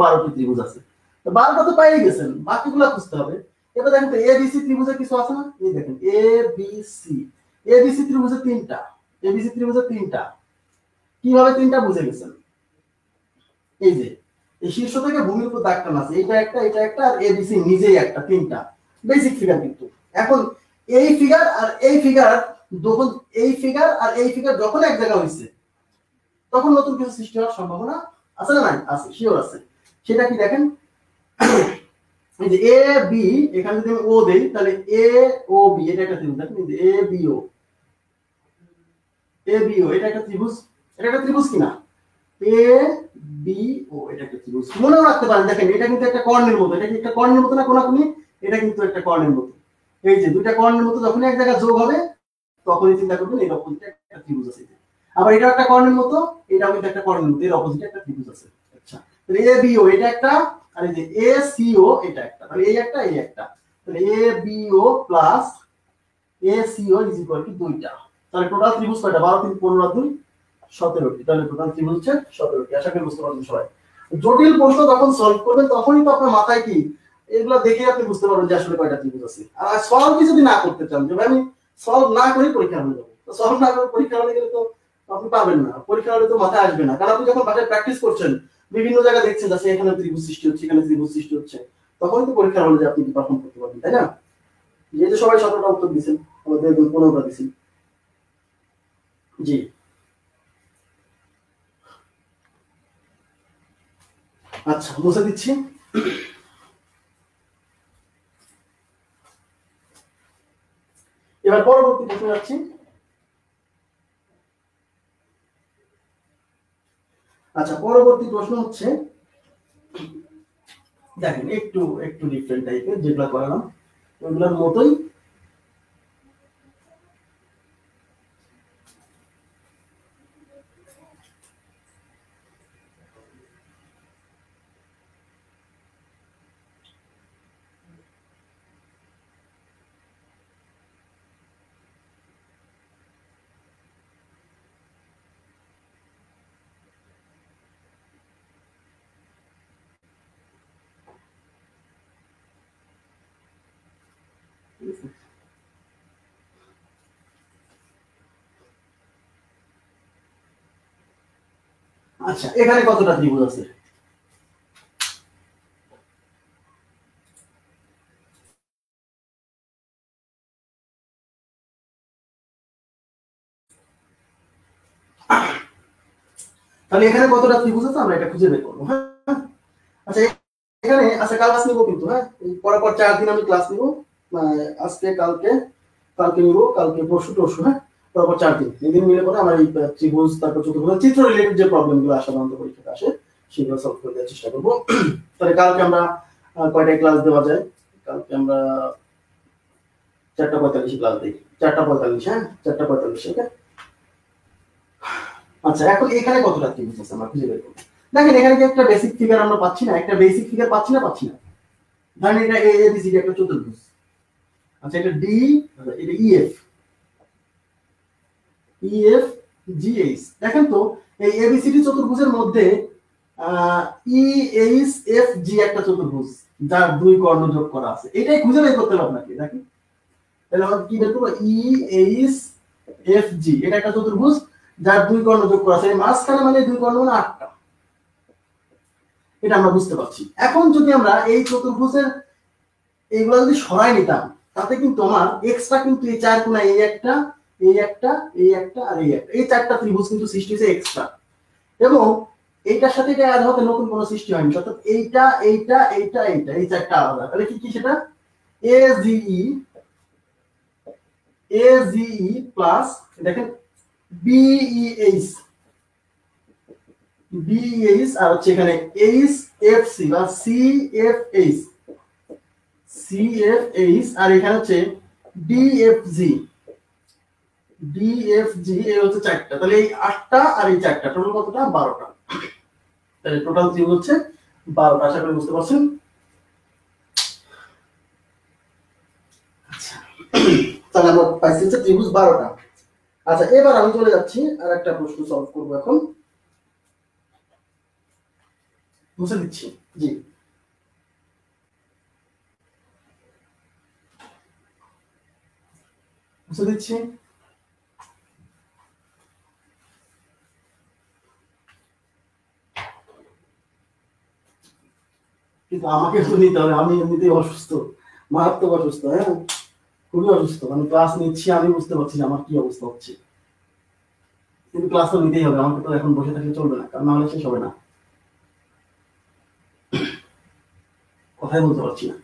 Speaker 1: 12টি ত্রিভুজ আছে। তো 12টা তো পাইয়ে গেছেন, বাকিগুলো খুঁজতে হবে। এবার দেখেন তো এ বি সি ত্রিভুজে কিছু আছে না, এই দেখেন এ B C, A B C ত্রিভুজে তিনটা, এ বি সি ত্রিভুজে তিনটা। কিভাবে তিনটা বুঝে গেছেন, এই যে এই শীর্ষ থেকে ভূমির উপর দাগ টানা আছে, এটা একটা এটা একটা আর এবিসি নিজেই একটা, তিনটা বেসিক ফিগার। কিন্তু এখন এই ফিগার আর এই ফিগার যখন এই ফিগার আর এই ফিগার যখন এক জায়গা হইছে তখন নতুন কিছু সৃষ্টি হওয়ার সম্ভাবনা আছে না নাই, আছে, শিওর আছে। সেটা কি দেখেন, এই যে এ বি, এখানে যদি আমি ও দেই তাহলে এ ও বি, এটা একটা ত্রিভুজ। দেখেন এই যে এ বি ও, এ বি ও এটা একটা ত্রিভুজ, এটা একটা ত্রিভুজ কিনা, এ বি ও এটা একটা ত্রিভুজ। মনেও রাখতে পারেন, দেখেন এটা কিন্তু একটা কর্ণের মতো, এটা কি একটা কর্ণের মতো না কোনাকুনি, এটা কিন্তু একটা কর্ণের মতো। এই যে দুইটা কর্ণের মতো যখন এক জায়গায় যোগ হবে তখনই চিন্তা করবেন এর অপোজিটে একটা ত্রিভুজ আছে। আবার এটা একটা কর্ণের মতো, এটাও কিন্তু একটা কর্ণের মতো, এর অপোজিটে একটা ত্রিভুজ আছে। আচ্ছা তাহলে এ বি ও এটা একটা, আর এই যে এ সি ও এটা একটা, তাহলে এই একটা এই একটা, তাহলে A B O plus A C O is equal to দুইটা। তাহলে টোটাল ত্রিভুজ কয়টা, 12 3 15 2 17টি। তাহলে টোটাল ত্রিভুজ হচ্ছে 17টি। আশা করি বুঝতে পারছেন সবাই। জটিল প্রশ্ন যখন সলভ করবেন তখনই তো আপনার মাথায় কি এগুলো দেখে আপনি বুঝতে পারবেন যে আসলে কয়টা ত্রিভুজ আছে। আর সলভ কি যদি না করতে চান, যে আমি সলভ না করে পরীক্ষা হলে যাবো, তো সলভ না করে পরীক্ষা হলে গেলে তো আপনি পাবেন না, পরীক্ষা হলে তো মাথায় আসবে না। কারণ আপনি যখন বাসায় প্র্যাকটিস করছেন, বিভিন্ন জায়গায় দেখছেন যে এখানে ত্রিভুজ সৃষ্টি হচ্ছে, এখানে ত্রিভুজ সৃষ্টি হচ্ছে, তখনই তো পরীক্ষা হলে যে আপনি কি পারফর্ম করতে পারবেন, তাই না? যেহেতু সবাই 17টা উত্তর দিচ্ছেন, আমাদের 15টা দিচ্ছেন। জি আচ্ছা মুছে দিচ্ছি। এবার পরবর্তী প্রশ্ন যাচ্ছি। আচ্ছা পরবর্তী প্রশ্ন হচ্ছে, দেখেন একটু একটু ডিফারেন্ট টাইপের, যেগুলো করালাম ওইগুলোর মতোই। আচ্ছা এখানে কতটা ত্রিভুজ আছে, তাহলে এখানে কতটা ত্রিভুজ আছে আমরা এটা খুঁজে বের করবো। হ্যাঁ আচ্ছা এখানে আচ্ছা ক্লাস নিব কিন্তু, হ্যাঁ পরপর 4 দিন আমি ক্লাস নিব, আজকে কালকে, কালকে নিব, কালকে পরশু টরশু, হ্যাঁ পরপর 4 দিন। এই দিন মিলে পরে আমার এই ত্রিভুজ তারপর চতুর্ভুজ চিত্র রিলেটেড যে প্রবলেমগুলো সাধারণত পরীক্ষাতে আসে সেগুলো সলভ করে দেওয়ার চেষ্টা করবো। তাহলে কালকে আমরা কয়টায় ক্লাস দেওয়া যায়, কালকে আমরা 4:45 ক্লাস দিই, 4:45, হ্যাঁ 4:45, ওকে। আচ্ছা এখন এখানে কতটা ত্রিভুজ আছে আমরা খুঁজে বের করব। দেখেন এখানে কি একটা বেসিক ফিগার আমরা পাচ্ছি না, একটা বেসিক ফিগার পাচ্ছি না। ধরেন এটা এ বি সি একটা চতুর্ভুজ। আচ্ছা এটা ডি, এটা ইএফ, ইএফ জি এইচ। দেখেন তো এই এবিসিডি চতুর্ভুজের মধ্যে ই এইচ এফ জি একটা চতুর্ভুজ যার 2 কর্ণ যোগ করা আছে, এটাই খুঁজে বের করতে হবে আপনাকে। দেখেন তাহলে আমরা কি বের করব, ই এইচ এফ জি এটা একটা চতুর্ভুজ যার 2 কর্ণ যোগ করা আছে, মাঝখানে মানে 2 কর্ণ মানে 8টা, এটা আমরা বুঝতে পারছি। এখন যদি আমরা এই চতুর্ভুজের এইগুলো যদি সরাই নিতাম তাতে কিন্তু আমার এক্সট্রা কিন্তু এই 4 কোণা, এই একটা এই একটা এই একটা আর এই একটা, এই 4টা ত্রিভুজ কিন্তু সৃষ্টি হয়েছে এক্সট্রা। এবং এইটার সাথে এটা অ্যাড হতে নতুন কোনো সৃষ্টি হয়নি, অর্থাৎ এইটা এইটা এইটা এইটা এই চারটা আলাদা। তাহলে কি কি সেটা এজিই প্লাস দেখেন বিইএইচ আর হচ্ছে এখানে এইচএফসি বা সিএফএইচ আর এখানে হচ্ছে ডিএফজি এই হচ্ছে চারটা। তাহলে এই 8টা আর এই চারটা টোটাল কতটা? 12টা। তাহলে টোটাল ত্রিভুজ হচ্ছে 12টা। আশা করি বুঝতে পারছেন। আচ্ছা, তাহলে আমরা পাইছি হচ্ছে ত্রিভুজ 12টা। আচ্ছা, এবার আমি চলে যাচ্ছি আর একটা প্রশ্ন সলভ করব। এখন মুছে দিচ্ছি। জি, মুছে দিচ্ছি। কিন্তু আমাকে তো নিতে হবে, আমি এমনিতেই অসুস্থ, মারাত্মক অসুস্থ। হ্যাঁ, খুবই অসুস্থ। মানে ক্লাস নিচ্ছি, আমি বুঝতে পারছি না আমার কি অবস্থা হচ্ছে, কিন্তু ক্লাস তো নিতেই হবে। আমাকে তো এখন বসে থাকলে চলবে না, কারণ নাহলে শেষ হবে না। কথাই বলতে পারছি না।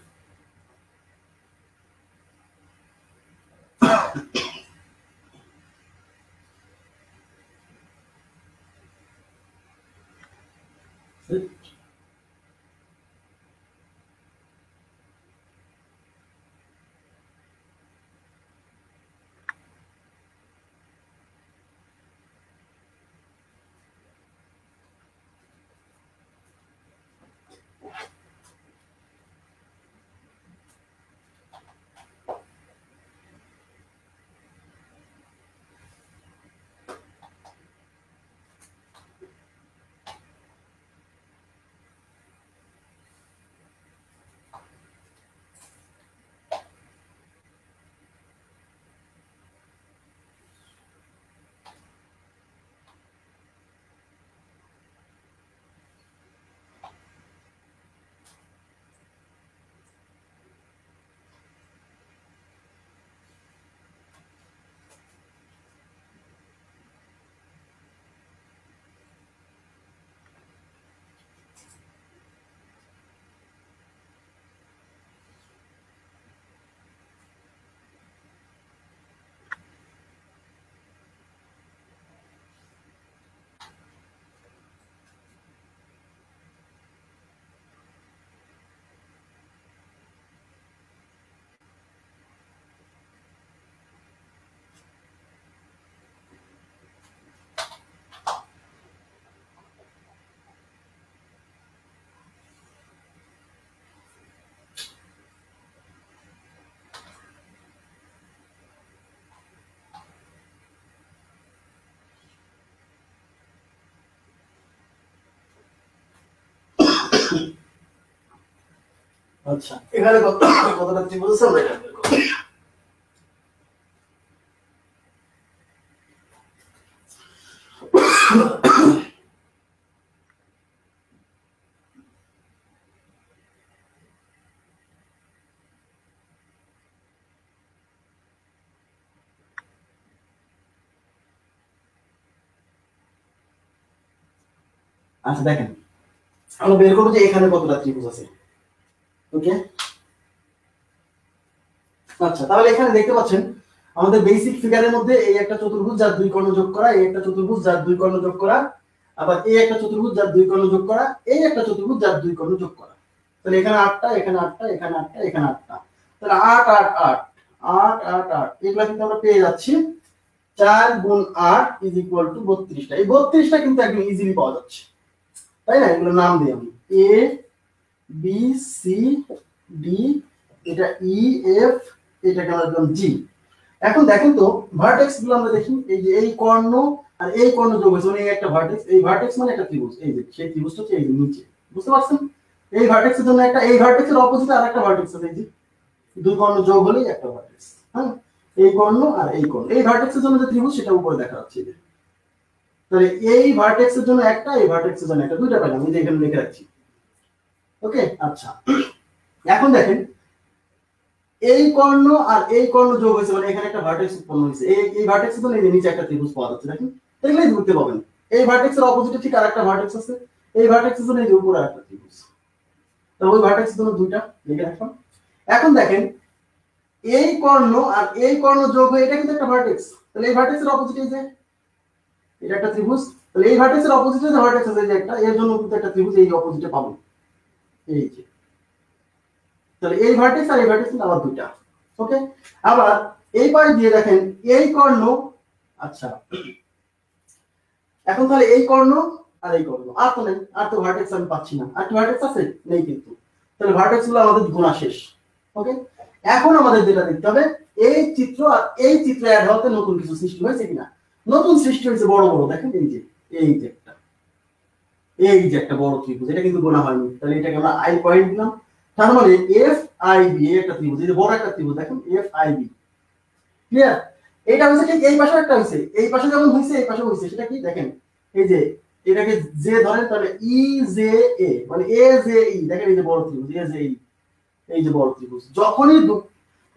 Speaker 1: আচ্ছা, এখানে কতটা ত্রিভুজ আছে আমরা এটা বের করব। আচ্ছা, দেখেন আমরা বের করবো যে এখানে কতটা ত্রিভুজ আছে। ওকে, আচ্ছা, তাহলে এখানে দেখতে পাচ্ছেন আমাদের বেসিক ফিগারের মধ্যে এই একটা চতুর্ভুজ যার দুই কর্ণ যোগ করা, এই একটা চতুর্ভুজ যার দুই কর্ণ যোগ করা, আবার এই একটা চতুর্ভুজ যার দুই কর্ণ যোগ করা, এই একটা চতুর্ভুজ যার দুই কর্ণ যোগ করা। তাহলে এখানে 8টা, এখানে 8টা, এখানে 8টা, এখানে 8টা। তাহলে 8 8 8 8 8 8 এগুলা কিন্তু আমরা পেয়ে যাচ্ছি। 4 গুণ 8 ইজ ইকুয়াল টু 32টা। এই 32টা কিন্তু একদম ইজিলি পাওয়া যাচ্ছে, তাই না? এগুলো নাম দিই আমি এ বি সি ডি, এটা ই এফ, এটাকে আমরা দিলাম জি। এখন দেখেন তো ভার্টেক্স গুলো আমরা দেখি, এই যে এই কর্ণ আর এই কর্ণ যোগ হয়েছে মানে এই একটা ভার্টেক্স, এই ভার্টেক্স মানে একটা ত্রিভুজ। এই যে সেই ত্রিভুজটা হচ্ছে এই যে নিচে, বুঝতে পারছেন? এই ভার্টেক্সের জন্য একটা, এই ভার্টেক্সের অপোজিটে আরেকটা ভার্টেক্স আছে, এই যে দুই কর্ণ যোগ হলেই একটা ভার্টেক্স। হ্যাঁ, এই কর্ণ আর এই কর্ণ, এই ভার্টেক্সের জন্য যে ত্রিভুজ সেটা উপরে দেখা যাচ্ছে। তাহলে এই ভার্টেক্সের জন্য একটা, এই ভার্টেক্সের জন্য একটা, দুইটা পেলাম। এই যে এখানে লিখে রাখছি। ওকে, আচ্ছা, এখন দেখেন এই কর্ণ আর এই কর্ণ যোগ হয়েছে মানে এখানে একটা ভার্টেক্স উৎপন্ন হয়েছে। এই ভার্টেক্সের জন্য এই নিচে একটা ত্রিভুজ পাওয়া যাচ্ছে। দেখেন, দেখলেই ধরতে পাবেন। এই ভার্টেক্সের অপোজিটে ঠিক আরেকটা ভার্টেক্স আছে, এই ভার্টেক্সের জন্য এই যে উপরে আরেকটা ত্রিভুজ, তাহলে ওই ভার্টেক্সের জন্য দুইটা লিখে রাখলাম। এখন দেখেন এই কর্ণ আর এই কর্ণ যোগ হয়ে এটা কিন্তু একটা ভার্টেক্স, তাহলে এই ভার্টেক্সের অপোজিটে এই যে এটা একটা ত্রিভুজ, তাহলে এই ভার্টেক্সের অপোজিটে যে ভার্টেক্স আছে এই যে একটা, এর জন্য কিন্তু একটা ত্রিভুজ এই অপোজিটে পাবো, এই যে। তাহলে এই ভার্টেক্স আর এই ভার্টেক্স কিন্তু আবার দুইটা। ওকে, আবার এই পাশ দিয়ে দেখেন এই কর্ণ, আচ্ছা এখন তাহলে এই কর্ণ আর এই কর্ণ আর তো নেই, আর তো ভার্টেক্স আমি পাচ্ছি না, আর কি ভার্টেক্স আছে নেই কিন্তু, তাহলে ভার্টেক্স গুলো আমাদের গোনা শেষ। ওকে, এখন আমাদের যেটা দেখতে হবে এই চিত্র আর এই চিত্র অ্যাড হওয়াতে নতুন কিছু সৃষ্টি হয়েছে কিনা। নতুন সৃষ্টি হয়েছে বড় বড়, দেখেন এই যে এই যে একটা বড় ত্রিভুজ, এটা কিন্তু গোনা হয়নি, তাহলে এটাকে আমরা আই পয়েন্ট দিলাম। তার মানে এফ আই বি একটা ত্রিভুজ, এই যে বড় একটা ত্রিভুজ দেখেন এফ আই বি, ক্লিয়ার। এটা হচ্ছে ঠিক এই পাশে একটা হইছে, এই পাশে যেমন হইছে এই পাশে হইছে, সেটা কি দেখেন এই যে এটাকে জে ধরেন, তাহলে ই জে এ মানে এ জে ই, দেখেন এই যে বড় ত্রিভুজ এ জে ই, এই যে বড় ত্রিভুজ। যখনই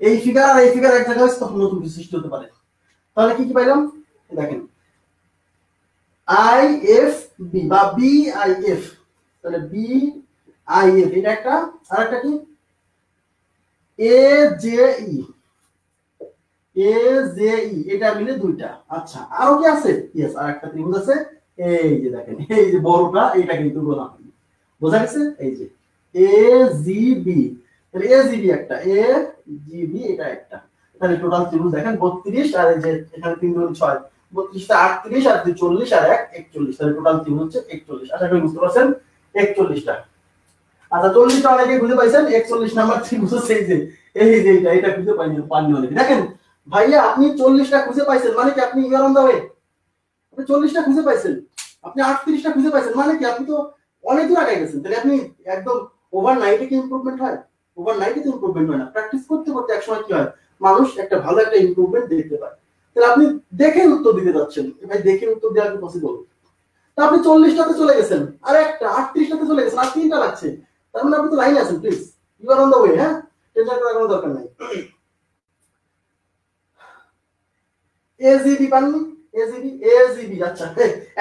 Speaker 1: এই ফিগার আর এই ফিগার এক জায়গায় হচ্ছে তখন নতুন কিছু সৃষ্টি হতে পারে। তাহলে কি কি পাইলাম দেখেন আই এফ বি বা বি আই এফ, তাহলে বি আই এফ এটা একটা, আর একটা কি A J E, A J E এটা মিলে দুইটা। আচ্ছা আরো কি আছে, ইয়েস আর একটা ত্রিভুজ আছে, এই যে দেখেন এই যে বড়টা, এটা কিন্তু গোনা হয়নি, বোঝা গেছে। এই যে এ জি বি, তাহলে এ জি বি একটা, এ জি বি এটা একটা, তাহলে টোটাল ত্রিভুজ দেখেন 32, আর এই যে এখানে 3 2 6 32 টা 38 আর 2 40 আর 1 41, তাহলে টোটাল ত্রিভুজ হচ্ছে 41। আশা করি বুঝতে পারছেন 41টা। আচ্ছা 40টা অনেকে খুঁজে পাইছেন, 41 নাম্বার ত্রিভুজ হচ্ছে এই যে এটা খুঁজে পাইনি অনেকে। দেখেন ভাইয়া আপনি 40টা খুঁজে পাইছেন মানে কি আপনি ইউর অন দা ওয়ে, আপনি 40টা খুঁজে পাইছেন, আপনি 38টা খুঁজে পাইছেন মানে কি আপনি তো অনেক দূর আগে গেছেন। তাহলে আপনি একদম ওভারনাইটে কি ইমপ্রুভমেন্ট হয়? ওভারনাইটে তো ইমপ্রুভমেন্ট হয় না, প্র্যাকটিস করতে করতে একসময় কি হয় মানুষ একটা ভালো একটা ইমপ্রুভমেন্ট দেখতে পায়। তাহলে আপনি দেখে উত্তর দিতে যাচ্ছেন, ভাই দেখে উত্তর দেওয়া কি পসিবল? তা আপনি 40টাতে চলে গেছেন, আর একটা 38টাতে চলে গেছেন, আর 3টা লাগছে, তার মানে আপনি তো লাইনে আছেন। Please you are on the way, হ্যাঁ টেনশন করার কোনো দরকার নাই। এজিবি পাননি, এজিবি আচ্ছা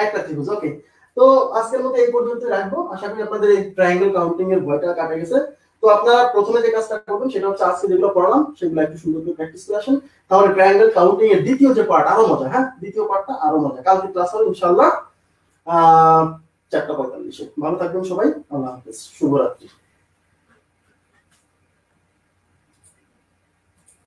Speaker 1: একটা ত্রিভুজ। ওকে, তো আজকের মতো এই পর্যন্ত রাখবো। আশা করি আপনাদের এই ট্রায়াঙ্গেল কাউন্টিং এর ভয়টা কাটা গেছে। তো আপনারা প্রথমে যে কাজটা করবেন সেটা হচ্ছে আজকে যেগুলো পড়ালাম সেগুলো একটু সুন্দর করে প্র্যাকটিস করে আসেন, তাহলে ট্রায়াঙ্গেল কাউন্টিং এর দ্বিতীয় যে পার্ট আরো মজা। হ্যাঁ দ্বিতীয় পার্টটা আরো মজা, কালকে ক্লাস হবে ইনশাআল্লাহ 4:45। ভালো থাকবেন সবাই, আল্লাহ হাফেজ, শুভরাত্রি।